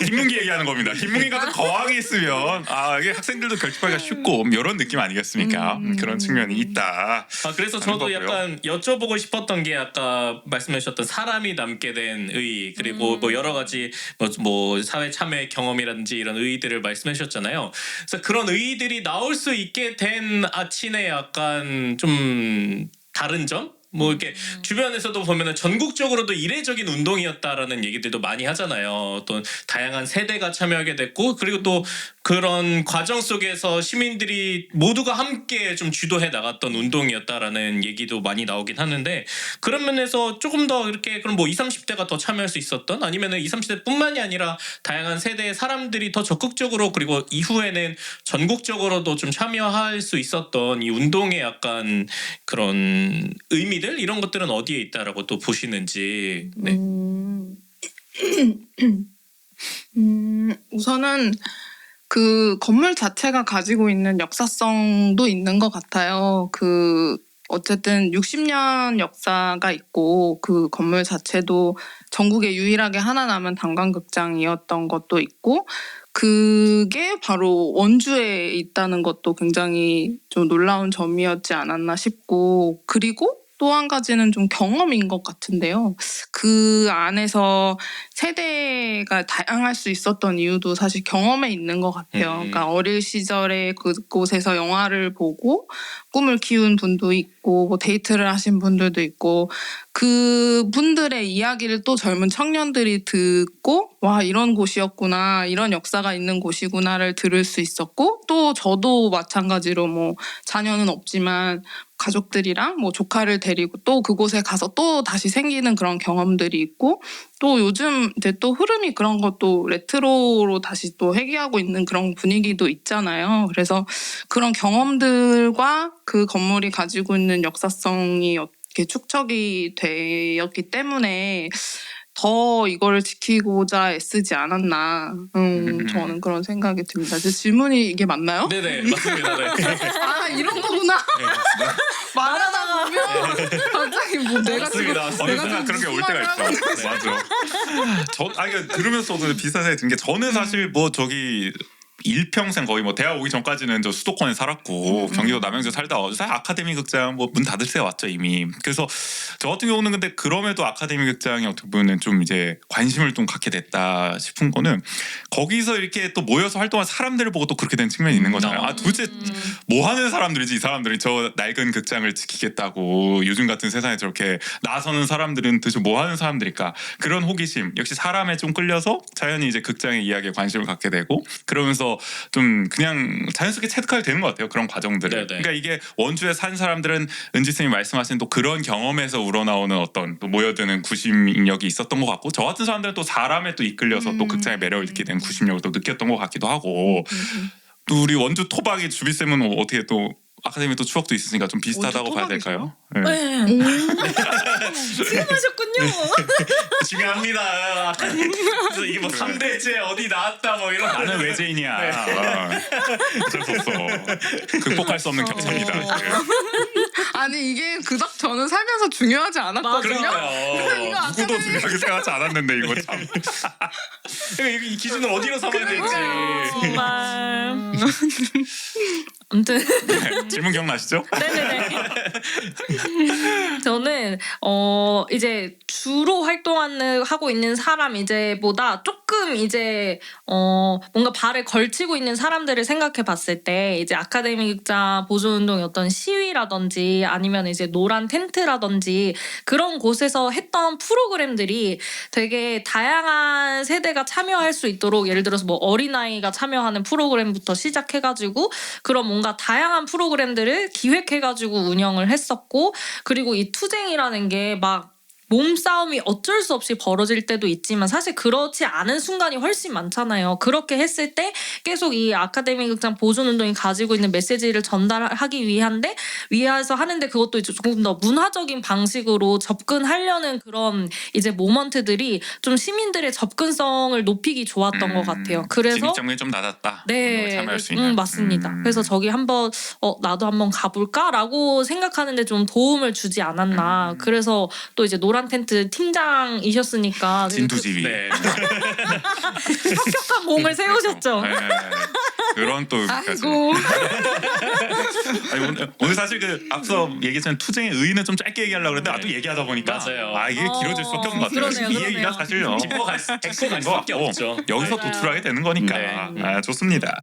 김문기 얘기하는 겁니다. 김문기 같은 거학이 있으면 이게 학생들도 결집하기가 쉽고 이런 느낌 아니겠습니까? 그런 측면이 있다.
그래서
하는
저도
거고요.
약간 여쭤보고 싶었던 게 아까 말씀하셨던 사람이 남게 된 의 그리고 뭐 여러 가지 뭐 사회 참여 경험이라든지 이런 의의들을 말씀하셨잖아요. 그래서 그런 의의들이 나올 수 있게 된 아친의 약간 좀 다른 점? 뭐 이렇게 주변에서도 보면은 전국적으로도 이례적인 운동이었다라는 얘기들도 많이 하잖아요. 또 다양한 세대가 참여하게 됐고 그리고 또 그런 과정 속에서 시민들이 모두가 함께 좀 주도해 나갔던 운동이었다라는 얘기도 많이 나오긴 하는데 그런 면에서 조금 더 이렇게 그럼 뭐 20, 30대가 더 참여할 수 있었던 아니면은 20, 30대뿐만이 아니라 다양한 세대의 사람들이 더 적극적으로 그리고 이후에는 전국적으로도 좀 참여할 수 있었던 이 운동의 약간 그런 의미들 이런 것들은 어디에 있다라고 또 보시는지. 네.
우선은 그 건물 자체가 가지고 있는 역사성도 있는 것 같아요. 어쨌든 60년 역사가 있고 그 건물 자체도 전국에 유일하게 하나 남은 단관극장이었던 것도 있고 그게 바로 원주에 있다는 것도 굉장히 좀 놀라운 점이었지 않았나 싶고 그리고 또 한 가지는 좀 경험인 것 같은데요. 그 안에서 세대가 다양할 수 있었던 이유도 사실 경험에 있는 것 같아요. 그러니까 어릴 시절에 그곳에서 영화를 보고 꿈을 키운 분도 있고 뭐 데이트를 하신 분들도 있고 그 분들의 이야기를 또 젊은 청년들이 듣고 와 이런 곳이었구나 이런 역사가 있는 곳이구나를 들을 수 있었고 또 저도 마찬가지로 뭐 자녀는 없지만 가족들이랑 뭐 조카를 데리고 또 그곳에 가서 또 다시 생기는 그런 경험들이 있고 또 요즘 이제 또 흐름이 그런 것도 레트로로 다시 또 회귀하고 있는 그런 분위기도 있잖아요. 그래서 그런 경험들과 그 건물이 가지고 있는 역사성이 이렇게 축적이 되었기 때문에 더 이거를 지키고자 애쓰지 않았나 저는 그런 생각이 듭니다. 제 질문이 이게 맞나요?
네네 맞습니다. 네.
이런 거구나. 말하다 보면 갑자기 뭐 내가 지금
맞습니다.
어느 순간 그런 게 올 때가 있어. 맞아. 들으면서도 비슷한 생각이 든 게 저는 사실 뭐 일평생 거의 뭐 대학 오기 전까지는 저 수도권에 살았고 경기도 남양주 살다 사실 아카데미 극장 뭐 문 닫을 때 왔죠 이미. 그래서 저 같은 경우는 근데 그럼에도 아카데미 극장이 어떻게 보면 좀 이제 관심을 좀 갖게 됐다 싶은 거는 거기서 이렇게 또 모여서 활동한 사람들을 보고 또 그렇게 된 측면이 있는 거잖아요. 도대체 뭐 하는 사람들이지 이 사람들이 저 낡은 극장을 지키겠다고 요즘 같은 세상에 저렇게 나서는 사람들은 도대체 뭐 하는 사람들일까 그런 호기심 역시 사람에 좀 끌려서 자연히 이제 극장의 이야기에 관심을 갖게 되고 그러면서 좀 그냥 자연스럽게 체득하게 되는 것 같아요. 그런 과정들을.
네네.
그러니까 이게 원주에 산 사람들은 은지 쌤이 말씀하신 또 그런 경험에서 우러나오는 어떤 또 모여드는 구심력이 있었던 것 같고 저 같은 사람들은 또 사람에 또 이끌려서 또 극장의 매력을 느끼게 된 구심력을 또 느꼈던 것 같기도 하고 또 우리 원주 토박이 주비 쌤은 어떻게 또 아카데미 또 추억도 있으니까 좀 비슷하다고
또
봐야 될까요? 네.
네. 지금 하셨군요.
중요합니다. 아카데미. 그래서 이게 뭐 3대째 어디 나왔다 뭐 이런.
나는 외제인이야. 어쩔 수 없어. 극복할 수 없는 격차입니다. 네.
아니 이게 그닥 저는 살면서 중요하지 않았거든요. 근데 이거
누구도 중요하게 생각하지 않았는데 이거 참.
그러니까 이 기준을 어디로 삼아야 될지.
정말. 아무튼
질문 기억나시죠?
네네네. 저는 이제 주로 하고 있는 사람 이제보다 조금 이제 뭔가 발을 걸치고 있는 사람들을 생각해 봤을 때 이제 아카데미 극장 보존운동의 어떤 시위라든지 아니면 이제 노란 텐트라든지 그런 곳에서 했던 프로그램들이 되게 다양한 세대가 참여할 수 있도록 예를 들어서 뭐 어린아이가 참여하는 프로그램부터 시작해가지고 그런 뭔가 다양한 프로그램들을 기획해가지고 운영을 했었고 그리고 이 투쟁이라는 게 막 몸싸움이 어쩔 수 없이 벌어질 때도 있지만 사실 그렇지 않은 순간이 훨씬 많잖아요. 그렇게 했을 때 계속 이 아카데미 극장 보존운동이 가지고 있는 메시지를 전달하기 위해서 하는데 그것도 이제 조금 더 문화적인 방식으로 접근하려는 그런 이제 모먼트들이 좀 시민들의 접근성을 높이기 좋았던 것 같아요. 그래서
진입장벽이 좀 낮았다.
네,
참여할 수 있는.
맞습니다. 그래서 저기 한번 나도 한번 가볼까라고 생각하는데 좀 도움을 주지 않았나. 그래서 또 이제 노란 텐트 팀장이셨으니까
진두지휘.
네.
혁혁한 공을 세우셨죠.
네. 그런 또
아이고.
아니, 오늘 사실 그 앞서 얘기했던 투쟁의 의의는 좀 짧게 얘기하려고 그랬는데 또 얘기하다 보니까
맞아요.
이게 길어질 수밖에 없는 것 같아요.
그러네요,
이
그러네요.
얘기가 사실
짚어갈 수밖에 없죠.
여기서
맞아요.
도출하게 되는 거니까
네.
좋습니다.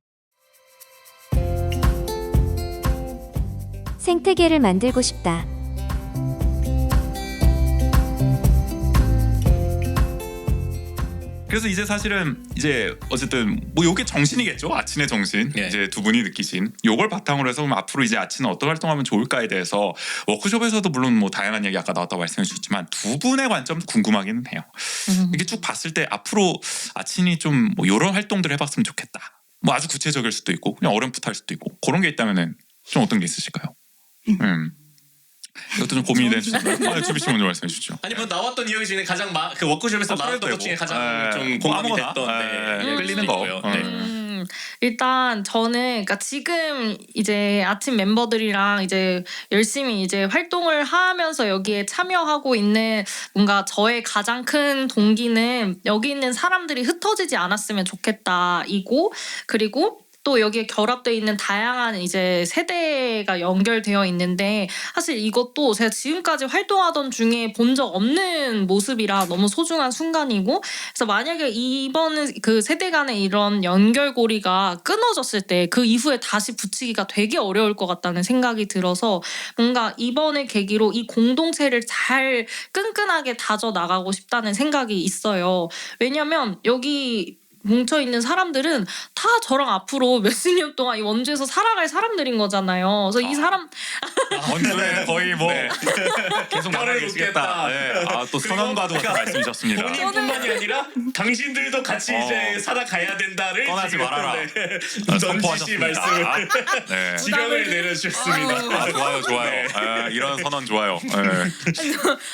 생태계를 만들고 싶다.
그래서 이제 사실은 이제 어쨌든 뭐 요게 정신이겠죠. 아친의 정신.
네.
이제 두 분이 느끼신 요걸 바탕으로 해서 그럼 앞으로 이제 아친은 어떤 활동하면 좋을까에 대해서 워크숍에서도 물론 뭐 다양한 얘기 아까 나왔다고 말씀해 주셨지만 두 분의 관점 궁금하기는 해요. 이게 쭉 봤을 때 앞으로 아친이 좀 뭐 요런 활동들을 해봤으면 좋겠다. 뭐 아주 구체적일 수도 있고 그냥 어렴풋할 수도 있고 그런 게 있다면은 좀 어떤 게 있으실까요? 이것도 좀 고민이 되는 주제인가요? 주비 씨 먼저 말씀해 주시죠.
아니 뭐 나왔던 이야기 중에 가장 그 워크숍에서 나왔던 것 중에 가장 좀 공감이
아무거나.
됐던
끌리는 거.
네.
일단 저는 그러니까 지금 이제 아침 멤버들이랑 이제 열심히 이제 활동을 하면서 여기에 참여하고 있는 뭔가 저의 가장 큰 동기는 여기 있는 사람들이 흩어지지 않았으면 좋겠다이고 그리고 또 여기에 결합되어 있는 다양한 이제 세대가 연결되어 있는데 사실 이것도 제가 지금까지 활동하던 중에 본 적 없는 모습이라 너무 소중한 순간이고 그래서 만약에 이번 그 세대 간의 이런 연결고리가 끊어졌을 때 그 이후에 다시 붙이기가 되게 어려울 것 같다는 생각이 들어서 뭔가 이번의 계기로 이 공동체를 잘 끈끈하게 다져 나가고 싶다는 생각이 있어요. 왜냐면 여기 뭉쳐있는 사람들은 다 저랑 앞으로 몇십 년 동안 이 원주에서 살아갈 사람들인 거잖아요. 그래서 이 사람
원주에 거의 뭐 계속
뼈를
말하고 계시겠다.
묻겠다.
네. 또 선언과도 같은 말씀이셨습니다.
본인뿐만이 아니라 당신들도 같이 이제 살아가야 된다를
떠나지
지금
말아라.
넌지시 말씀을
네.
지령을 내려주셨습니다.
좋아요. 이런 선언 좋아요. 네.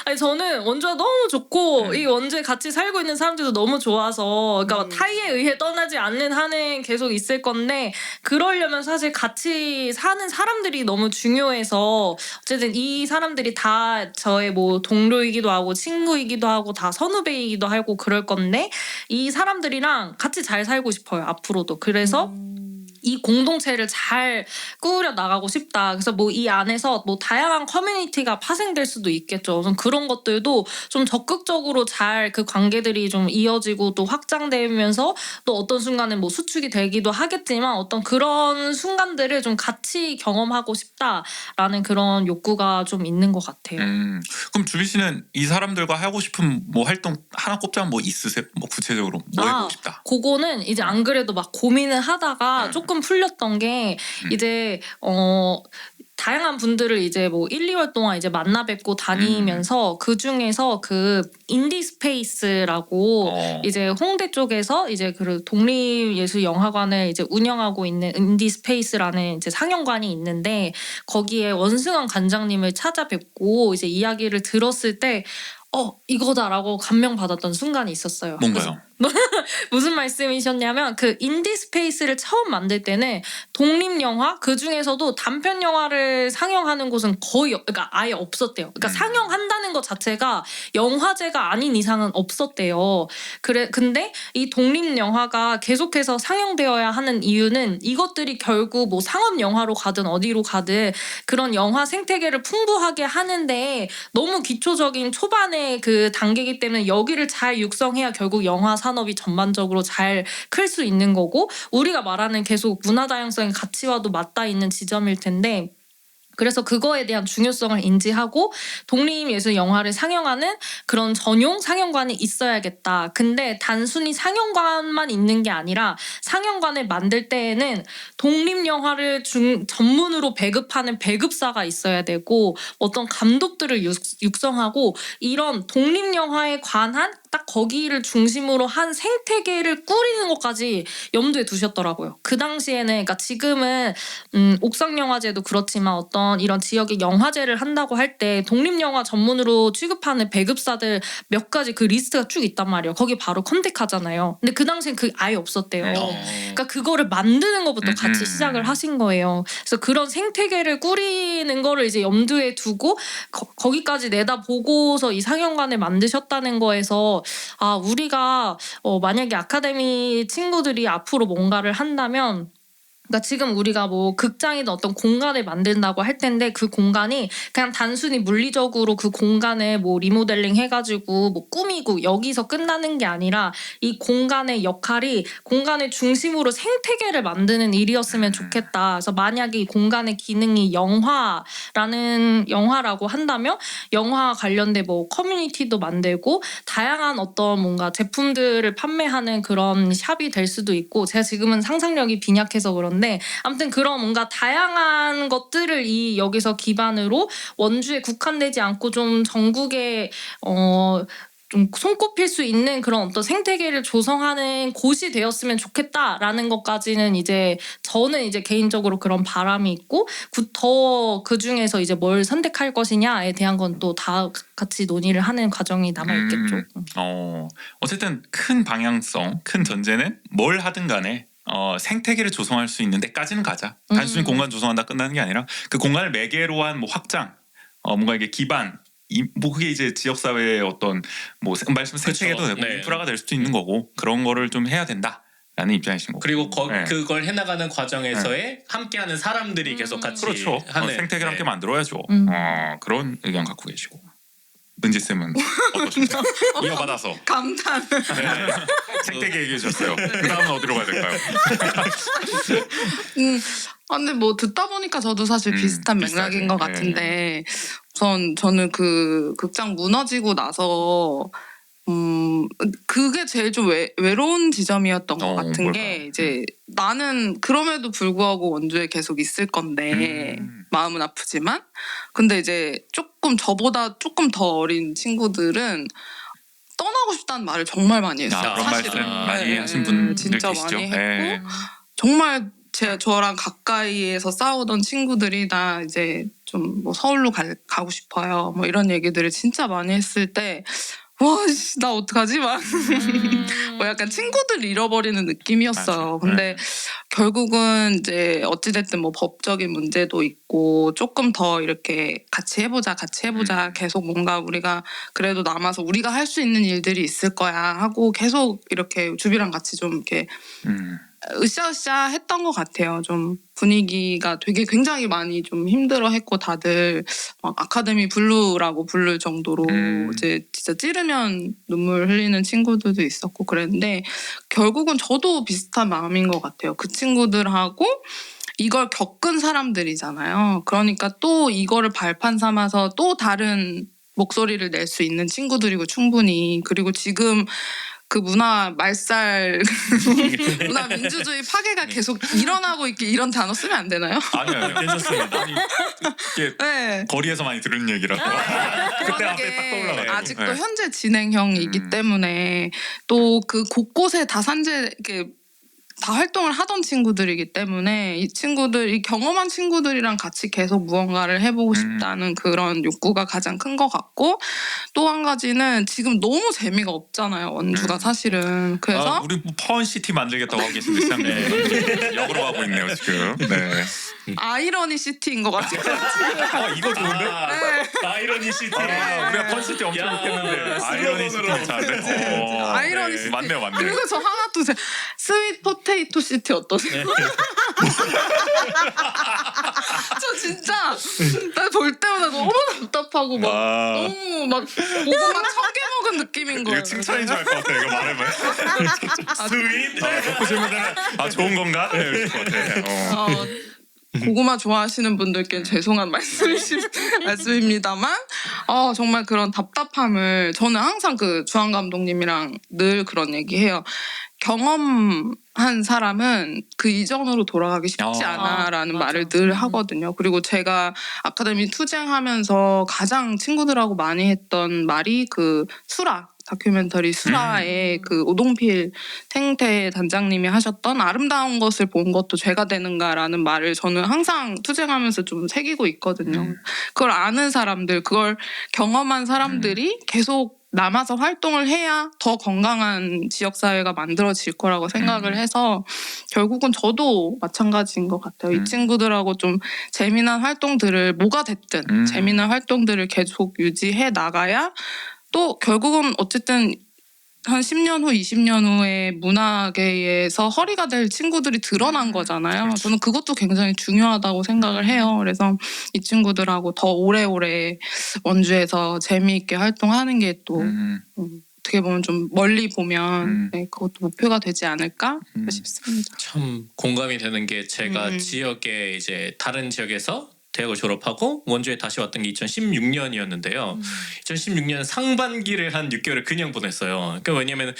아니 저는 원주가 너무 좋고 이 원주에 같이 살고 있는 사람들도 너무 좋아서 그러니까 타이에 의해 떠나지 않는 한은 계속 있을 건데 그러려면 사실 같이 사는 사람들이 너무 중요해서 어쨌든 이 사람들이 다 저의 뭐 동료이기도 하고 친구이기도 하고 다 선후배이기도 하고 그럴 건데 이 사람들이랑 같이 잘 살고 싶어요 앞으로도. 그래서 이 공동체를 잘 꾸려 나가고 싶다. 그래서 뭐 이 안에서 뭐 다양한 커뮤니티가 파생될 수도 있겠죠. 좀 그런 것들도 좀 적극적으로 잘 그 관계들이 좀 이어지고 또 확장되면서 또 어떤 순간에 뭐 수축이 되기도 하겠지만 어떤 그런 순간들을 좀 같이 경험하고 싶다라는 그런 욕구가 좀 있는 것 같아요.
그럼 주비 씨는 이 사람들과 하고 싶은 뭐 활동 하나 꼽자면 뭐 있으세요? 뭐 구체적으로 뭐 해보고 싶다.
그거는 이제 안 그래도 막 고민을 하다가 조금 풀렸던 게 이제 다양한 분들을 이제 뭐 1, 2월 동안 이제 만나 뵙고 다니면서 그 중에서 그 인디 스페이스라고 이제 홍대 쪽에서 이제 그 독립예술영화관을 이제 운영하고 있는 인디 스페이스라는 이제 상영관이 있는데 거기에 원승환 관장님을 찾아뵙고 이제 이야기를 들었을 때 이거다라고 감명받았던 순간이 있었어요.
뭔가요?
무슨 말씀이셨냐면 그 인디 스페이스를 처음 만들 때는 독립 영화 그 중에서도 단편 영화를 상영하는 곳은 그러니까 아예 없었대요. 그러니까 상영한다는 것 자체가 영화제가 아닌 이상은 없었대요. 근데 이 독립 영화가 계속해서 상영되어야 하는 이유는 이것들이 결국 뭐 상업 영화로 가든 어디로 가든 그런 영화 생태계를 풍부하게 하는데 너무 기초적인 초반의 그 단계이기 때문에 여기를 잘 육성해야 결국 영화 산업이 전반적으로 잘 클 수 있는 거고 우리가 말하는 계속 문화 다양성의 가치와도 맞닿아 있는 지점일 텐데 그래서 그거에 대한 중요성을 인지하고 독립예술 영화를 상영하는 그런 전용 상영관이 있어야겠다. 근데 단순히 상영관만 있는 게 아니라 상영관을 만들 때에는 독립영화를 전문으로 배급하는 배급사가 있어야 되고 어떤 감독들을 육성하고 이런 독립영화에 관한 딱 거기를 중심으로 한 생태계를 꾸리는 것까지 염두에 두셨더라고요. 그 당시에는 그러니까 지금은 옥상영화제도 그렇지만 어떤 이런 지역의 영화제를 한다고 할 때 독립영화 전문으로 취급하는 배급사들 몇 가지 그 리스트가 쭉 있단 말이에요. 거기 바로 컨택하잖아요. 근데 그 당시엔 그 아예 없었대요. 그러니까 그거를 만드는 것부터 같이 시작을 하신 거예요. 그래서 그런 생태계를 꾸리는 거를 이제 염두에 두고 거기까지 내다보고서 이 상영관을 만드셨다는 거에서 우리가 만약에 아카데미 친구들이 앞으로 뭔가를 한다면 그러니까 지금 우리가 뭐 극장이든 어떤 공간을 만든다고 할 텐데 그 공간이 그냥 단순히 물리적으로 그 공간을 뭐 리모델링 해가지고 뭐 꾸미고 여기서 끝나는 게 아니라 이 공간의 역할이 공간을 중심으로 생태계를 만드는 일이었으면 좋겠다. 그래서 만약에 이 공간의 기능이 영화라고 한다면 영화 관련된 뭐 커뮤니티도 만들고 다양한 어떤 뭔가 제품들을 판매하는 그런 샵이 될 수도 있고 제가 지금은 상상력이 빈약해서 그런데 아무튼 그런 뭔가 다양한 것들을 여기서 기반으로 원주에 국한되지 않고 좀 전국에 좀 손꼽힐 수 있는 그런 어떤 생태계를 조성하는 곳이 되었으면 좋겠다라는 것까지는 이제 저는 이제 개인적으로 그런 바람이 있고 더 그 중에서 이제 뭘 선택할 것이냐에 대한 건 또 다 같이 논의를 하는 과정이 남아 있겠죠.
어쨌든 큰 방향성, 큰 전제는 뭘 하든 간에 생태계를 조성할 수 있는 데까지는 가자. 단순히 공간 조성한다 끝나는 게 아니라 그 공간을 매개로 한 뭐 확장, 뭔가 이게 기반, 뭐 그게 이제 지역 사회의 어떤 뭐 말씀 생태계도 되고
네.
인프라가 될 수도 있는 거고 그런 거를 좀 해야 된다라는 입장이신 거고.
그리고
네.
그걸 해나가는 과정에서의 함께하는 사람들이 계속 같이
그렇죠.
하는
생태계를 함께 만들어야죠.
음.
그런 의견 갖고 계시고. 은지 쌤은 어떠십니까? 이어받아서
감탄.
네. 생태계 얘기해 주셨어요. 그 다음은 어디로 가야 될까요?
근데 뭐 듣다 보니까 저도 사실 비슷한 맥락인
비슷하게.
것 같은데 우선 저는 그 극장 무너지고 나서 그게 제일 좀 외로운 지점이었던 것 같은
뭘까요?
게 이제 나는 그럼에도 불구하고 원주에 계속 있을 건데 마음은 아프지만 근데 이제 저보다 조금 더 어린 친구들은 떠나고 싶다는 말을 정말 많이 했어요.
그런
사실은.
말씀 많이
네,
하신 분들
진짜
계시죠.
많이 했고
네.
정말 저랑 가까이에서 싸우던 친구들이 나 이제 좀 뭐 서울로 가고 싶어요. 뭐 이런 얘기들을 진짜 많이 했을 때 와, 나 어떡하지? 막 뭐 약간 친구들 잃어버리는 느낌이었어요.
맞아.
근데 결국은 이제 어찌됐든 뭐 법적인 문제도 있고 조금 더 이렇게 같이 해보자 계속 뭔가 우리가 그래도 남아서 우리가 할 수 있는 일들이 있을 거야 하고 계속 이렇게 주비랑 같이 좀 이렇게 으쌰으쌰 했던 것 같아요. 좀 분위기가 되게 굉장히 많이 좀 힘들어했고 다들 막 아카데미 블루라고 부를 정도로 이제 진짜 찌르면 눈물 흘리는 친구들도 있었고 그랬는데 결국은 저도 비슷한 마음인 것 같아요. 그 친구들하고 이걸 겪은 사람들이잖아요. 그러니까 또 이거를 발판 삼아서 또 다른 목소리를 낼 수 있는 친구들이고 충분히 그리고 지금 그 문화 말살, 문화 민주주의 파괴가 계속 일어나고 있게 이런 단어 쓰면 안 되나요?
아니요, 괜찮습니다. 아니, 이게
네.
거리에서 많이 들은 얘기라서 그때 앞에 딱 떠올라가지고.
아직도
네.
현재 진행형이기 때문에 또 그 곳곳에 다 이렇게 다 활동을 하던 친구들이기 때문에 이 친구들, 이 경험한 친구들이랑 같이 계속 무언가를 해보고 싶다는 그런 욕구가 가장 큰 것 같고, 또 한 가지는 지금 너무 재미가 없잖아요, 원주가 사실은. 그래서
우리 뭐 파원시티 만들겠다고 하고 계신데 시장님 역으로 가고 있네요 지금. 네.
아이러니 시티인 것 같아요.
이거 좋은데?
아이러니 시티.
우리가 펀시티 엄청 못했는데 아이러니 시티 잘돼.
아이러니 시티.
맞네요.
그리고 저 하나 또 스윗 포테이토 시티 어떠세요? 저 진짜 나 볼 때마다 너무 답답하고 막 너무 막 고구마 1000개 먹은 느낌인 거예요.
이거 칭찬인 줄 알 것 같아. 이거 말하면.
스윗.
듣고 질문은 좋은 건가? 네, 이럴 것 같아.
고구마 좋아하시는 분들께는 죄송한 말씀입니다만 정말 그런 답답함을 저는 항상 그 주한 감독님이랑 늘 그런 얘기해요. 경험한 사람은 그 이전으로 돌아가기 쉽지 않아라는 말을 늘 하거든요. 그리고 제가 아카데미 투쟁하면서 가장 친구들하고 많이 했던 말이 그 수라 다큐멘터리 수라의 그 오동필 탱태 단장님이 하셨던 아름다운 것을 본 것도 죄가 되는가라는 말을 저는 항상 투쟁하면서 좀 새기고 있거든요. 그걸 아는 사람들, 그걸 경험한 사람들이 계속 남아서 활동을 해야 더 건강한 지역사회가 만들어질 거라고 생각을 해서 결국은 저도 마찬가지인 것 같아요. 이 친구들하고 좀 재미난 활동들을 뭐가 됐든 재미난 활동들을 계속 유지해 나가야 또 결국은 어쨌든 한 10년 후, 20년 후에 문화계에서 허리가 될 친구들이 드러난 거잖아요.
그렇죠.
저는 그것도 굉장히 중요하다고 생각을 해요. 그래서 이 친구들하고 더 오래오래 원주에서 재미있게 활동하는 게 또 어떻게 보면 좀 멀리 보면 네, 그것도 목표가 되지 않을까 싶습니다.
참 공감이 되는 게 제가 지역에 이제 다른 지역에서 대학을 졸업하고 원주에 다시 왔던 게 2016년이었는데요. 2016년 상반기를 한 6개월을 그냥 보냈어요. 그러니까 왜냐면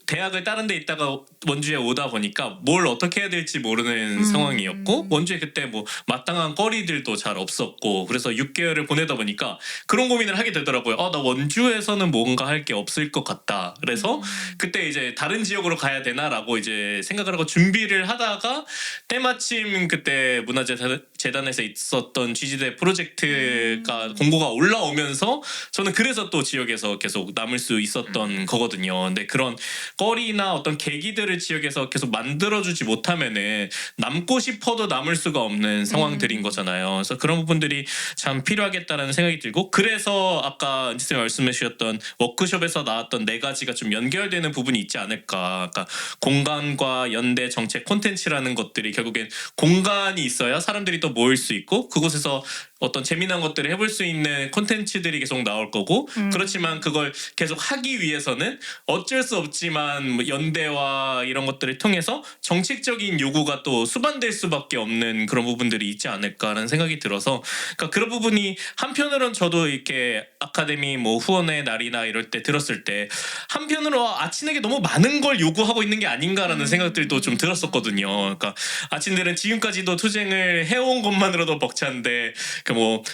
대학을 다른 데 있다가 원주에 오다 보니까 뭘 어떻게 해야 될지 모르는 상황이었고 원주에 그때 뭐 마땅한 거리들도 잘 없었고 그래서 6개월을 보내다 보니까 그런 고민을 하게 되더라고요. 나 원주에서는 뭔가 할 게 없을 것 같다. 그래서 그때 이제 다른 지역으로 가야 되나라고 이제 생각을 하고 준비를 하다가 때마침 그때 문화재단에서 있었던 GG대 프로젝트가 공고가 올라오면서 저는 그래서 또 지역에서 계속 남을 수 있었던 거거든요. 근데 그런 거리나 어떤 계기들을 지역에서 계속 만들어주지 못하면은 남고 싶어도 남을 수가 없는 상황들인 거잖아요. 그래서 그런 부분들이 참 필요하겠다라는 생각이 들고 그래서 아까 은지쌤이 말씀해 주셨던 워크숍에서 나왔던 4가지가 좀 연결되는 부분이 있지 않을까. 그러니까 공간과 연대 정책 콘텐츠라는 것들이 결국엔 공간이 있어야 사람들이 또 모일 수 있고 그곳에서 어떤 재미난 것들을 해볼 수 있는 콘텐츠들이 계속 나올 거고 그렇지만 그걸 계속 하기 위해서는 어쩔 수 없지만 뭐 연대와 이런 것들을 통해서 정책적인 요구가 또 수반될 수밖에 없는 그런 부분들이 있지 않을까라는 생각이 들어서 그러니까 그런 부분이 한편으론 저도 이렇게 아카데미 뭐 후원의 날이나 이럴 때 들었을 때 한편으로 아친에게 너무 많은 걸 요구하고 있는 게 아닌가라는 생각들도 좀 들었었거든요. 그러니까 아친들은 지금까지도 투쟁을 해온 것만으로도 벅찬데 뭐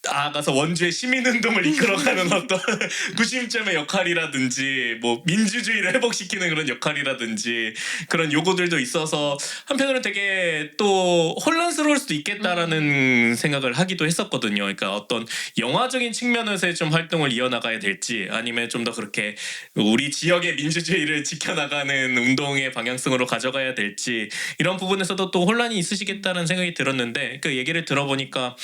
나아가서 원주의 시민운동을 이끌어가는 어떤 구심점의 역할이라든지 뭐 민주주의를 회복시키는 그런 역할이라든지 그런 요구들도 있어서 한편으로는 되게 또 혼란스러울 수도 있겠다라는 생각을 하기도 했었거든요. 그러니까 어떤 영화적인 측면에서의 좀 활동을 이어나가야 될지 아니면 좀 더 그렇게 우리 지역의 민주주의를 지켜나가는 운동의 방향성으로 가져가야 될지 이런 부분에서도 또 혼란이 있으시겠다는 생각이 들었는데 그 얘기를 들어보니까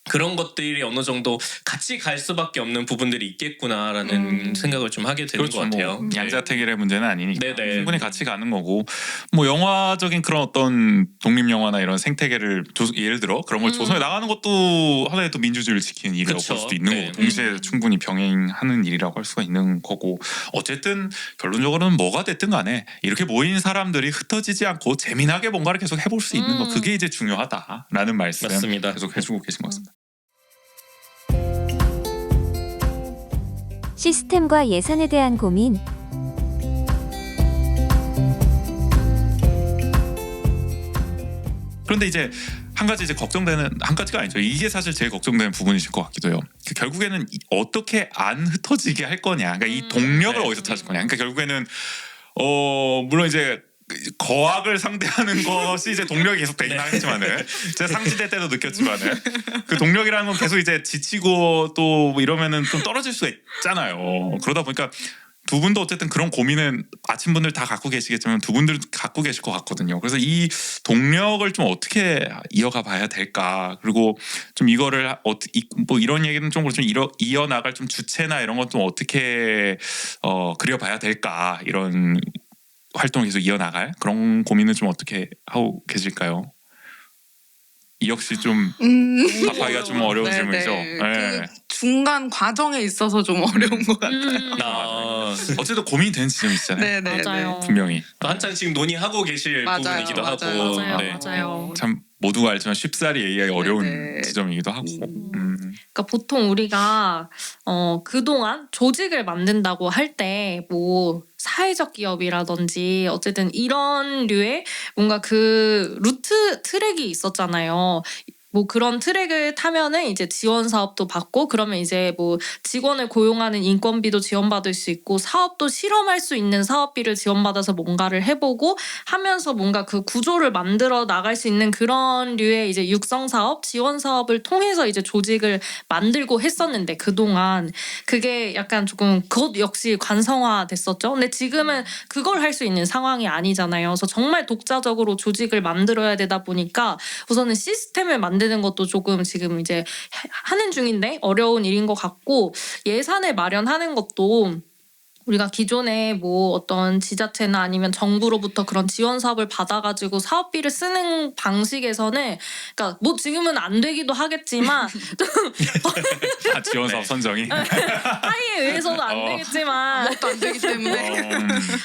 그런 것들이 어느 정도 같이 갈 수밖에 없는 부분들이 있겠구나라는 생각을 좀 하게 되는
그렇죠.
것 같아요.
뭐 양자택일의 문제는 아니니까
네네.
충분히 같이 가는 거고 뭐 영화적인 그런 어떤 독립 영화나 이런 생태계를 예를 들어 그런 걸 조성해 나가는 것도 하나의 또 민주주의를 지키는 일이라고
그쵸.
볼 수도 있는
네.
거고 동시에 충분히 병행하는 일이라고 할 수가 있는 거고 어쨌든 결론적으로는 뭐가 됐든 간에 이렇게 모인 사람들이 흩어지지 않고 재미나게 뭔가를 계속 해볼 수 있는 거 그게 이제 중요하다라는 말씀
맞습니다.
계속 해주고 계신 것 같습니다.
시스템과 예산에 대한 고민.
그런데 이제 한 가지 이제 걱정되는 한 가지가 아니죠. 이게 사실 제일 걱정되는 부분이실 것 같기도 해요. 결국에는 어떻게 안 흩어지게 할 거냐. 그러니까 이 동력을
네.
어디서 찾을 거냐. 그러니까 결국에는 물론 이제 거악을 상대하는 것이 이제 동력이 계속 되긴 하겠지만은 제가 상지대 때도 느꼈지만은 그 동력이라는 건 계속 이제 지치고 또뭐 이러면은 좀 떨어질 수가 있잖아요. 그러다 보니까 두 분도 어쨌든 그런 고민은 아침 분들 다 갖고 계시겠지만 두 분들 갖고 계실 것 같거든요. 그래서 이 동력을 좀 어떻게 이어가 봐야 될까. 그리고 좀 이거를 뭐 이런 얘기는 좀 이어나갈 좀 주체나 이런 건 좀 어떻게 그려봐야 될까. 이런 활동을 계속 이어나갈 그런 고민은 좀 어떻게 하고 계실까요? 이 역시 좀 답하기가 좀 어려운 질문이죠. 네.
그 중간 과정에 있어서 좀 어려운 것 같아요.
어쨌든 고민이 되는 지점이 있잖아요.
네네.
맞아요.
분명히
또 한창 지금 논의하고 계실
맞아요,
부분이기도
맞아요.
하고.
맞아요,
네.
맞아요.
참 모두가 알지만 쉽사리 얘기하기 어려운
네네.
지점이기도 하고.
그러니까 보통 우리가 그동안 조직을 만든다고 할 때 뭐 사회적 기업이라든지 어쨌든 이런 류의 뭔가 그 루트 트랙이 있었잖아요. 뭐 그런 트랙을 타면은 이제 지원 사업도 받고 그러면 이제 뭐 직원을 고용하는 인건비도 지원받을 수 있고 사업도 실험할 수 있는 사업비를 지원받아서 뭔가를 해보고 하면서 뭔가 그 구조를 만들어 나갈 수 있는 그런 류의 이제 육성 사업, 지원 사업을 통해서 이제 조직을 만들고 했었는데 그동안 그게 약간 조금 그것 역시 관성화 됐었죠. 근데 지금은 그걸 할 수 있는 상황이 아니잖아요. 그래서 정말 독자적으로 조직을 만들어야 되다 보니까 우선은 시스템을 만드는 것도 조금 지금 이제 하는 중인데 어려운 일인 것 같고 예산을 마련하는 것도 우리가 기존에 뭐 어떤 지자체나 아니면 정부로부터 그런 지원 사업을 받아가지고 사업비를 쓰는 방식에서는 그러니까 뭐 지금은 안 되기도 하겠지만
지원 사업 선정이
하이에 의해서도 안 되겠지만
아무것도 안 되기 때문에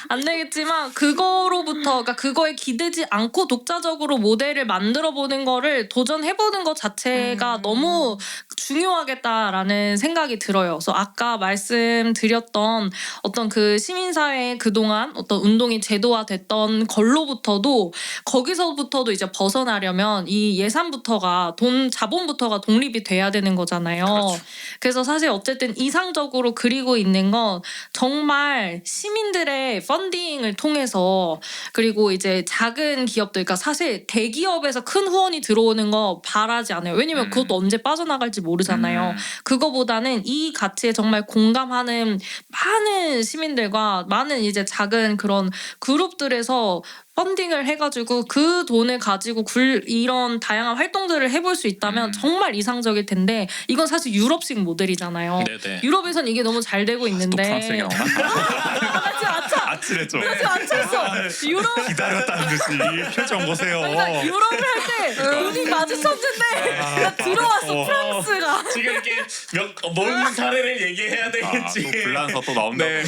안 되겠지만 그거로부터 그러니까 그거에 기대지 않고 독자적으로 모델을 만들어 보는 거를 도전해 보는 것 자체가 너무 중요하겠다라는 생각이 들어요. 그래서 아까 말씀드렸던 어떤 그 시민사회의 그동안 어떤 운동이 제도화됐던 걸로부터도 거기서부터도 이제 벗어나려면 이 예산부터가 자본부터가 독립이 돼야 되는 거잖아요.
그렇죠.
그래서 사실 어쨌든 이상적으로 그리고 있는 건 정말 시민들의 펀딩을 통해서 그리고 이제 작은 기업들 그러니까 사실 대기업에서 큰 후원이 들어오는 거 바라지 않아요. 왜냐면 그것도 언제 빠져나갈지 모르잖아요. 그거보다는 이 가치에 정말 공감하는 많은 시민들과 많은 이제 작은 그런 그룹들에서 펀딩을 해가지고 그 돈을 가지고 이런 다양한 활동들을 해볼 수 있다면 정말 이상적일 텐데 이건 사실 유럽식 모델이잖아요.
네네.
유럽에선 이게 너무 잘 되고
또
있는데
프랑스 얘기 나오나? 아찔했죠.
아찔했어. 유럽
기다렸다는 듯이 이 표정 보세요.
그러니까 유럽을 할 때 눈이 마주쳤는데 들어왔어 프랑스가.
지금 이렇게 모르는 사례를 얘기해야 되겠지.
또 불란서 또 나온다.
네.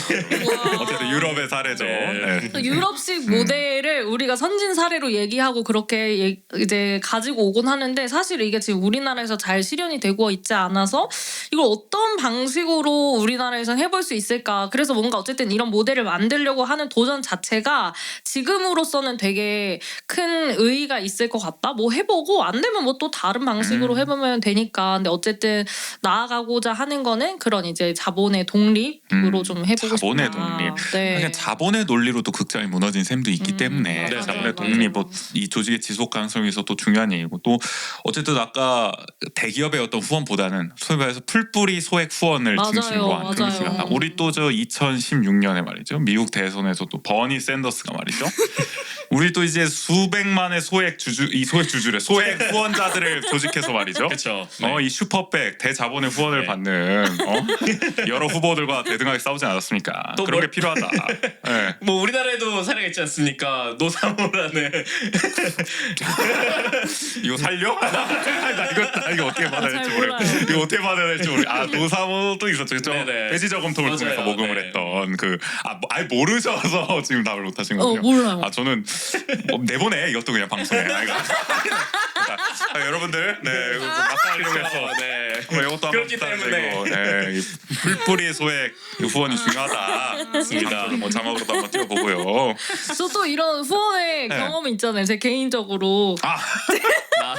어쨌든 유럽의 사례죠.
네.
네.
유럽식 모델을 우리가 선진 사례로 얘기하고 그렇게 이제 가지고 오곤 하는데 사실 이게 지금 우리나라에서 잘 실현이 되고 있지 않아서 이걸 어떤 방식으로 우리나라에서 해볼 수 있을까. 그래서 뭔가 어쨌든 이런 모델을 만들려고 하는 도전 자체가 지금으로서는 되게 큰 의의가 있을 것 같다. 뭐 해보고 안 되면 뭐 또 다른 방식으로 해보면 되니까. 근데 어쨌든 나아가고자 하는 거는 그런 이제 자본의 독립으로 좀 해보고
자본의
싶다.
독립.
네.
그냥 자본의 논리로도 극장이 무너진 셈도 있기 때문에
맞아요.
자본의
맞아요.
독립, 이 조직의 지속 가능성이 있어서 또 중요한 얘기고 또 어쨌든 아까 대기업의 어떤 후원보다는 소위 말해서 풀뿌리 소액 후원을
맞아요.
중심으로 한 그런
맞아요.
시간. 우리 또 저 2016년에 말이죠 미국 대선에서 또 버니 샌더스가 말이죠. 우리 또 이제 수백만의 소액 후원자들을 조직해서 말이죠.
그렇죠.
이 슈퍼백 대자본의 후원을
네.
받는 여러 후보들과 대등하게 싸우지 않았습니까?
또
그런
뭘-
게 필요하다. 네.
뭐 우리나라에도 사례가 있지 않습니까? 노사모라는
이거 살려? 나 이거 어떻게 받아야 될지
잘
모르겠어.
몰라요.
이거 어떻게 받아야 될지 모르겠어. 노사모도 있었죠. 그죠?
네네.
돼지 저금통을
맞아요.
통해서 모금을
네.
했던 아예 모르셔서 지금 답을 못 하신 거군요.
몰라요.
저는 내보내 이것도 그냥 방송에. 그러니까, 여러분들 막상하려고 해서
네.
한번 이것도 한번
그렇기 때문에.
부탁드리고, 네, 이 풀뿌리 소액 후원이 중요하다.
맞습니다.
뭐 자막으로도 한번 띄워보고요.
저 또 이런 후원의
네.
경험이 있잖아요. 제 개인적으로.
아
나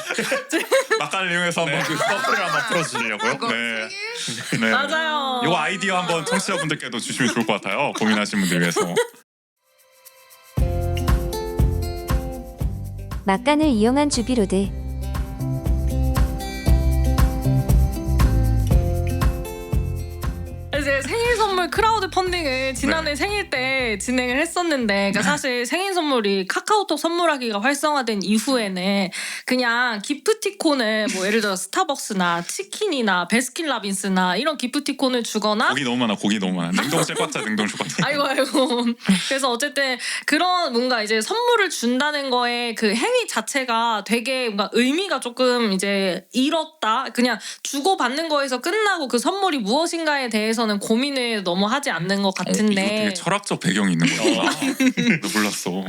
막간을 이용해서 한번 그 서브를 한번 풀어주시려고요.
이거
네.
생일?
네.
맞아요.
이 아이디어 한번 청취자분들께도 주시면 좋을 것 같아요. 고민하시는 분들 위해서.
막간을 이용한 주비로드.
이제 생일 선물 크라우드 펀딩을 지난해
네.
생일 때 진행을 했었는데, 그러니까 사실 생일 선물이 카카오톡 선물하기가 활성화된 이후에는 그냥 기프티콘을 뭐 예를 들어 스타벅스나 치킨이나 베스킨라빈스나 이런 기프티콘을 주거나
고기 너무 많아. 고기 너무 많아. 냉동실 꽉 차. 냉동실 꽉 차.
아이고. 그래서 어쨌든 그런 뭔가 이제 선물을 준다는 거에 그 행위 자체가 되게 뭔가 의미가 조금 이제 잃었다. 그냥 주고 받는 거에서 끝나고 그 선물이 무엇인가에 대해서는 고민을 너무 하지 않는 것
이거
같은데.
되게 철학적 배경이 있는 거구나. 나 몰랐어.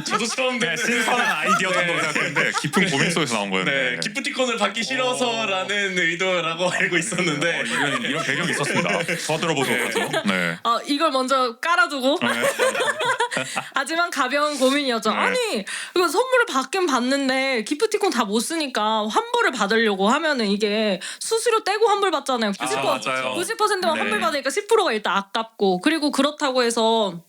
저도 처음
네, 신선한 아이디어라고 생각했는데 깊은 고민 속에서 나온 거였네.
네, 기프티콘을 받기 싫어서라는 의도라고 알고 있었는데
이런 배경이 있었습니다. 더 들어보도록 하죠. 네.
이걸 먼저 깔아두고 하지만 가벼운 고민이었죠.
네.
아니 이거 선물을 받긴 받는데 기프티콘 다 못 쓰니까 환불을 받으려고 하면은 이게 수수료 떼고 환불 받잖아요. 90%,
맞아요.
90%만
네.
환불 받으니까 10%가 일단 아깝고, 그리고 그렇다고 해서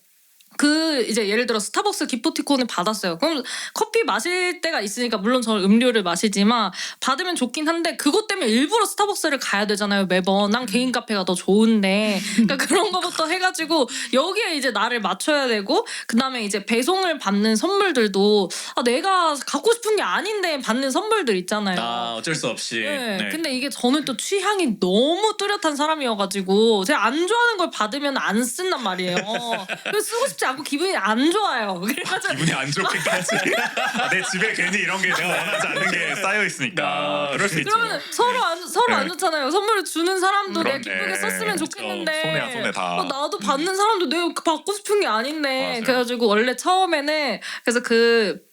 그 이제 예를 들어 스타벅스 기프티콘을 받았어요. 그럼 커피 마실 때가 있으니까 물론 저는 음료를 마시지만 받으면 좋긴 한데 그것 때문에 일부러 스타벅스를 가야 되잖아요. 매번 난 개인 카페가 더 좋은데, 그러니까 그런 거부터 해가지고 여기에 이제 나를 맞춰야 되고, 그다음에 이제 배송을 받는 선물들도 내가 갖고 싶은 게 아닌데 받는 선물들 있잖아요.
어쩔 수 없이.
네. 근데 이게 저는 또 취향이 너무 뚜렷한 사람이어가지고 제가 안 좋아하는 걸 받으면 안 쓴단 말이에요. 그래서 쓰고 싶지 않고 기분이 안 좋아요. 그래가지고
기분이 안 좋게까지. 내 집에 괜히 이런 게 내가 원하지 않는 게 쌓여 있으니까. 그럴 수 있죠.
그러면 서로 안
네.
좋잖아요. 선물을 주는 사람도 내가
그렇네.
기쁘게 썼으면
그쵸.
좋겠는데
손해야, 손해 다.
나도 받는 사람도 내가 받고 싶은 게 아닌데.
맞아요.
그래가지고 원래 처음에는 그래서 그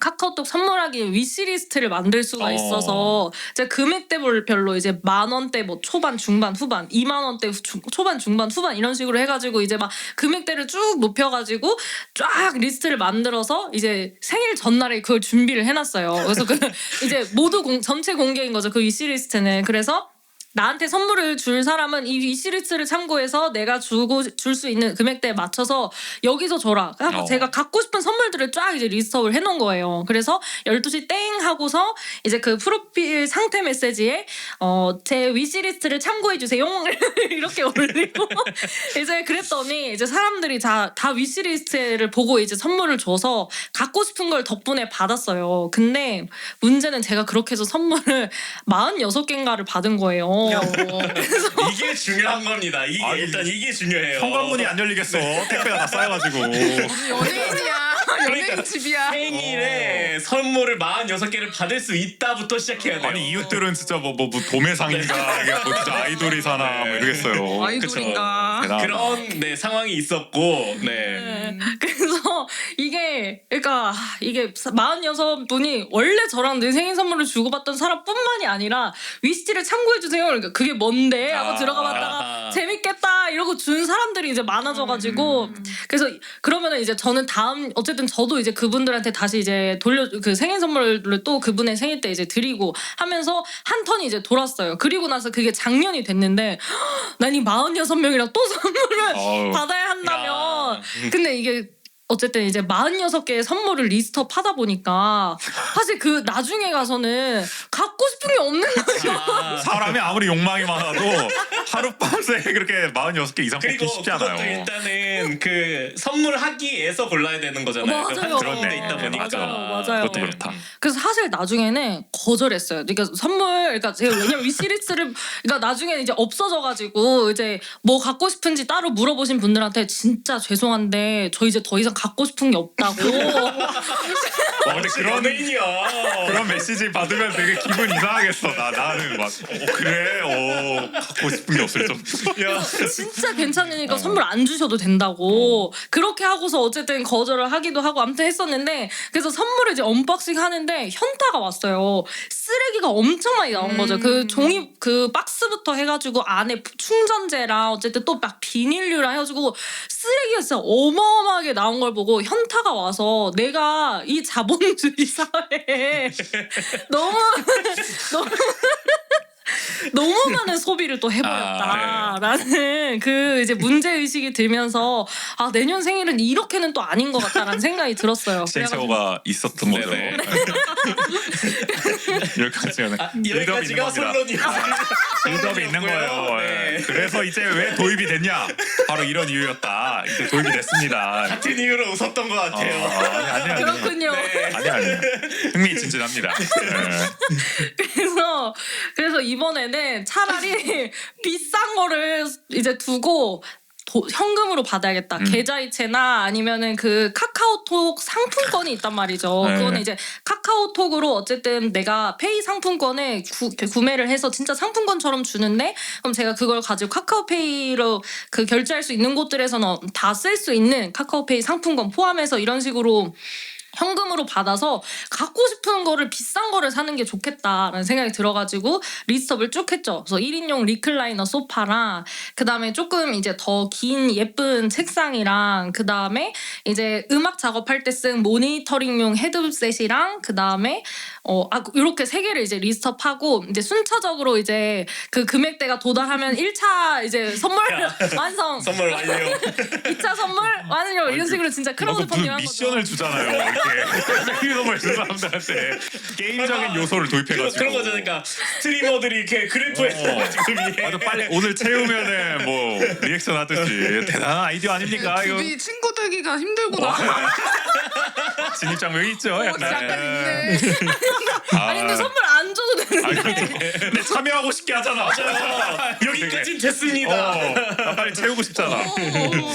카카오톡 선물하기 위시리스트를 만들 수가 있어서 이제 금액대별로 이제 10,000원대 뭐 초반 중반 후반 20,000원대 초반 중반 후반 이런 식으로 해가지고 이제 막 금액대를 쭉 높여가지고 쫙 리스트를 만들어서 이제 생일 전날에 그걸 준비를 해놨어요. 그래서 그 이제 모두 전체 공개인 거죠, 그 위시리스트는. 그래서 나한테 선물을 줄 사람은 이 위시리스트를 참고해서 내가 줄 수 있는 금액대에 맞춰서 여기서 줘라. 하고 제가 갖고 싶은 선물들을 쫙 이제 리스트업을 해놓은 거예요. 그래서 12시 땡 하고서 이제 그 프로필 상태 메시지에 제 위시리스트를 참고해 주세요. 이렇게 올리고 이제 그랬더니 이제 사람들이 다 위시리스트를 보고 이제 선물을 줘서 갖고 싶은 걸 덕분에 받았어요. 근데 문제는 제가 그렇게 해서 선물을 46개인가를 받은 거예요.
이게 중요한 겁니다. 일단 이게 중요해요.
현관문이 안 열리겠어. 택배가 다 쌓여가지고.
연예인이야. 연예인 집이야.
생일에 선물을 46개를 받을 수 있다부터 시작해야 돼요.
아니 이웃들은 진짜 뭐 도매상인가 이게 뭐 진짜 아이돌이 사나 뭐 이러겠어요.
아이돌인가.
대단하다.
그런 상황이 있었고
그래서 이게 그러니까 이게 46분이 원래 저랑 내 생일 선물을 주고받던 사람뿐만이 아니라 위시를 참고해 주세요. 그러니까 그게 뭔데 하고 들어가 봤다가 재밌겠다 이러고 준 사람들이 이제 많아져가지고 그래서 그러면은 이제 저는 다음 어쨌든 저도 이제 그분들한테 다시 이제 그 생일 선물을 또 그분의 생일 때 이제 드리고 하면서 한 턴이 이제 돌았어요. 그리고 나서 그게 작년이 됐는데 난 이 46명이랑 또 선물을
어우.
받아야 한다면 근데 이게 어쨌든 이제 46개의 선물을 리스트업 하다 보니까 사실 그 나중에 가서는 갖고 싶은 게 없는 거죠.
사람이 아무리 욕망이 많아도 하룻밤새 그렇게 46개 이상 뽑기
그리고
쉽지
그것도
않아요.
일단은 그 선물하기에서 골라야 되는 거잖아요.
맞아요.
한
그렇네.
데 있다 보니까.
맞아요.
그것도 그렇다.
그래서 사실 나중에는 거절했어요. 그러니까 선물, 그러니까 제가 왜냐면 위시리스트를, 그러니까 나중에는 이제 없어져가지고 이제 뭐 갖고 싶은지 따로 물어보신 분들한테 진짜 죄송한데 저 이제 더 이상 갖고 싶은 게 없다고.
근데 그런 메시지 받으면 되게 기분 이상하겠어. 나는 막 그래 갖고 싶은 게 없을 정도.
진짜 괜찮으니까 선물 안 주셔도 된다고 그렇게 하고서 어쨌든 거절을 하기도 하고 아무튼 했었는데 그래서 선물을 이제 언박싱 하는데 현타가 왔어요. 쓰레기가 엄청 많이 나온 거죠. 그 종이 그 박스부터 해가지고 안에 충전재랑 어쨌든 또 막 비닐류랑 해가지고 쓰레기가 진짜 어마어마하게 나온 걸 보고 현타가 와서 내가 이 자본주의 사회에 너무 너무 많은 소비를 또 해버렸다라는 그 이제 문제 의식이 들면서 아 내년 생일은 이렇게는 또 아닌 것 같다라는 생각이 들었어요.
시행착오가 있었던 거죠.
네네.
여기까지는
여기까지가 선론이에요.
빌드업이 있는 거예요.
네.
그래서 이제 왜 도입이 됐냐? 바로 이런 이유였다. 이제 도입이 됐습니다.
같은 이유로 웃었던 것 같아요.
아니.
그렇군요.
아니. 흥미진진합니다.
그래서 이번에는 차라리 비싼 거를 이제 두고 현금으로 받아야겠다. 계좌이체나 아니면은 그 카카오톡 상품권이 있단 말이죠.
네.
그거는 이제 카카오톡으로 어쨌든 내가 페이 상품권을 구매를 해서 진짜 상품권처럼 주는데 그럼 제가 그걸 가지고 카카오페이로 그 결제할 수 있는 곳들에서는 다 쓸 수 있는 카카오페이 상품권 포함해서 이런 식으로 현금으로 받아서 갖고 싶은 거를 비싼 거를 사는 게 좋겠다라는 생각이 들어가지고 리스트업을 쭉 했죠. 그래서 1인용 리클라이너 소파랑 그 다음에 조금 이제 더 긴 예쁜 책상이랑 그 다음에 이제 음악 작업할 때 쓴 모니터링용 헤드셋이랑 그 다음에 이렇게 세 개를 이제 리스트업하고 이제 순차적으로 이제 그 금액대가 도달하면 1차 이제 선물 완성,
선물 완료.
2차 선물 완료 이런 식으로 진짜 크라우드 펀딩을 한 거죠.
미션을 주잖아요. 이렇게 생일 준 사람들한테 게임적인 요소를 도입해가지고.
그런 거죠. 그러니까 스트리머들이 이렇게 그래프에 써가지고 위에.
아주 빨리 오늘 채우면은 뭐 리액션 하듯이 대단한 아이디어 아닙니까? 이거
주비 친구 되기가 힘들구나.
진입 장벽이 있죠. 약간.
약간 있네.
아니 근데 선물 안 줘도 되는데.
근데 참여하고 싶게 하잖아.
여기까진 됐습니다.
나 빨리 채우고 싶잖아.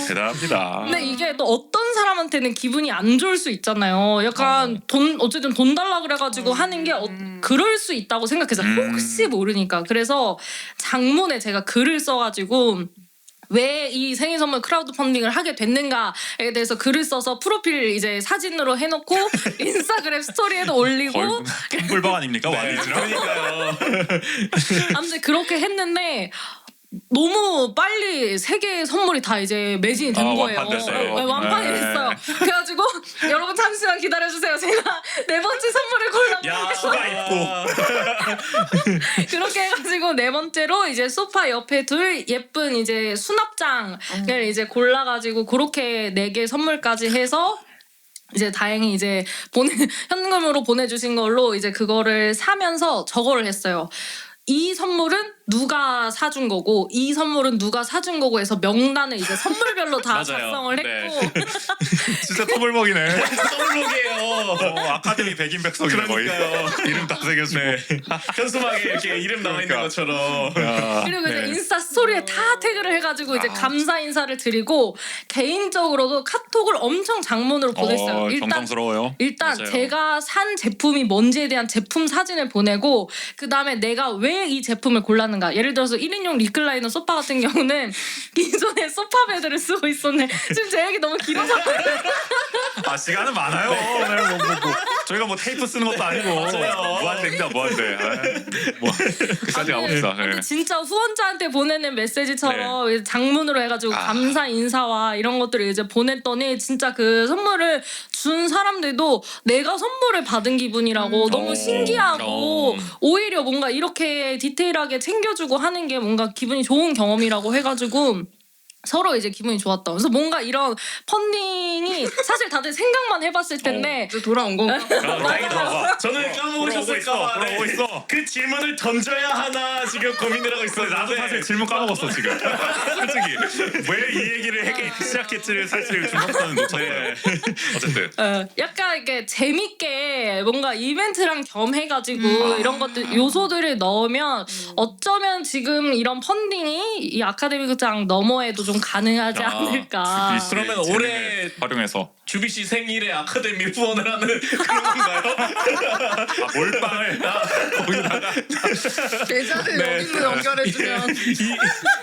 대단합니다.
근데 이게 또 어떤 사람한테는 기분이 안 좋을 수 있잖아요. 약간 어쨌든 돈 달라 그래가지고 하는 게 그럴 수 있다고 생각해서 혹시 모르니까. 그래서 장문에 제가 글을 써가지고 왜 이 생일 선물 크라우드 펀딩을 하게 됐는가에 대해서 글을 써서 프로필 이제 사진으로 해놓고 인스타그램 스토리에도 올리고
텀블벅 아닙니까? 와디즈랑?
그러니까요.
아무튼 그렇게 했는데 너무 빨리 세 개의 선물이 다 이제 매진이 된 거예요.
완판됐어요.
네, 완판이
네.
됐어요. 그래가지고 여러분 잠시만 기다려주세요. 제가 네 번째 선물을
야,
골라볼게요.
있고.
그렇게 해가지고 네 번째로 이제 소파 옆에 둘 예쁜 이제 수납장을 이제 골라가지고 그렇게 네 개 선물까지 해서 이제 다행히 이제 현금으로 보내주신 걸로 이제 그거를 사면서 저거를 했어요. 이 선물은 누가 사준 거고 이 선물은 누가 사준 거고 해서 명단을 이제 선물별로 다
맞아요.
작성을 했고
진짜 터블벅이네.
선물록이에요.
아카데미 백인백석이네 거의.
그러니까요.
이름 다 새겨주고.
현수막에 이렇게 이름 나와 있는
그러니까.
것처럼.
그리고 이제
네.
인스타 스토리에 다 태그를 해가지고 이제 감사 인사를 드리고 개인적으로도 카톡을 엄청 장문으로 보냈어요.
정성스러워요.
일단
맞아요.
제가 산 제품이 뭔지에 대한 제품 사진을 보내고 그 다음에 내가 왜 이 제품을 골랐는가. 예를 들어서 1인용 리클라이너 소파 같은 경우는 기존에 소파 베드를 쓰고 있었네. 지금 제 얘기 너무 길어서
시간은 많아요. 네, 저희가 뭐 테이프 쓰는 것도 아니고 무한대입니다. 무한대. 끝까지 가봅시다. 네.
근데 진짜 후원자한테 보내는 메시지처럼 이제 장문으로 해가지고 감사 인사와 이런 것들을 이제 보냈더니 진짜 그 선물을 준 사람들도 내가 선물을 받은 기분이라고 너무 신기하고 오히려 뭔가 이렇게 디테일하게 챙겨주고 하는 게 뭔가 기분이 좋은 경험이라고 해가지고 서로 이제 기분이 좋았다. 그래서 뭔가 이런 펀딩이 사실 다들 생각만 해봤을 텐데
이제 돌아온 건가?
다행이다. 저는 까먹으셨을까
돌아오고 있어.
그 질문을 던져야 하나 지금 고민을 하고 있었는데
나도 사실 질문 까먹었어 지금. 솔직히 왜 이 얘기를 시작했지를 사실 중간까지는 놓쳤어요. 어쨌든
약간 이렇게 재밌게 뭔가 이벤트랑 겸해가지고 이런 것들 요소들을 넣으면 어쩌면 지금 이런 펀딩이 이 아카데미 극장 너머에도 좀 가능하지
아,
않을까.
주비 씨
그러면
재능을
올해
활용해서
주비 씨 생일에 아카데미 후원을 하는 그런 건가요?
몰빵을 거기다가
계좌를
네.
여기로 연결해주면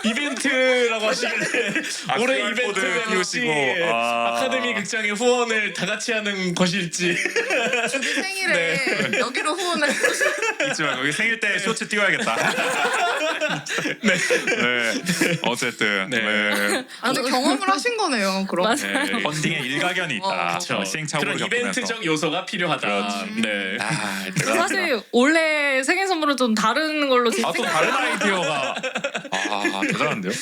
이벤트라고 하시길래 올해
QR 코드
이벤트는 혹시
띄우시고,
아카데미 극장의 후원을 다 같이 하는 것일지.
주비 생일에 여기로 후원을
있지만 여기 생일 때 쇼츠 띄워야겠다. 네. 어쨌든
네.
네.
아, 근데 경험을 하신 거네요. 그럼.
맞아요.
네. 펀딩에 일가견이 있다.
그렇죠.
시행착오를
그런
겪으면서.
이벤트적 요소가 필요하다.
그렇지.
네.
아,
그래서
대단합니다.
사실 올해 생일 선물은 좀 다른 걸로
아, 또 다른 아이디어가 대단한데요?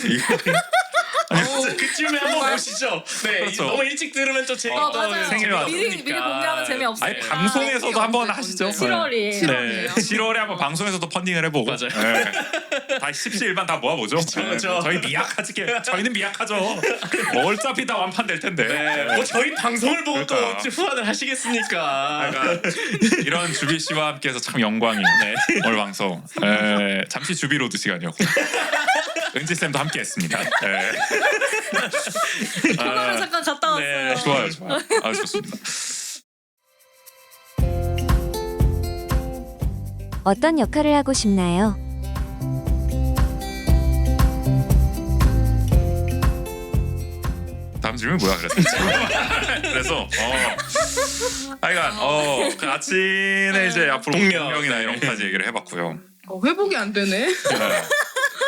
그쯤에 한번 보시죠. 네,
그렇죠.
너무 일찍 들으면 좀 재미없다.
맞아요.
생일 와서.
미리 공개하면 재미없으니까.
아니 방송에서도 한번 하시죠.
7월이에요.
네.
7월에 한번 방송에서도 펀딩을 해보고.
맞아요.
네. 다 십시일반 다 모아보죠.
그쵸.
저희 미약하지. 저희는 미약하죠. 뭐 어차피 다 완판될 텐데.
네. 뭐 저희 방송을 보고 또
그러니까.
어찌 후원을 하시겠습니까?
그러니까 이런 주비 씨와 함께해서 참 영광인 오늘 방송. 잠시 주비 로드 시간이었고 은지 쌤도 함께했습니다.
코너를 잠깐 갔다 왔어요.
네,
좋아요. 아주 좋습니다.
어떤 역할을 하고 싶나요?
다음 질문 뭐야 그래서 하여간 그 아침에 이제 앞으로
동명.
동명이나 이런 것까지 얘기를 해봤고요.
회복이 안 되네.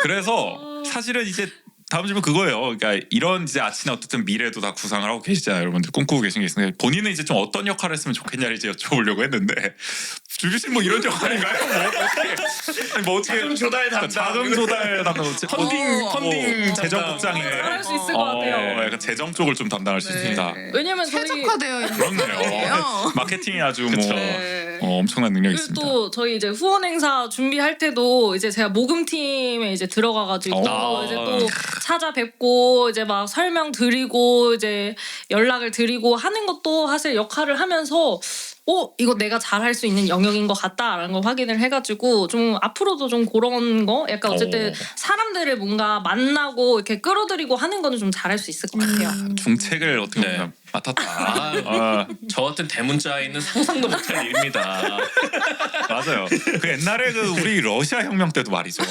그래서 사실은 이제 다음 질문 그거예요. 그러니까 이런 이제 아침에 어쨌든 미래도 다 구상을 하고 계시잖아요. 여러분들 꿈꾸고 계신 게 있으니까 본인은 이제 좀 어떤 역할을 했으면 좋겠냐를 이제 여쭤보려고 했는데 주비 씨는 뭐 이런 역할인가요? 뭐 어떻게
자금 조달 담당.
자금 조달 담당
펀딩
재정국장인가요?
잘할 수 있을 것 같아요.
약간 재정 쪽을 좀 담당할 수 있습니다.
왜냐면 저희
최적화되어 있는
그렇네요.
상황이에요.
마케팅이 아주 뭐
네.
엄청난 능력이
그리고
있습니다.
또 저희 이제 후원 행사 준비할 때도 이제 제가 모금팀에 이제 들어가가지고 이제 또 찾아뵙고 이제 막 설명 드리고 이제 연락을 드리고 하는 것도 사실 역할을 하면서 이거 내가 잘할 수 있는 영역인 것 같다라는 걸 확인을 해가지고 좀 앞으로도 좀 그런 거 약간 어쨌든 사람들을 뭔가 만나고 이렇게 끌어들이고 하는 거는 좀 잘할 수 있을 것 같아요.
중책을 어떻게 보면 맡았다.
저 같은 대문자에는 상상도 못할 일입니다.
맞아요. 그 옛날에 그 우리 러시아 혁명 때도 말이죠.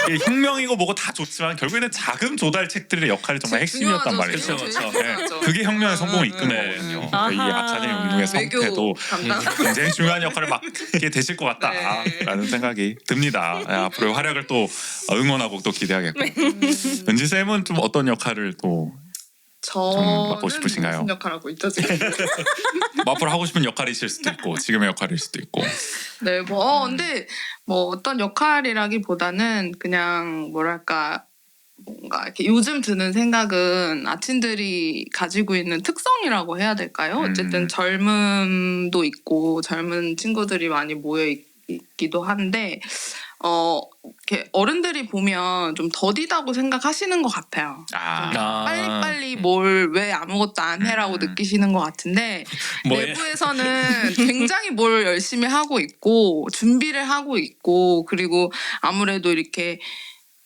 이게 혁명이고 뭐고 다 좋지만 결국에는 자금 조달 책들의 역할이 정말 핵심이었단 말이죠.
그렇죠.
그게 혁명의 성공을 이끄는
네.
거거든요.
아하.
이 아카데미 운동의
외교
성패도
담당.
굉장히 중요한 역할을 맡게 되실 것 같다라는 생각이 듭니다. 앞으로 활약을 또 응원하고 또 기대하겠고. 은지 쌤은 좀 어떤 역할을 또
저는
맡고 싶으신가요?
무슨 역할 하고 있죠 지금?
뭐 앞으로 하고 싶은 역할이실 수도 있고 지금의 역할일 수도 있고.
네, 근데 뭐 어떤 역할이라기보다는 그냥 뭐랄까 뭔가 이렇게 요즘 드는 생각은 아침들이 가지고 있는 특성이라고 해야 될까요? 어쨌든 젊음도 있고 젊은 친구들이 많이 모여 있기도 한데 이렇게 어른들이 보면 좀 더디다고 생각하시는 것 같아요. 빨리빨리 뭘 왜 아무것도 안 해라고 느끼시는 것 같은데
뭐해?
내부에서는 굉장히 뭘 열심히 하고 있고 준비를 하고 있고 그리고 아무래도 이렇게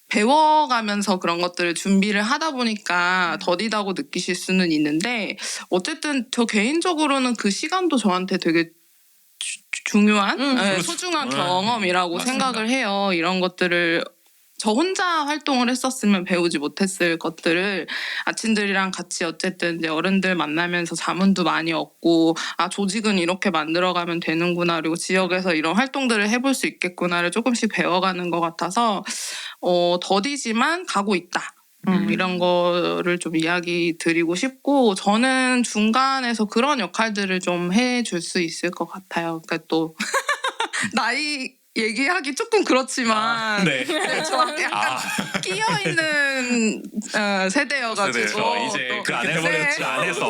배워가면서 그런 것들을 준비를 하다 보니까 더디다고 느끼실 수는 있는데 어쨌든 저 개인적으로는 그 시간도 저한테 되게 중요한 소중한 경험이라고
맞습니다.
생각을 해요. 이런 것들을 저 혼자 활동을 했었으면 배우지 못했을 것들을 아침들이랑 같이 어쨌든 이제 어른들 만나면서 자문도 많이 얻고 조직은 이렇게 만들어가면 되는구나 그리고 지역에서 이런 활동들을 해볼 수 있겠구나를 조금씩 배워가는 것 같아서 더디지만 가고 있다. 이런 거를 좀 이야기 드리고 싶고 저는 중간에서 그런 역할들을 좀 해줄 수 있을 것 같아요. 그러니까 또 나이 얘기하기 조금 그렇지만
네.
저 약간 끼어있는 세대여가지고
이제
또
그
안에서
돼버렸죠.
안에서.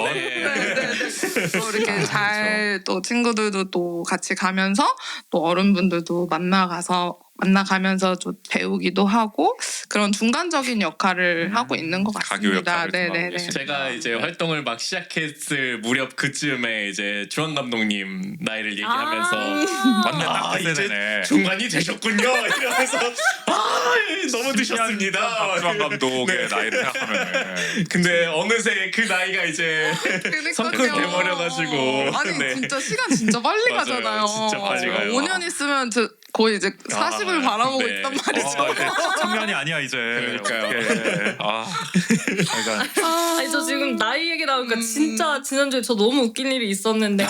또 이렇게 잘 또 친구들도 또 같이 가면서 또 어른분들도 만나가서 만나가면서 좀 배우기도 하고 그런 중간적인 역할을 하고 있는 것
가교
같습니다.
역할을 좀 하고
네네네.
계시네요.
제가 이제 활동을 막 시작했을 무렵 그쯤에 이제 주한 감독님 나이를 얘기하면서
맞네, 딱
아,
그
이제
세대네.
중반이 되셨군요 이러면서 너무 드셨습니다.
박주환 감독의
네.
나이를 생각하면
근데 어느새 그 나이가 이제 성큼 돼버려가지고
아니
네.
진짜 시간 진짜 빨리
맞아요.
가잖아요.
진짜 빨리
가요.
5년 있으면 저 거의 이제 40을 바라보고
네.
있단 말이죠.
청년이 아니야 이제.
그러니까요.
어떡해. 아, 그러니까
아니 저 지금 나이 얘기 나오니까 진짜 지난주에 저 너무 웃긴 일이 있었는데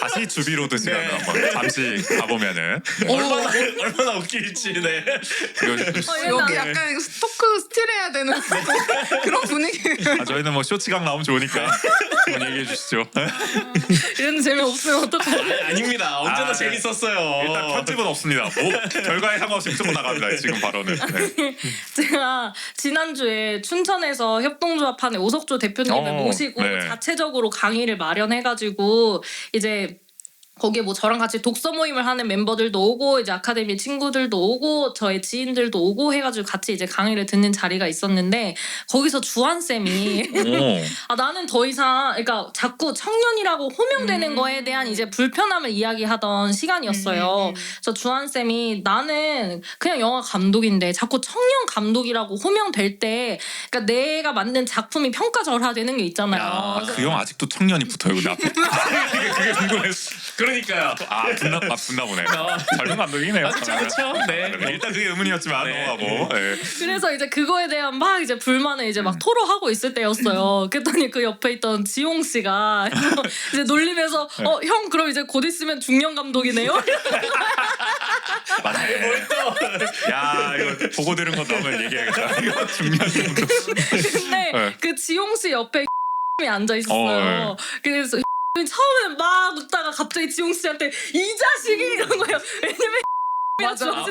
다시 주비로드 시간을
네.
한번 잠시 가보면은
얼마나 웃길지 네.
여기 약간 스토크 스틸해야 되는 그런 분위기예요.
저희는 뭐 쇼츠각 나오면 좋으니까 한번 얘기해 주시죠.
이런 재미없으면 어떡하지?
아닙니다. 언제나
아, 네.
재밌었어요.
일단 편집은 없습니다. 뭐 결과에 상관없이 무조건 나갑니다. 지금 바로는. 네.
제가 지난주에 춘천에서 협동조합판의 오석조 대표님을 모시고
네.
자체적으로 강의를 마련해가지고 이제 거기에 뭐 저랑 같이 독서 모임을 하는 멤버들도 오고 이제 아카데미 친구들도 오고 저의 지인들도 오고 해가지고 같이 이제 강의를 듣는 자리가 있었는데 거기서 주한 쌤이
오.
아 나는 더 이상 그러니까 자꾸 청년이라고 호명되는 거에 대한 이제 불편함을 이야기하던 시간이었어요. 그래서 주한 쌤이 나는 그냥 영화 감독인데 자꾸 청년 감독이라고 호명될 때 그러니까 내가 만든 작품이 평가절하되는 게 있잖아요.
그 형 아직도 청년이 붙어요. 그 앞에. 그게 궁금했어.
그러니까요.
붙나 보네. 젊은 감독이네요.
그렇죠. 네.
일단 그게 의문이었지만
네.
넘어가고. 네.
그래서 이제 그거에 대한 막 이제 불만을 이제 막 토로하고 있을 때였어요. 그랬더니 그 옆에 있던 지용 씨가 이제 놀리면서 형 그럼 이제 곧 있으면 중년 감독이네요.
맞네. 야 이거 보고 들은 거 나오면 얘기해야겠다. 이거 중년 감독.
근데
네.
그 지용 씨 옆에 이 앉아 있었어요.
어,
그래서 처음에는 막 웃다가 갑자기 지용 씨한테 이 자식이 이런 거예요. 왜냐면
맞아. 맞아.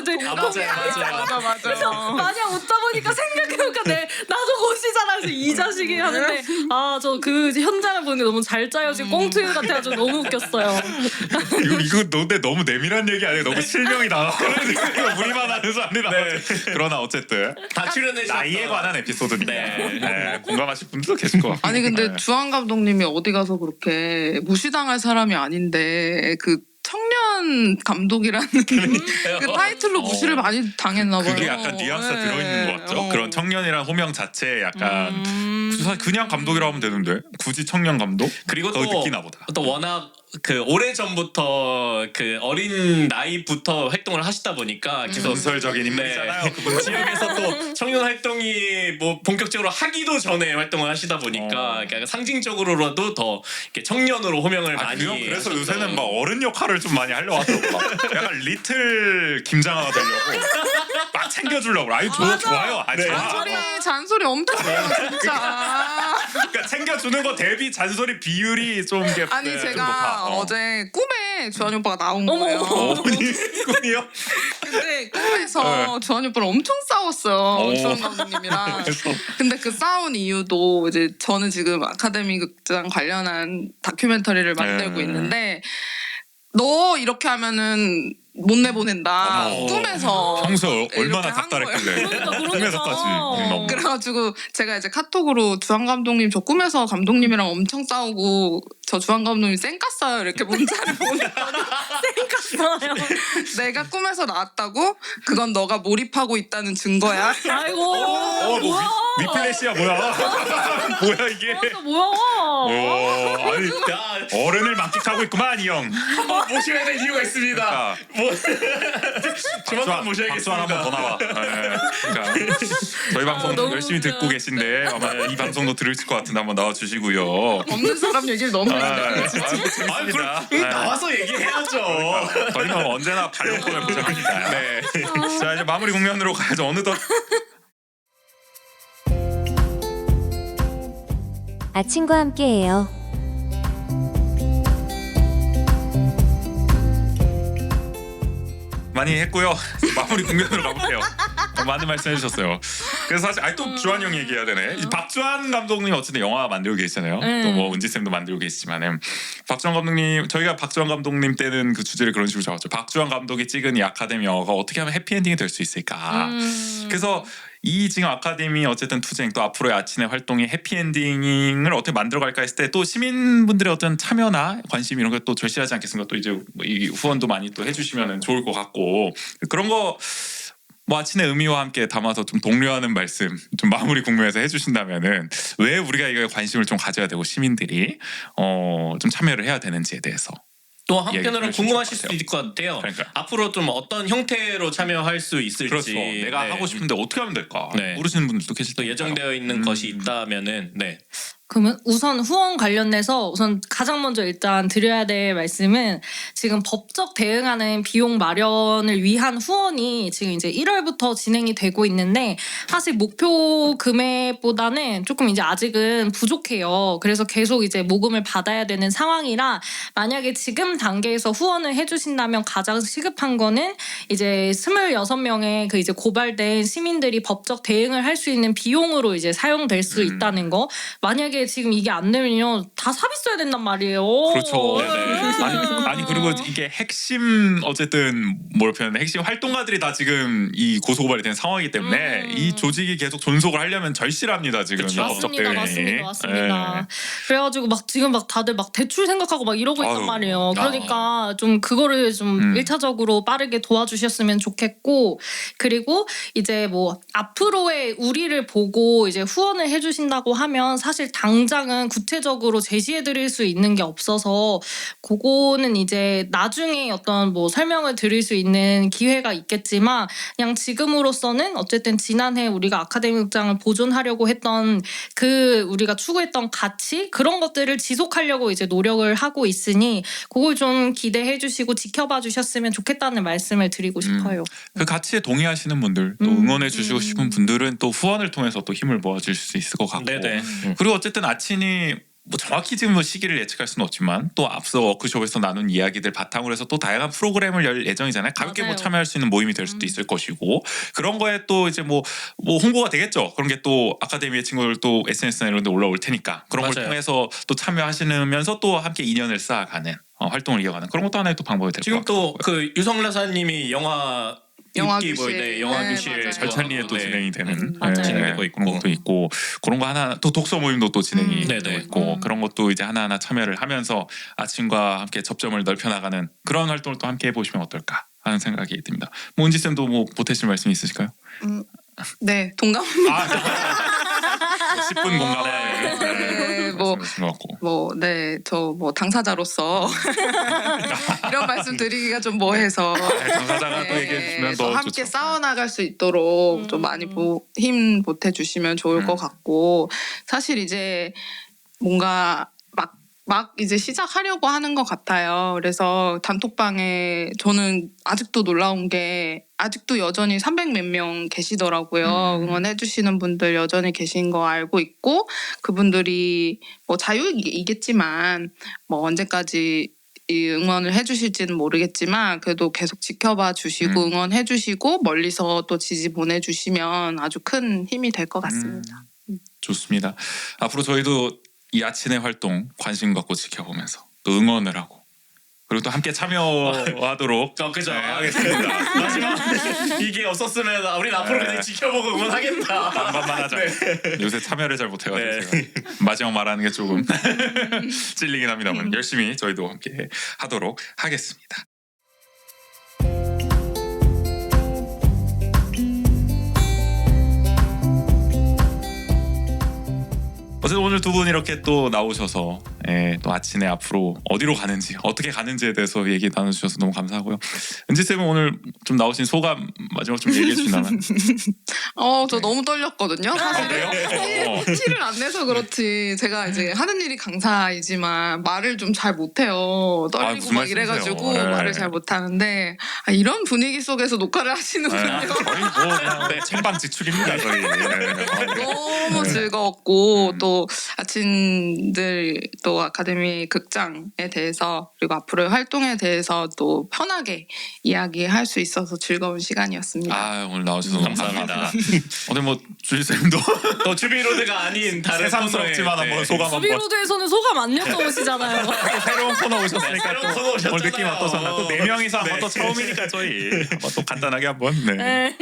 마냥 웃다 보니까 생각해보니까 나도 곧이잖아. 그래서 이 자식이 하는데 아 저 그 현장을 보는 게 너무 잘 짜여진 꽁트 같아가지고 너무 웃겼어요.
이거 근데 너무 내밀한 얘기 아니에요? 너무 실명이다. 이거 무리만 하는 사람이라. 그러나 어쨌든
다 출연해주셨던
나이에 관한 에피소드인데
네.
공감하실 분들도 계실 것 같아요.
아니 근데
네.
주한 감독님이 어디 가서 그렇게 무시당할 사람이 아닌데 그 청년 감독이라는 그 타이틀로 무시를 많이 당했나 봐요.
그게 약간 뉘앙스가
네.
들어있는 것 같죠. 그런 청년이란 호명 자체에 약간 그냥 감독이라고 하면 되는데 굳이 청년 감독?
그리고
더 느끼나 보다.
또 워낙 그 오래 전부터 그 어린 나이부터 활동을 하시다 보니까 계속
전설적인 인물이잖아요.
네.
그분은.
지역에서 또 청년 활동이 뭐 본격적으로 하기도 전에 활동을 하시다 보니까 그러니까 상징적으로라도 더 이렇게 청년으로 호명을 많이.
그 형 그래서
하셨던-
요새는 막 어른 역할을 좀 많이 하려고 하더라고. 막 약간 리틀 김장아가 되려고 막 챙겨주려고. 아유 좋아요. 아,
네.
좋아.
잔소리 엄청 해요 진짜.
그러니까 챙겨주는 거 대비 잔소리 비율이 좀 이게
아니
좀
제가
높아.
어제 꿈에 주한이 오빠가 나온 거예요.
꿈이요?
근데 꿈에서 주한이 오빠랑 엄청 싸웠어요. 주한 감독님이랑. 근데 그 싸운 이유도 이제 저는 지금 아카데미 극장 관련한 다큐멘터리를 만들고
네.
있는데 너 이렇게 하면은 못 내보낸다.
어머.
꿈에서.
평소 얼마나
이렇게 한
닥달했길래
그러니까.
꿈에서까지. 너무.
그래가지고 제가 이제 카톡으로 주한 감독님 저 꿈에서 감독님이랑 엄청 싸우고 저 주한 감독님 쌩 깠어요 이렇게 문자를 보냈더니
쌩깠어요.
내가 꿈에서 나왔다고? 그건 너가 몰입하고 있다는 증거야.
아이고
뭐 위플래시야 뭐야? 뭐야 이게?
뭐야?
아니
야,
어른을 만끽하고 있구만 이 형.
한번 모셔야 될 이유가 있습니다. 뭐 조만간
박수 하나
모셔야겠습니다.
한번 더 나와. 네. 그러니까 저희 방송
너무
열심히
웃겨.
듣고 계신데 아마 이 방송도 들으실 것 같은데 한번 나와 주시고요.
없는 사람 얘기를 너무
아,
많이 해.
재밌습니다.
그럼 나와서 얘기해야죠.
저희는 언제나 발령권을 부정합니다. 네. 자 이제 마무리 국면으로 가야죠. 어느덧
아침과 함께해요.
많이 했고요. 마무리 국면으로 가볼게요. 많은 말씀 해주셨어요. 그래서 사실 또 주한 형 얘기해야 되네. 이 박주한 감독님 어쨌든 영화 만들고 계시잖아요.
네.
또 뭐 은지 쌤도 만들고 계시지만은 박주한 감독님 저희가 박주한 감독님 때는 그 주제를 그런 식으로 잡았죠. 박주한 감독이 찍은 이 아카데미 영화가 어떻게 하면 해피엔딩이 될 수 있을까. 그래서 이 지금 아카데미 어쨌든 투쟁 또 앞으로의 아침의 활동이 해피엔딩을 어떻게 만들어갈까 했을 때 또 시민분들의 어떤 참여나 관심 이런 것 또 절실하지 않겠습니까? 또 이제 이 후원도 많이 또 해주시면 좋을 것 같고 그런 거 뭐 아침의 의미와 함께 담아서 좀 독려하는 말씀 좀 마무리 궁금해서 해주신다면은 왜 우리가 이거에 관심을 좀 가져야 되고 시민들이 좀 참여를 해야 되는지에 대해서
또
얘기를
한편으로는
해주실
궁금하실
것
수도 있을 것 같아요.
그러니까.
앞으로 좀 어떤 형태로 참여할 수 있을지.
그렇죠. 내가
네.
하고 싶은데 어떻게 하면 될까
네.
모르시는 분들도 계실
또
테니까요.
예정되어 있는 것이 있다면은 네.
그러면 우선 후원 관련돼서 우선 가장 먼저 일단 드려야 될 말씀은 지금 법적 대응하는 비용 마련을 위한 후원이 지금 이제 1월부터 진행이 되고 있는데 사실 목표 금액보다는 조금 이제 아직은 부족해요. 그래서 계속 이제 모금을 받아야 되는 상황이라 만약에 지금 단계에서 후원을 해주신다면 가장 시급한 거는 이제 26명의 그 이제 고발된 시민들이 법적 대응을 할 수 있는 비용으로 이제 사용될 수 있다는 거. 만약에 지금 이게 안 되면요 다 삽입 써야 된단 말이에요.
그렇죠.
네네.
아니 그리고 이게 핵심 어쨌든 뭘 표현해 핵심 활동가들이 다 지금 이 고소고발이 된 상황이기 때문에 이 조직이 계속 존속을 하려면 절실합니다 지금
그렇죠.
이 법적
맞습니다,
대응이.
맞습니다. 그래가지고 막 지금 막 다들 막 대출 생각하고 막 이러고 있단
아유,
말이에요. 그러니까 좀 그거를 좀 1차적으로 빠르게 도와주셨으면 좋겠고 그리고 이제 뭐 앞으로의 우리를 보고 이제 후원을 해주신다고 하면 사실 당장은 구체적으로 제시해드릴 수 있는 게 없어서 그거는 이제 나중에 어떤 뭐 설명을 드릴 수 있는 기회가 있겠지만 그냥 지금으로서는 어쨌든 지난해 우리가 아카데미 극장을 보존하려고 했던 그 우리가 추구했던 가치 그런 것들을 지속하려고 이제 노력을 하고 있으니 그걸 좀 기대해 주시고 지켜봐 주셨으면 좋겠다는 말씀을 드리고 싶어요.
그 가치에 동의하시는 분들 또 응원해 주시고 싶은 분들은 또 후원을 통해서 또 힘을 모아줄 수 있을 것 같고
네네.
그리고 어쨌든 아친이 뭐 정확히 지금 뭐 시기를 예측할 수는 없지만 또 앞서 워크숍에서 나눈 이야기들 바탕으로 해서 또 다양한 프로그램을 열 예정이잖아요. 가볍게 뭐
맞아요.
참여할 수 있는 모임이 될 수도 있을 것이고 그런 거에 또 이제 뭐 홍보가 되겠죠. 그런 게 또 아카데미의 친구들 또 SNS나 이런 데 올라올 테니까 그런 걸
맞아요.
통해서 또 참여하시면서 또 함께 인연을 쌓아가는 활동을 이어가는 그런 것도 하나의 또 방법이 될 것
지금
같아요.
또 그 유성라사님이 영화
영화교실.
교실, 네, 영화교실
네, 맞아요.
절찬리에 또
네.
진행이 되는
맞아요.
진행되고 있고.
그런 것도 있고 그런 거 하나 또 독서 모임도 또 진행이 되고
네네.
있고 그런 것도 이제 하나하나 참여를 하면서 아침과 함께 접점을 넓혀나가는 그런 활동을 또 함께 해보시면 어떨까 하는 생각이 듭니다. 뭐 은지 쌤도 뭐 보태실 말씀 있으실까요?
네, 동감.
10분 공감을
네, 뭐,
말씀하신 것 같고.
저 뭐 당사자로서 이런 말씀 드리기가 좀 뭐해서
당사자가 또 얘기해 주시면 더
함께
좋죠.
싸워나갈 수 있도록 좀 많이 힘 보태주시면 좋을 것 같고 사실 이제 뭔가 막 이제 시작하려고 하는 것 같아요. 그래서 단톡방에 저는 아직도 놀라운 게 아직도 여전히 300몇 명 계시더라고요. 응원해주시는 분들 여전히 계신 거 알고 있고 그분들이 뭐 자유이겠지만 뭐 언제까지 이 응원을 해주실지는 모르겠지만 그래도 계속 지켜봐 주시고 응원해 주시고 멀리서 또 지지 보내주시면 아주 큰 힘이 될 것 같습니다.
좋습니다. 앞으로 저희도 이 아침의 활동 관심 갖고 지켜보면서 또 응원을 하고 그리고 또 함께 참여하도록
그죠.
하겠습니다.
마지막 이게 없었으면 우린 앞으로 그냥 지켜보고 응원하겠다.
반반만 하자. 요새 참여를 잘 못해가지고
네.
제가 마지막 말하는 게 조금 찔리긴 합니다만 열심히 저희도 함께 하도록 하겠습니다. 어쨌든 오늘 두 분 이렇게 또 나오셔서 또 아침에 앞으로 어디로 가는지 어떻게 가는지에 대해서 얘기 나눠주셔서 너무 감사하고요. 은지 쌤은 오늘 좀 나오신 소감 마지막 좀 얘기해 주시나요?
저 너무 떨렸거든요. 사실은
그래요?
티를 안 내서 그렇지 제가 이제 하는 일이 강사이지만 말을 좀 잘 못해요. 떨리고
무슨
막
말씀이세요?
이래가지고
네.
말을 잘 못하는데 이런 분위기 속에서 녹화를 하시는군요.
저희 뭐 그냥 천방지축입니다 저희.
너무 즐거웠고 또 아친들 또 아카데미 극장에 대해서 그리고 앞으로의 활동에 대해서 또 편하게 이야기할 수 있어서 즐거운 시간이었습니다.
아 오늘 나와주셔서
감사합니다.
오늘 뭐 주지쌤도
또 주비로드가 아닌 다른
새삼스럽지만
코너에,
한번 소감 한번.
수비로드에서는 소감 안 여쭤보시잖아요.
새로운 코너 오셨으니까
새로운
또
코너 오셨잖아요.
오늘 느낌 어떠셨나? 또 4명이서 한번 또 처음이니까 저희 한번 또 간단하게 한번. 네.
네.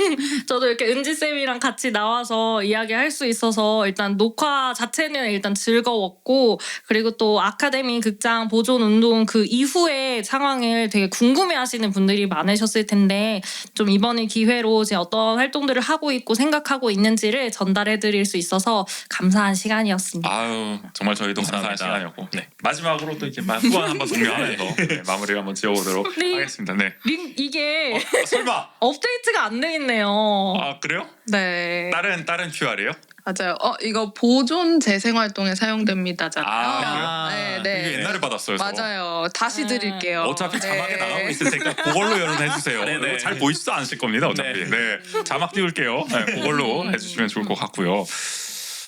저도 이렇게 은지 쌤이랑 같이 나와서 이야기할 수 있어서 일단 녹화 자체는 일단 즐거웠고 그리고 또 아카데미 극장 보존 운동 그 이후의 상황을 되게 궁금해하시는 분들이 많으셨을 텐데 좀 이번에 기회로 이제 어떤 활동들을 하고 있고 생각하고 있는지를 전달해드릴 수 있어서 감사한 시간이었습니다.
아유 정말 저희도 감사한
감사합니다.
시간이었고
네.
마지막으로 또 이제 후원 한번 종료하면서 네, 마무리를 한번 지어보도록
네.
하겠습니다. 네.
이게
설마?
업데이트가 안 돼 있네요.
아 그래요?
네.
다른 QR이요?
맞아요. 이거 보존 재생 활동에 사용됩니다잖아요.
아,
네,
이게
네.
옛날에 받았어요. 저.
맞아요. 다시 드릴게요.
어차피 자막에
네.
나가고 있을 테니까 그걸로 여러분 해주세요.
네네.
이거 잘 보이지도 않으실 겁니다. 어차피. 네. 자막 띄울게요. 네, 그걸로 해주시면 좋을 것 같고요.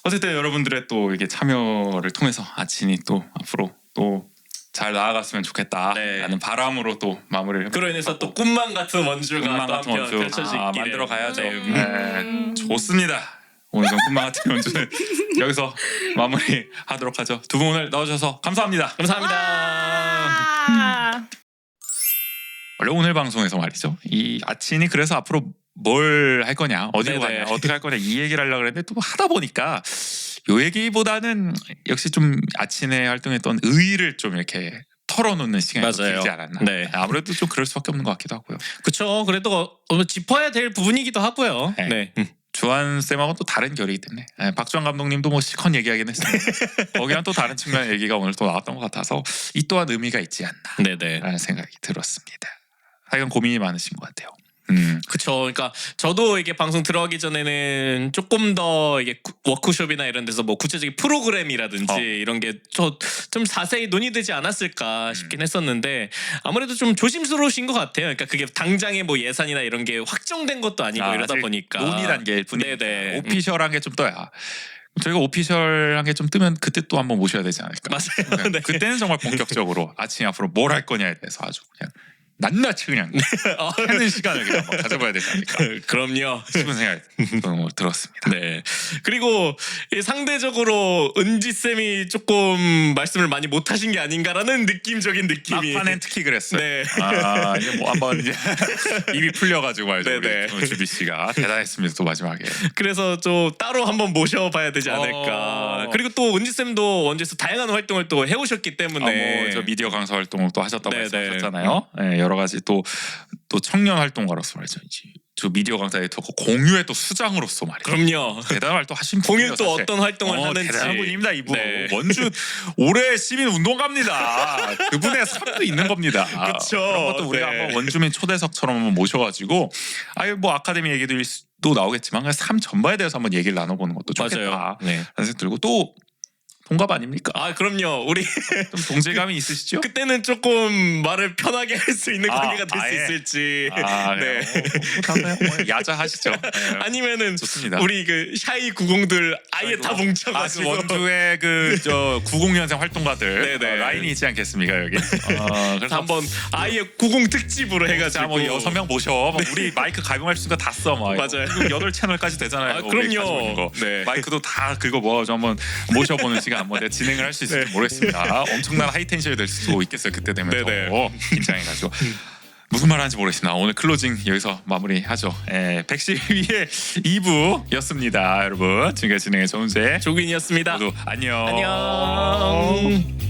어쨌든 여러분들의 또 이게 참여를 통해서 아친이 또 앞으로 또 잘 나아갔으면 좋겠다라는
네.
바람으로 또 마무리를 해볼게요.
그로 인해서 또 꿈만 같은 원주가
꿈만
또
같은
한편
원주
펼쳐지기를
만들어 가야죠.
네.
네, 좋습니다. 오늘 좀 꿈만 같은 원주는 여기서 마무리하도록 하죠. 두 분 오늘 나와주셔서 감사합니다.
감사합니다.
아.
원래 오늘 방송에서 말이죠. 이 아친이 그래서 앞으로 뭘 할 거냐, 어디로
네네.
가냐, 어떻게 할 거냐 이 얘기를 하려고 했는데 또 하다 보니까 요 얘기보다는 역시 좀 아친의 활동했던 의의를 좀 이렇게 털어놓는 시간이 좀
맞아요.
길지 않았나.
네.
아무래도 좀 그럴 수밖에 없는 것 같기도 하고요.
그쵸. 그래도 짚어야 될 부분이기도 하고요.
네.
네.
주한 쌤하고는 또 다른 결이기 때문에 박주환 감독님도 뭐 시컨 얘기하긴 했습니다. 거기랑 또 다른 측면의 얘기가 오늘 또 나왔던 것 같아서 이 또한 의미가 있지
네네.
않나라는 생각이 들었습니다. 하여간 고민이 많으신 것 같아요.
그쵸. 그러니까 저도 이게 방송 들어가기 전에는 조금 더 이게 워크숍이나 이런 데서 뭐 구체적인 프로그램이라든지 이런 게 좀 자세히 논의되지 않았을까 싶긴 했었는데 아무래도 좀 조심스러우신 것 같아요. 그러니까 그게 당장에 뭐 예산이나 이런 게 확정된 것도 아니고 이러다
아직
보니까
논의 단계일 뿐이니까
네네.
오피셜한 게 좀 떠야. 저희가 오피셜한 게 좀 뜨면 그때 또 한번 모셔야 되지 않을까.
맞아요. 네.
그때는 정말 본격적으로 아침에 앞으로 뭘 할 거냐에 대해서 아주 그냥 낱낱이 그냥 하는 시간을 그냥 한번 가져봐야 되지 않을까
그럼요.
싶은 생각이 들었습니다.
네. 그리고 이 상대적으로 은지 쌤이 조금 말씀을 많이 못하신 게 아닌가라는 느낌적인 느낌이.
막판엔 특히 그랬어요.
네.
아 이제 뭐 한번 이제 입이 풀려가지고 말이죠.
네네.
우리 주비 씨가 대단했습니다. 또 마지막에.
그래서 좀 따로 한번 모셔봐야 되지 않을까. 그리고 또 은지 쌤도 원주에서 다양한 활동을 또 해오셨기 때문에.
뭐저 미디어 강사 활동을 또 하셨다고
네네.
말씀하셨잖아요. 네, 여러 가지 또 청년 활동가로서 말이죠. 저 미디어 강사 네트워크 공유의 또 수장으로서 말이죠.
그럼요.
대단한 활동 하신
공유
분이에요.
또
사실.
어떤 활동을 하는지.
대단한 분입니다. 이분
네.
원주 올해 시민 운동가입니다. 그분의 삶도 있는 겁니다.
그쵸.
그런 것도 우리가
네.
한번 원주민 초대석처럼 한번 모셔가지고 아예 뭐 아카데미 얘기도 나오겠지만 그냥 삶 전반에 대해서 한번 얘기를 나눠보는 것도 좋겠다.
맞아요. 네.
라는 생각 들고 또 동갑 아닙니까?
아 그럼요. 우리
좀 동질감이 있으시죠?
그때는 조금 말을 편하게 할 수 있는
아,
관계가 될 수
아예.
있을지.
아,
네.
뭐 야자하시죠. 네.
아니면은
좋습니다.
우리 그 샤이 90들 아예 다
그
뭉쳐가지고
원주의 저 90년생 활동가들
네네.
라인이 있지 않겠습니까 여기? 그래서
한번 아예 90 특집으로 해가지고
뭐 6명 모셔. 막 우리 마이크 가공할 수가 다 써. 막.
맞아요.
8채널까지 되잖아요.
아,
우리
그럼요.
가지고 있는 거.
네.
마이크도 다 긁어 모아서 한번 모셔보는 시간 한번 내가 진행을 할 수 있을지 모르겠습니다. 엄청난 하이텐션이 될 수도 있겠어요. 그때 되면
네네.
더 긴장해가지고. 무슨 말 하는지 모르겠습니다. 오늘 클로징 여기서 마무리하죠. 112의 2부였습니다. 여러분 지금까지 진행의 정재
조균이었습니다.
모두 안녕.
안녕.